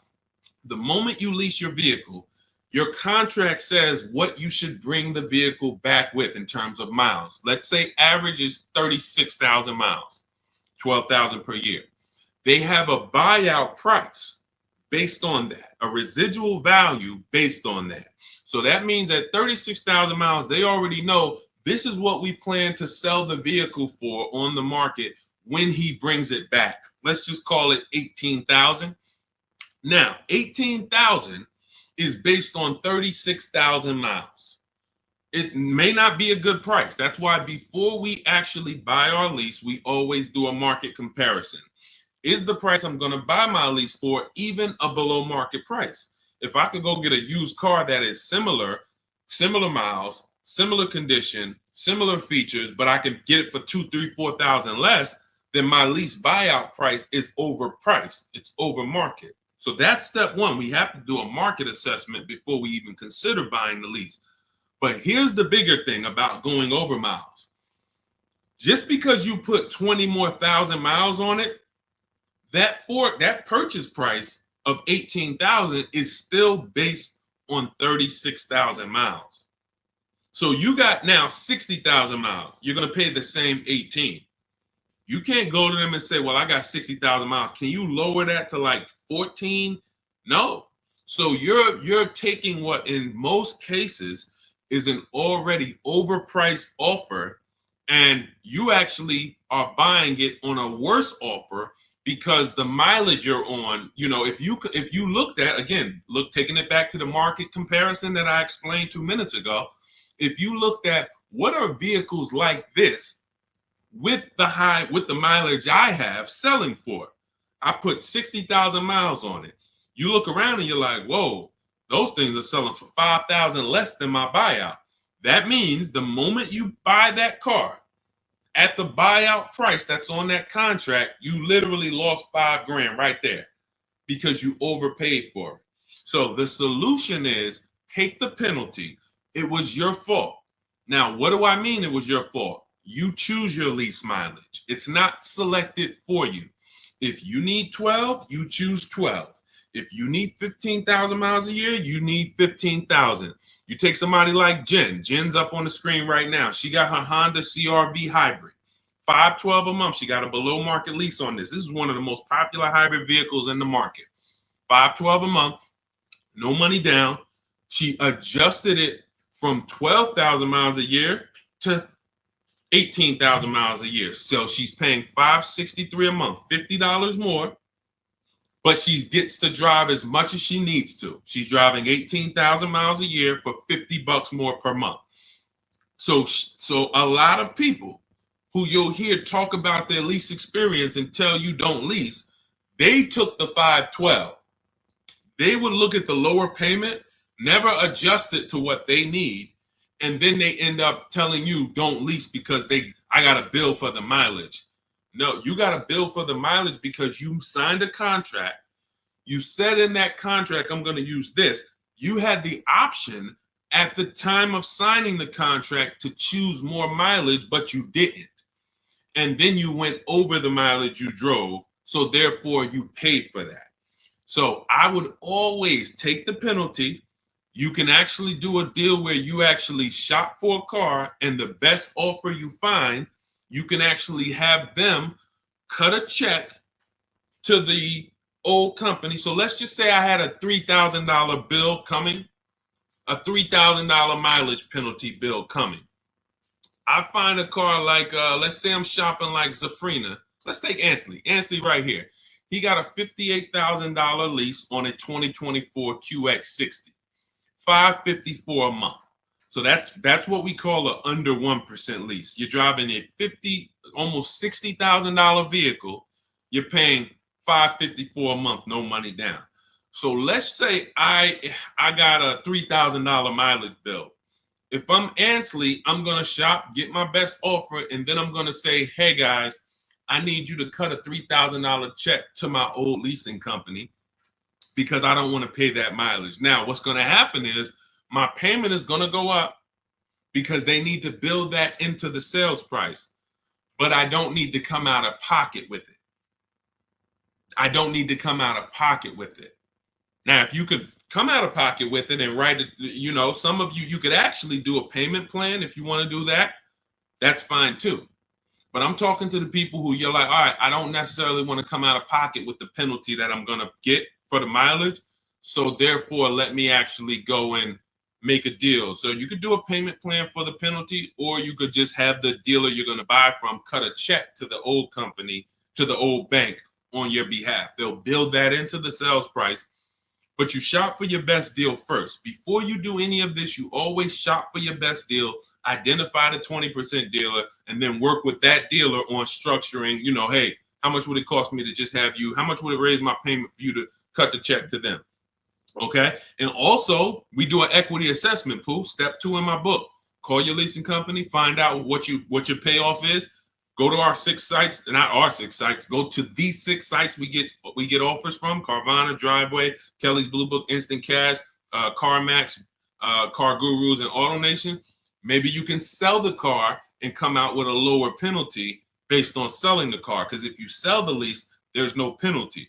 The moment you lease your vehicle, your contract says what you should bring the vehicle back with in terms of miles. Let's say average is 36,000 miles, 12,000 per year. They have a buyout price based on that, a residual value based on that. So that means at 36,000 miles, they already know this is what we plan to sell the vehicle for on the market when he brings it back. Let's just call it 18,000. Now, 18,000 is based on 36,000 miles. It may not be a good price. That's why before we actually buy our lease, we always do a market comparison. Is the price I'm going to buy my lease for even a below market price? If I could go get a used car that is similar miles, similar condition, similar features, but I can get it for 2, 3, 4,000 less, then my lease buyout price is overpriced. It's over market. So that's step one. We have to do a market assessment before we even consider buying the lease. But here's the bigger thing about going over miles. Just because you put 20 more thousand miles on it, that purchase price of 18,000 is still based on 36,000 miles. So you got now 60,000 miles. You're going to pay the same 18. You can't go to them and say, well, I got 60,000 miles. Can you lower that to like 14? No. So you're taking what in most cases is an already overpriced offer, and you actually are buying it on a worse offer because the mileage you're on, if you looked at, again, taking it back to the market comparison that I explained 2 minutes ago, if you looked at what are vehicles like this with the mileage I have selling for, I put 60,000 miles on it. You look around and you're like, whoa, those things are selling for 5,000 less than my buyout. That means the moment you buy that car at the buyout price that's on that contract, you literally lost $5,000 right there because you overpaid for it. So the solution is take the penalty. It was your fault. Now, what do I mean it was your fault? You choose your lease mileage. It's not selected for you. If you need 12, you choose 12. If you need 15,000 miles a year, you need 15,000. You take somebody like Jen. Jen's up on the screen right now. She got her Honda CR-V hybrid. $512 a month. She got a below market lease on this. This is one of the most popular hybrid vehicles in the market. $512 a month, no money down. She adjusted it from 12,000 miles a year to 18,000 miles a year. So she's paying $563 a month, $50 more, but she gets to drive as much as she needs to. She's driving 18,000 miles a year for $50 more per month. So a lot of people who you'll hear talk about their lease experience and tell you don't lease, they took the 512. They would look at the lower payment, never adjust it to what they need, and then they end up telling you don't lease because I got a bill for the mileage. No, you got a bill for the mileage because you signed a contract. You said in that contract, I'm going to use this. You had the option at the time of signing the contract to choose more mileage, but you didn't. And then you went over the mileage you drove. So therefore you paid for that. So I would always take the penalty. You can actually do a deal where you actually shop for a car, and the best offer you find, you can actually have them cut a check to the old company. So let's just say I had a $3,000 bill coming, a $3,000 mileage penalty bill coming. I find a car like, let's say I'm shopping like Zafrina. Let's take Ansley. Ansley right here. He got a $58,000 lease on a 2024 QX60. $554 a month. So that's what we call an under 1% lease. You're driving a almost $60,000 vehicle. You're paying $554 a month, no money down. So let's say I got a $3,000 mileage bill. If I'm Ansley, I'm gonna shop, get my best offer, and then I'm gonna say, hey guys, I need you to cut a $3,000 check to my old leasing company, because I don't want to pay that mileage. Now, what's going to happen is my payment is going to go up because they need to build that into the sales price, but I don't need to come out of pocket with it. I don't need to come out of pocket with it. Now, if you could come out of pocket with it and write it, some of you could actually do a payment plan if you want to do that. That's fine too. But I'm talking to the people who you're like, all right, I don't necessarily want to come out of pocket with the penalty that I'm going to get for the mileage. So therefore, let me actually go and make a deal. So you could do a payment plan for the penalty, or you could just have the dealer you're going to buy from cut a check to the old company, to the old bank on your behalf. They'll build that into the sales price, but you shop for your best deal first. Before you do any of this, you always shop for your best deal, identify the 20% dealer, and then work with that dealer on structuring, hey, how much would it cost me to just have you? How much would it raise my payment for you to cut the check to them? Okay. And also, we do an equity assessment, Pooh. Step 2 in my book. Call your leasing company, find out what your payoff is. Go to our 6 sites, not our 6 sites. Go to these 6 sites we get offers from: Carvana, Driveway, Kelly's Blue Book, Instant Cash, CarMax, Car Gurus and Auto Nation, maybe you can sell the car and come out with a lower penalty based on selling the car. Because if you sell the lease, there's no penalty.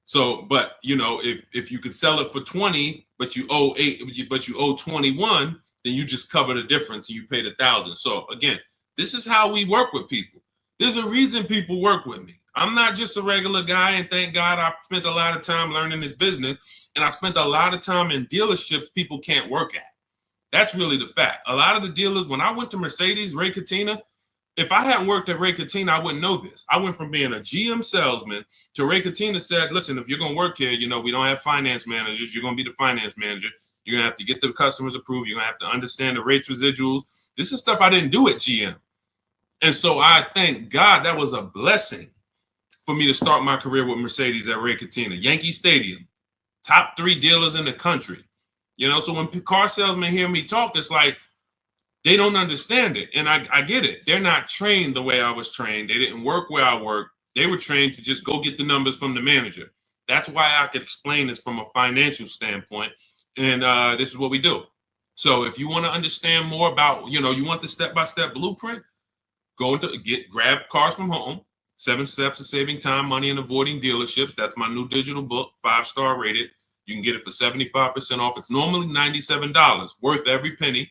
So, but you know, if you could sell it for 20, but you owe 21, then you just cover the difference and you pay the 1,000. So again, this is how we work with people. There's a reason people work with me. I'm not just a regular guy, and thank God I spent a lot of time learning this business, and I spent a lot of time in dealerships people can't work at. That's really the fact. A lot of the dealers, when I went to Mercedes, Ray Catena, if I hadn't worked at Ray Catena, I wouldn't know this. I went from being a GM salesman to Ray Catena said, listen, if you're going to work here, you know, we don't have finance managers. You're going to be the finance manager. You're going to have to get the customers approved. You're going to have to understand the rates residuals. This is stuff I didn't do at GM. And so I thank God that was a blessing for me to start my career with Mercedes at Ray Catena. Yankee Stadium, top 3 dealers in the country. You know, so when car salesmen hear me talk, it's like they don't understand it. And I get it. They're not trained the way I was trained. They didn't work where I worked. They were trained to just go get the numbers from the manager. That's why I could explain this from a financial standpoint. And this is what we do. So if you want to understand more about, you know, you want the step-by-step blueprint, grab Cars from Home, 7 Steps to Saving Time, Money, and Avoiding Dealerships. That's my new digital book, 5-star rated. You can get it for 75% off. It's normally $97, worth every penny.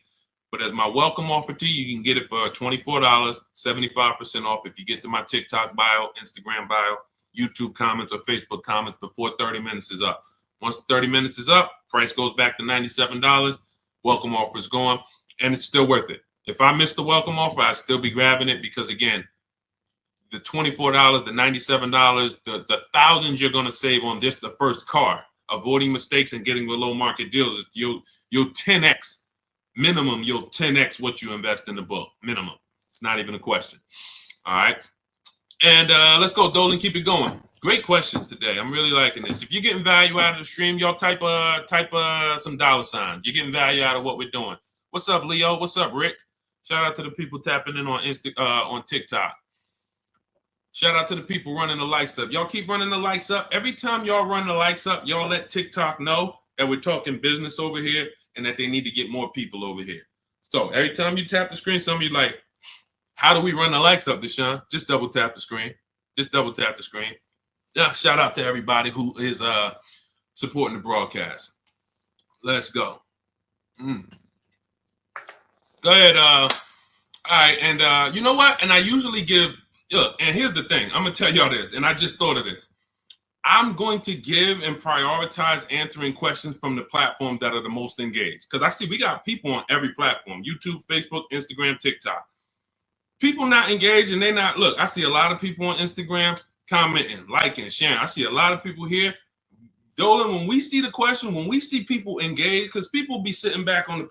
But as my welcome offer to you, you can get it for $24, 75% off if you get to my TikTok bio, Instagram bio, YouTube comments, or Facebook comments before 30 minutes is up. Once 30 minutes is up, price goes back to $97. Welcome offer is gone, and it's still worth it. If I miss the welcome offer, I'd still be grabbing it because, again, the $24, the $97, the thousands you're going to save on this, the first car, avoiding mistakes and getting below market deals, you'll 10x. Minimum, you'll 10x what you invest in the book. Minimum. It's not even a question. All right. And let's go, Dolan. Keep it going. Great questions today. I'm really liking this. If you're getting value out of the stream, y'all type some dollar signs. You're getting value out of what we're doing. What's up, Leo? What's up, Rick? Shout out to the people tapping in on TikTok. Shout out to the people running the likes up. Y'all keep running the likes up. Every time y'all run the likes up, y'all let TikTok know that we're talking business over here and that they need to get more people over here. So every time you tap the screen, some of you like, how do we run the likes up, Deshone? Just double tap the screen. Just double tap the screen. Yeah, shout out to everybody who is supporting the broadcast. Let's go. Go ahead. All right, and you know what? And I usually look, and here's the thing. I'm going to tell y'all this, and I just thought of this. I'm going to give and prioritize answering questions from the platforms that are the most engaged. Because I see we got people on every platform, YouTube, Facebook, Instagram, TikTok. People not engaged and they not, look, I see a lot of people on Instagram commenting, liking, sharing. I see a lot of people here. Dolan, when we see the question, when we see people engaged, because people be sitting back on the,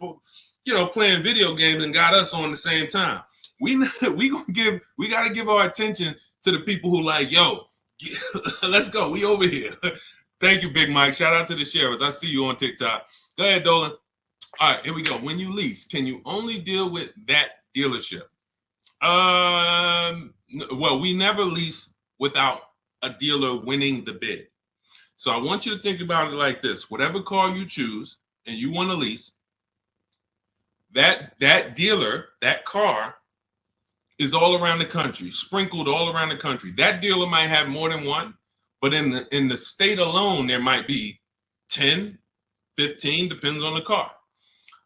you know, playing video games and got us on the same time. We got to give our attention to the people who like, yo, let's go. We over here. Thank you, Big Mike. Shout out to the sheriffs. I see you on TikTok. Go ahead, Dolan. All right, here we go. When you lease, can you only deal with that dealership? Well, we never lease without a dealer winning the bid. So I want you to think about it like this. Whatever car you choose and you want to lease, that dealer, that car is all around the country, sprinkled all around the country. That dealer might have more than one, but in the state alone, there might be 10, 15, depends on the car.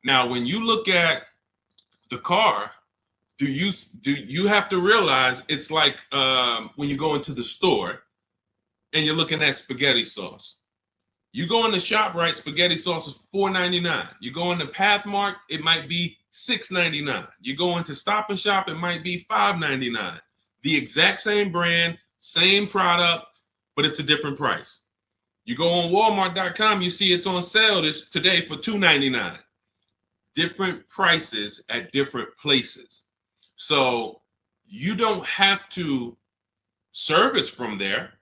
Now, when you look at the car, do you have to realize it's like when you go into the store and you're looking at spaghetti sauce. You go in the ShopRite, spaghetti sauce is $4.99. You go into Pathmark, it might be $6.99. You go into Stop and Shop, it might be $5.99. The exact same brand, same product, but it's a different price. You go on Walmart.com, you see it's on sale today for $2.99. Different prices at different places. So you don't have to service from there.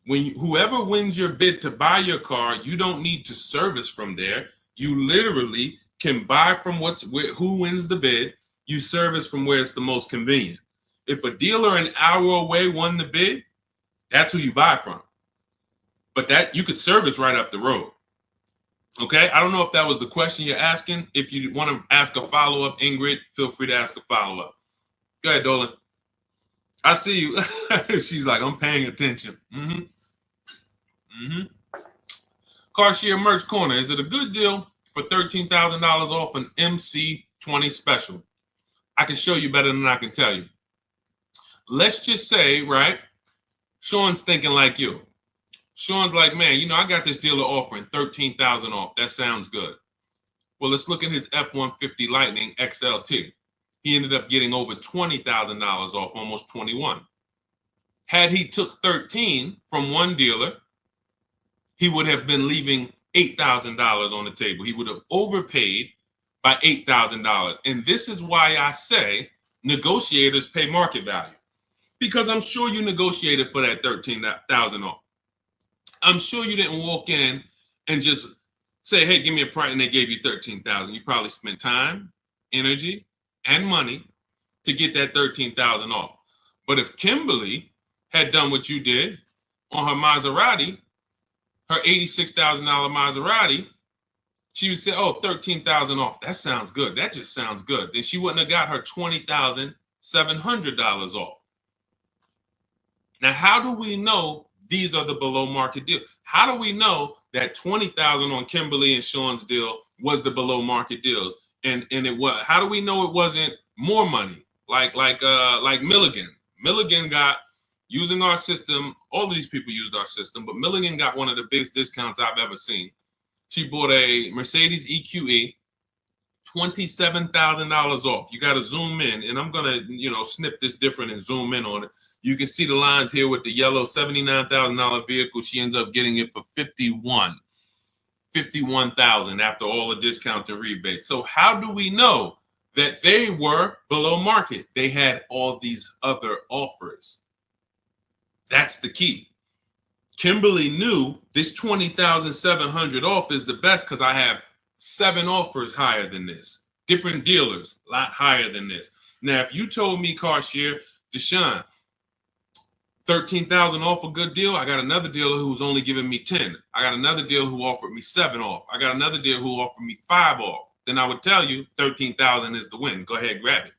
Whoever wins your bid to buy your car, you don't need to service from there. You literally can buy from who wins the bid. You service from where it's the most convenient. If a dealer an hour away won the bid, that's who you buy from. But that you could service right up the road. Okay, I don't know if that was the question you're asking. If you want to ask a follow-up, Ingrid, feel free to ask a follow-up. Go ahead, Dolan. I see you. She's like, I'm paying attention. Car Merch Corner. Is it a good deal for $13,000 off an MC20 special? I can show you better than I can tell you. Let's just say, right, Sean's thinking like you. Sean's like, man, I got this dealer offering $13,000 off. That sounds good. Well, let's look at his F-150 Lightning XLT. He ended up getting over $20,000 off, almost 21. Had he took 13 from one dealer, he would have been leaving $8,000 on the table. He would have overpaid by $8,000. And this is why I say negotiators pay market value. Because I'm sure you negotiated for that $13,000 off. I'm sure you didn't walk in and just say, hey, give me a price, and they gave you $13,000. You probably spent time, energy, and money to get that $13,000 off. But if Kimberly had done what you did on her Maserati, her $86,000 Maserati, she would say, oh, $13,000 off. That sounds good. That just sounds good. Then she wouldn't have got her $20,700 off. Now, how do we know these are the below market deals? How do we know that $20,000 on Kimberly and Sean's deal was the below market deals? And it was. How do we know it wasn't more money? Like Milligan. Milligan got, using our system, all of these people used our system, but Milligan got one of the biggest discounts I've ever seen. She bought a Mercedes EQE, $27,000 off. You got to zoom in, and I'm gonna, snip this different and zoom in on it. You can see the lines here with the yellow $79,000 vehicle. She ends up getting it for $51,000 after all the discounts and rebates. So how do we know that they were below market? They had all these other offers. That's the key. Kimberly knew this $20,700 off is the best because I have 7 offers higher than this. Different dealers, a lot higher than this. Now, if you told me, Carshare, Deshone, $13,000 off a good deal, I got another dealer who's only giving me 10. I got another dealer who offered me 7 off. I got another dealer who offered me 5 off. Then I would tell you 13,000 is the win. Go ahead, grab it.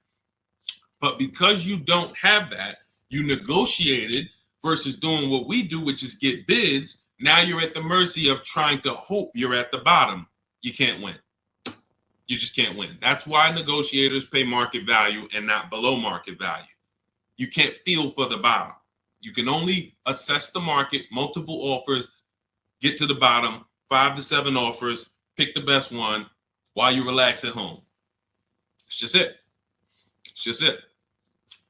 But because you don't have that, you negotiated versus doing what we do, which is get bids. Now you're at the mercy of trying to hope you're at the bottom. You can't win. You just can't win. That's why negotiators pay market value and not below market value. You can't feel for the bottom. You can only assess the market, multiple offers, get to the bottom, 5 to 7 offers, pick the best one while you relax at home. It's just it. It's just it.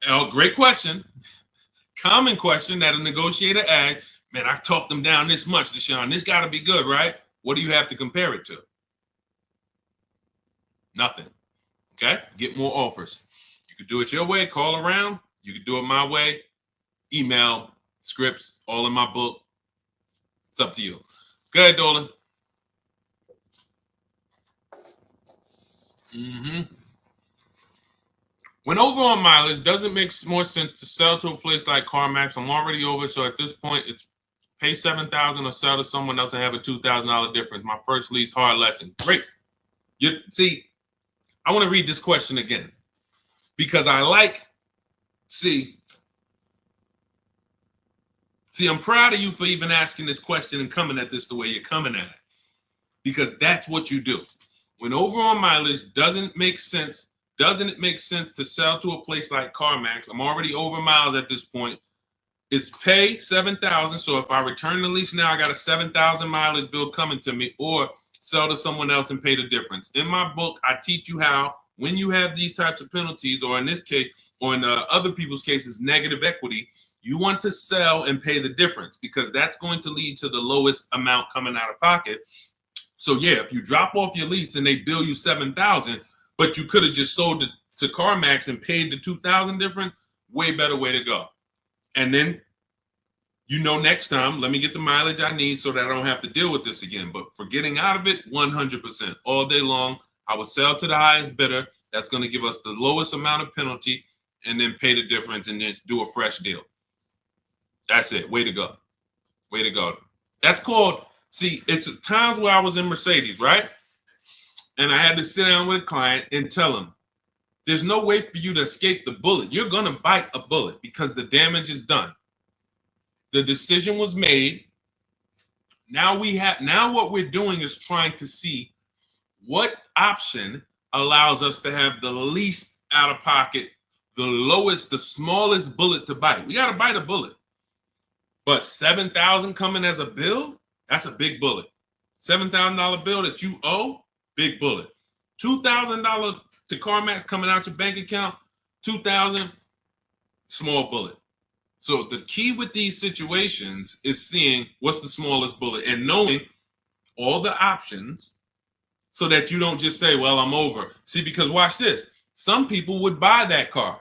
Oh, great question. Common question that a negotiator asks. Man, I talked them down this much, Deshone. This got to be good, right? What do you have to compare it to? Nothing. Okay? Get more offers. You could do it your way, call around. You could do it my way. Email, scripts, all in my book. It's up to you. Go ahead, Dolan. When over on mileage, does it make more sense to sell to a place like CarMax? I'm already over, so at this point, it's pay $7,000 or sell to someone else and have a $2,000 difference. My first lease, hard lesson. Great. See, I want to read this question again because see, I'm proud of you for even asking this question and coming at this the way you're coming at it, because that's what you do. When over on mileage, doesn't it make sense to sell to a place like CarMax? I'm already over miles at this point. It's pay $7,000. So if I return the lease now, I got a 7,000 mileage bill coming to me, or sell to someone else and pay the difference. In my book, I teach you how, when you have these types of penalties, or in this case, or in other people's cases, negative equity, you want to sell and pay the difference, because that's going to lead to the lowest amount coming out of pocket. So yeah, if you drop off your lease and they bill you $7,000, but you could have just sold it to CarMax and paid the $2,000 difference, way better way to go. And then, next time, let me get the mileage I need so that I don't have to deal with this again. But for getting out of it, 100%. All day long, I would sell to the highest bidder. That's going to give us the lowest amount of penalty, and then pay the difference and then do a fresh deal. That's it. Way to go. Way to go. That's called See, it's times where I was in Mercedes, right? And I had to sit down with a client and tell him, there's no way for you to escape the bullet. You're going to bite a bullet because the damage is done. The decision was made. Now what we're doing is trying to see what option allows us to have the least out of pocket, the lowest, the smallest bullet to bite. We got to bite a bullet. But $7,000 coming as a bill, that's a big bullet. $7,000 bill that you owe, big bullet. $2,000 to CarMax coming out your bank account, $2,000, small bullet. So the key with these situations is seeing what's the smallest bullet and knowing all the options so that you don't just say, well, I'm over. See, because watch this. Some people would buy that car.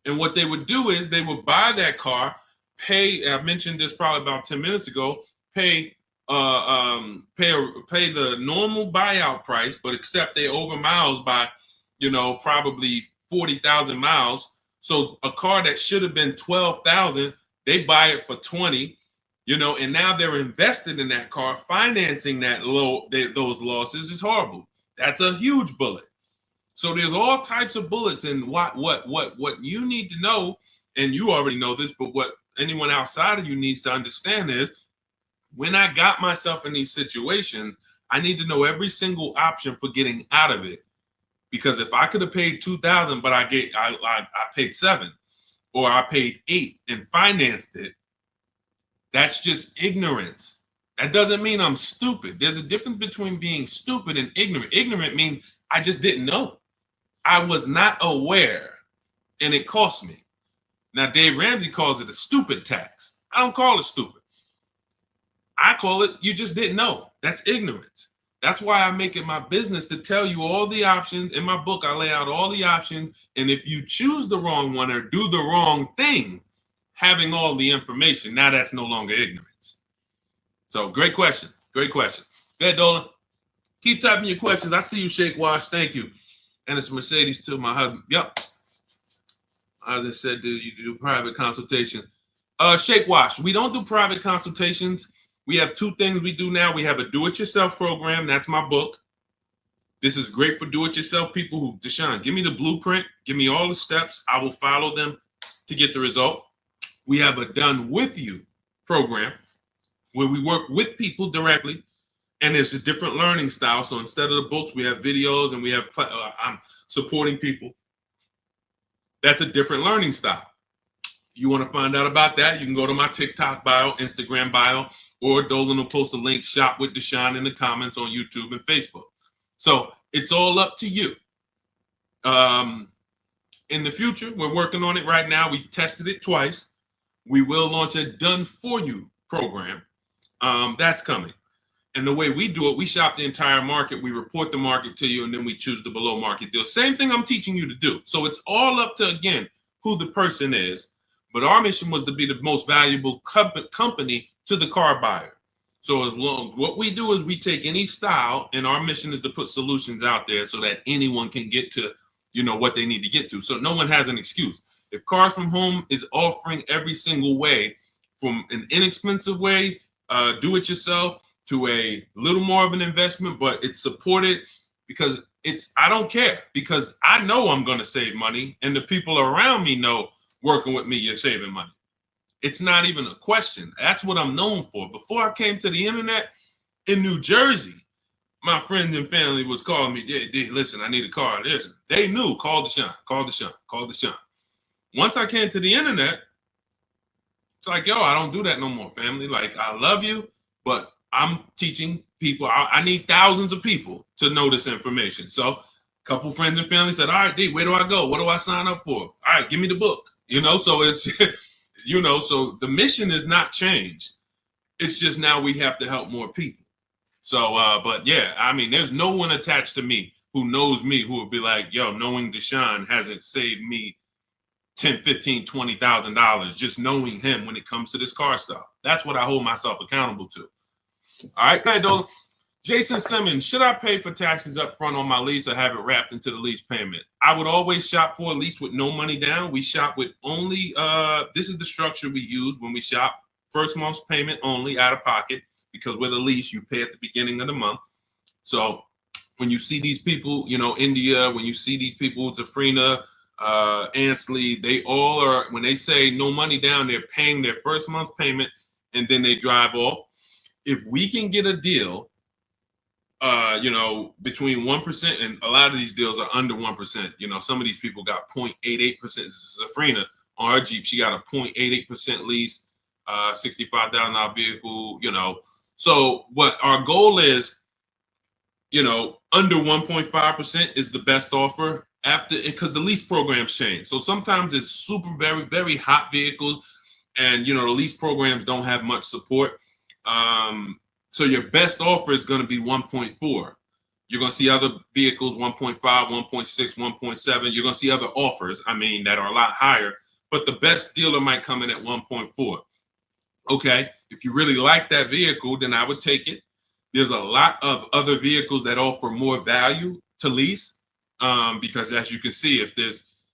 And what they would do is they would buy that car, pay, I mentioned this probably about 10 minutes ago, pay the normal buyout price, but except they over miles by, probably 40,000 miles. So a car that should have been 12,000, they buy it for 20, and now they're invested in that car. Financing those losses is horrible. That's a huge bullet. So there's all types of bullets, and what you need to know, and you already know this, but what anyone outside of you needs to understand is, when I got myself in these situations, I need to know every single option for getting out of it. Because if I could have paid $2,000, but I paid $7,000, or I paid $8,000 and financed it, that's just ignorance. That doesn't mean I'm stupid. There's a difference between being stupid and ignorant. Ignorant means I just didn't know. I was not aware, and it cost me. Now, Dave Ramsey calls it a stupid tax. I don't call it stupid. I call it you just didn't know. That's ignorance. That's why I make it my business to tell you all the options. In my book, I lay out all the options. And if you choose the wrong one or do the wrong thing, having all the information, now that's no longer ignorance. So great question. Great question. Go ahead, Dolan. Keep typing your questions. I see you, Shake Wash. Thank you. And it's Mercedes to my husband. Yep. I just said, you do private consultation. Shake Wash. We don't do private consultations. We have two things we do now. We have a do-it-yourself program. That's my book. This is great for do-it-yourself people who, Deshone, give me the blueprint. Give me all the steps. I will follow them to get the result. We have a done with you program where we work with people directly. And it's a different learning style. So instead of the books, we have videos and we have, I'm supporting people. That's a different learning style. You want to find out about that, you can go to my TikTok bio, Instagram bio, or Dolan will post a link, Shop with Deshone, in the comments on YouTube and Facebook. So it's all up to you. In the future, we're working on it right now. We tested it twice. We will launch a done for you program. That's coming. And the way we do it, we shop the entire market. We report the market to you, and then we choose the below market deal. Same thing I'm teaching you to do. So it's all up to, again, who the person is. But our mission was to be the most valuable company to the car buyer. So what we do is we take any style, and our mission is to put solutions out there so that anyone can get to, what they need to get to. So no one has an excuse. If Cars From Home is offering every single way, from an inexpensive way, do it yourself, to a little more of an investment, but it's supported because I don't care, because I know I'm going to save money, and the people around me know working with me, you're saving money. It's not even a question. That's what I'm known for. Before I came to the internet in New Jersey, my friends and family was calling me, listen, I need a car. Listen, they knew, call Deshone, call Deshone, call Deshone. Once I came to the internet, it's like, yo, I don't do that no more, family. Like, I love you, but I'm teaching people. I need thousands of people to know this information. So a couple friends and family said, all right, D, where do I go? What do I sign up for? All right, give me the book. So it's, so the mission is not changed. It's just now we have to help more people. So, but yeah, I mean, there's no one attached to me who knows me who would be like, yo, knowing Deshone hasn't saved me $10, $15, $20,000 just knowing him when it comes to this car stuff. That's what I hold myself accountable to. All right, go ahead, Dolan. Jason Simmons, should I pay for taxes up front on my lease or have it wrapped into the lease payment? I would always shop for a lease with no money down. We shop with only, this is the structure we use when we shop. First month's payment only, out of pocket. because with a lease, you pay at the beginning of the month. So when you see these people, India, when you see these people, Zafrina, Ansley, they all are, when they say no money down, they're paying their first month's payment and then they drive off. If we can get a deal, between 1%, and a lot of these deals are under 1%. Some of ththese people got 0.88%. Zafrina on her Jeep, she got a 0.88% lease, $65,000 vehicle. So what our goal is, under 1.5% is the best offer after, because the lease programs change. So sometimes it's super, very, very hot vehicles, and the lease programs don't have much support. So your best offer is going to be 1.4. You're going to see other vehicles 1.5, 1.6, 1.7. You're going to see other offers, that are a lot higher, but the best dealer might come in at 1.4. Okay, if you really like that vehicle, then I would take it. There's a lot of other vehicles that offer more value to lease, because as you can see, if there's,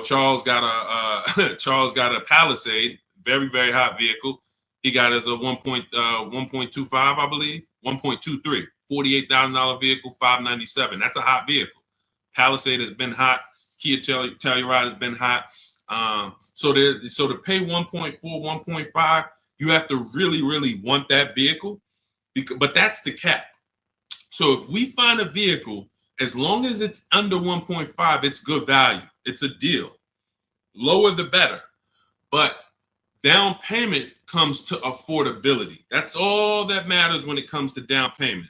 Charles got a Palisade, very, very hot vehicle. He got as a 1.25, I believe, 1.23, $48,000 vehicle, $597. That's a hot vehicle. Palisade has been hot. Kia Telluride has been hot. So to pay 1.4, 1.5, you have to really, really want that vehicle. But that's the cap. So if we find a vehicle, as long as it's under 1.5, it's good value. It's a deal. Lower the better. But down payment comes to affordability. That's all that matters when it comes to down payment.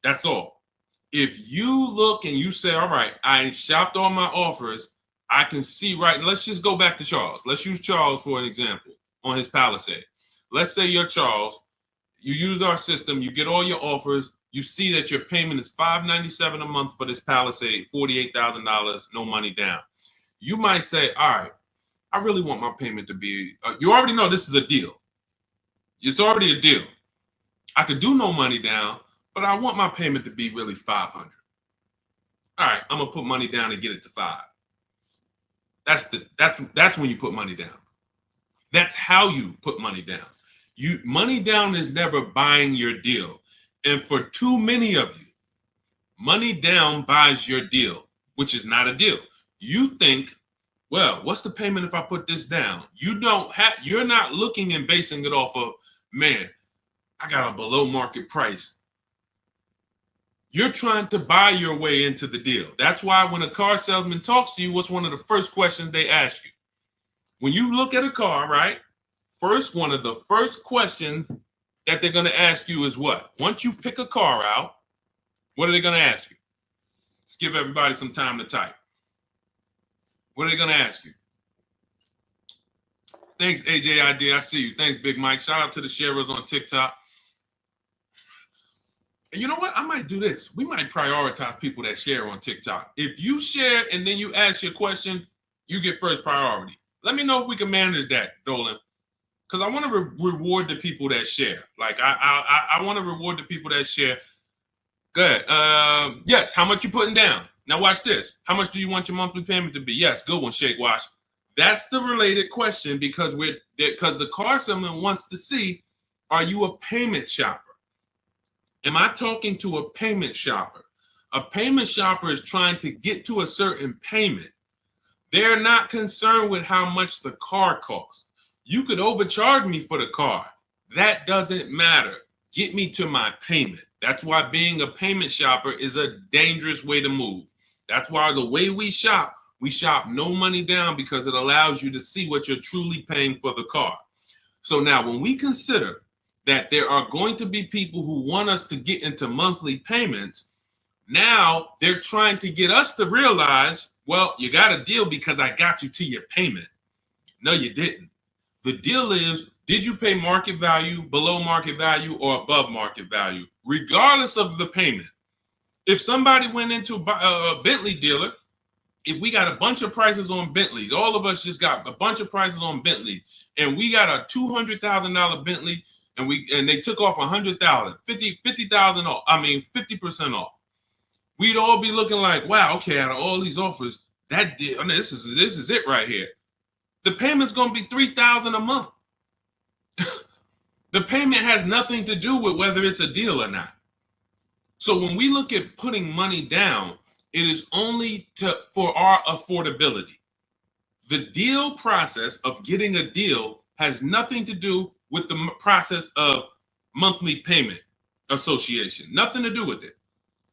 That's all. If you look and you say, all right, I shopped all my offers, I can see right. Let's just go back to Charles. Let's use Charles for an example on his Palisade. Let's say you're Charles. You use our system, you get all your offers, you see that your payment is $597 a month for this Palisade, $48,000, no money down. You might say, all right, I really want my payment to be, you already know this is a deal. It's already a deal. I could do no money down, but I want my payment to be really $500. All right, I'm gonna put money down and get it to $5. That's when you put money down. That's how you put money down. Money down is never buying your deal. And for too many of you, money down buys your deal, which is not a deal. You think, well, what's the payment if I put this down? You're not looking and basing it off of, man, I got a below market price. You're trying to buy your way into the deal. That's why when a car salesman talks to you, what's one of the first questions they ask you? When you look at a car, right? One of the first questions that they're going to ask you is what? Once you pick a car out, what are they going to ask you? Let's give everybody some time to type. What are they going to ask you? Thanks, AJID. I see you. Thanks, Big Mike. Shout out to the sharers on TikTok. And you know what? I might do this. We might prioritize people that share on TikTok. If you share and then you ask your question, you get first priority. Let me know if we can manage that, Dolan. Because I want to reward the people that share. Like, I want to reward the people that share. Good. Yes, how much you putting down? Now watch this. How much do you want your monthly payment to be? Yes, good one, Shake Wash. That's the related question because the car salesman wants to see, are you a payment shopper? Am I talking to a payment shopper? A payment shopper is trying to get to a certain payment. They're not concerned with how much the car costs. You could overcharge me for the car. That doesn't matter. Get me to my payment. That's why being a payment shopper is a dangerous way to move. That's why the way we shop no money down because it allows you to see what you're truly paying for the car. So now when we consider that there are going to be people who want us to get into monthly payments, now they're trying to get us to realize, well, you got a deal because I got you to your payment. No, you didn't. The deal is, did you pay market value, below market value, or above market value, regardless of the payment? If somebody went into a Bentley dealer, if we got a bunch of prices on Bentleys, all of us just got a bunch of prices on Bentleys, and we got a $200,000 Bentley, and they took off $100,000, $50,000 off. 50% off. We'd all be looking like, wow, okay, out of all these offers, that deal, this is it right here. The payment's gonna be $3,000 a month. The payment has nothing to do with whether it's a deal or not. So when we look at putting money down, it is only for our affordability. The deal process of getting a deal has nothing to do with the process of monthly payment association. Nothing to do with it.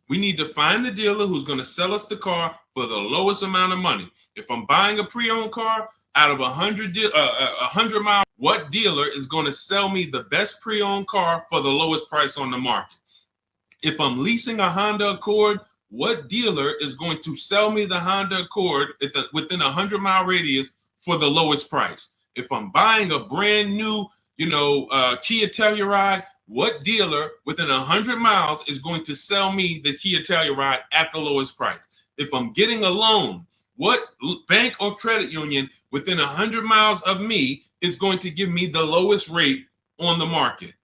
We need to find the dealer who's going to sell us the car for the lowest amount of money. If I'm buying a pre-owned car out of 100 miles, what dealer is going to sell me the best pre-owned car for the lowest price on the market? If I'm leasing a Honda Accord, what dealer is going to sell me the Honda Accord within a 100-mile radius for the lowest price? If I'm buying a brand new, Kia Telluride, what dealer within 100 miles is going to sell me the Kia Telluride at the lowest price? If I'm getting a loan, what bank or credit union within 100 miles of me is going to give me the lowest rate on the market?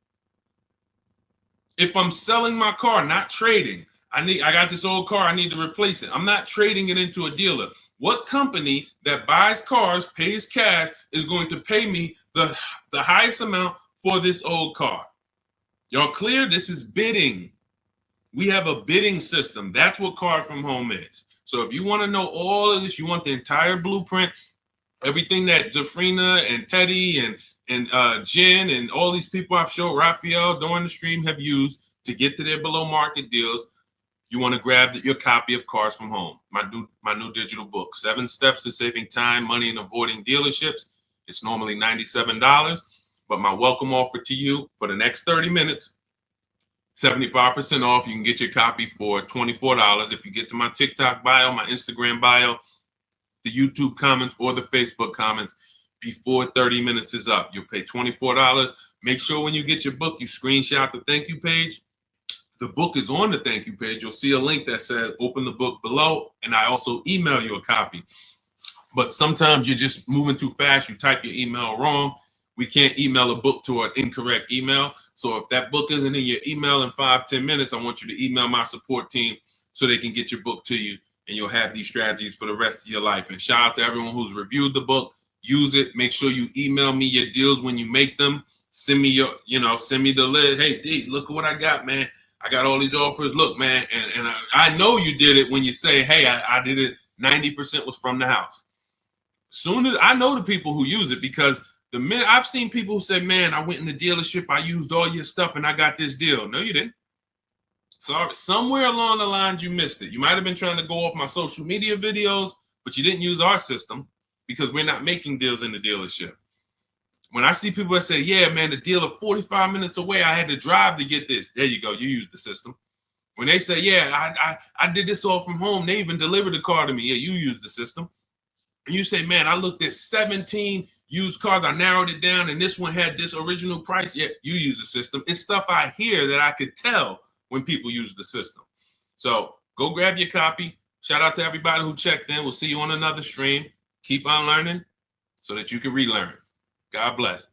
If I'm selling my car, not trading, I got this old car, I need to replace it. I'm not trading it into a dealer. What company that buys cars, pays cash, is going to pay me the highest amount for this old car? Y'all clear? This is bidding. We have a bidding system. That's what Cars from Home is. So if you want to know all of this, you want the entire blueprint, everything that Jafrina and Teddy and Jen and all these people I've showed, Raphael during the stream, have used to get to their below market deals, you want to grab your copy of Cars from Home, my new digital book, 7 Steps to Saving Time, Money, and Avoiding Dealerships. It's normally $97, but my welcome offer to you for the next 30 minutes, 75% off. You can get your copy for $24 if you get to my TikTok bio, my Instagram bio, the YouTube comments, or the Facebook comments before 30 minutes is up. You'll pay $24. Make sure when you get your book, you screenshot the thank you page. The book is on the thank you page. You'll see a link that says open the book below, and I also email you a copy. But sometimes you're just moving too fast. You type your email wrong. We can't email a book to an incorrect email. So if that book isn't in your email in 5-10 minutes, I want you to email my support team so they can get your book to you, and you'll have these strategies for the rest of your life. And shout out to everyone who's reviewed the book. Use it. Make sure you email me your deals when you make them. Send me send me the list. Hey, D, look at what I got, man. I got all these offers. Look, man, and I know you did it when you say, hey, I did it. 90% was from the house. Soon as I know the people who use it, because the minute I've seen people who say, man, I went in the dealership, I used all your stuff, and I got this deal. No, you didn't. Sorry, somewhere along the lines you missed it. You might have been trying to go off my social media videos, but you didn't use our system because we're not making deals in the dealership. When I see people that say, yeah, man, the dealer 45 minutes away, I had to drive to get this. There you go. You use the system. When they say, yeah, I did this all from home, they even delivered the car to me. Yeah, you use the system. And you say, man, I looked at 17 used cars. I narrowed it down, and this one had this original price. Yeah, you use the system. It's stuff I hear that I could tell when people use the system. So go grab your copy. Shout out to everybody who checked in. We'll see you on another stream. Keep on learning so that you can relearn. God bless.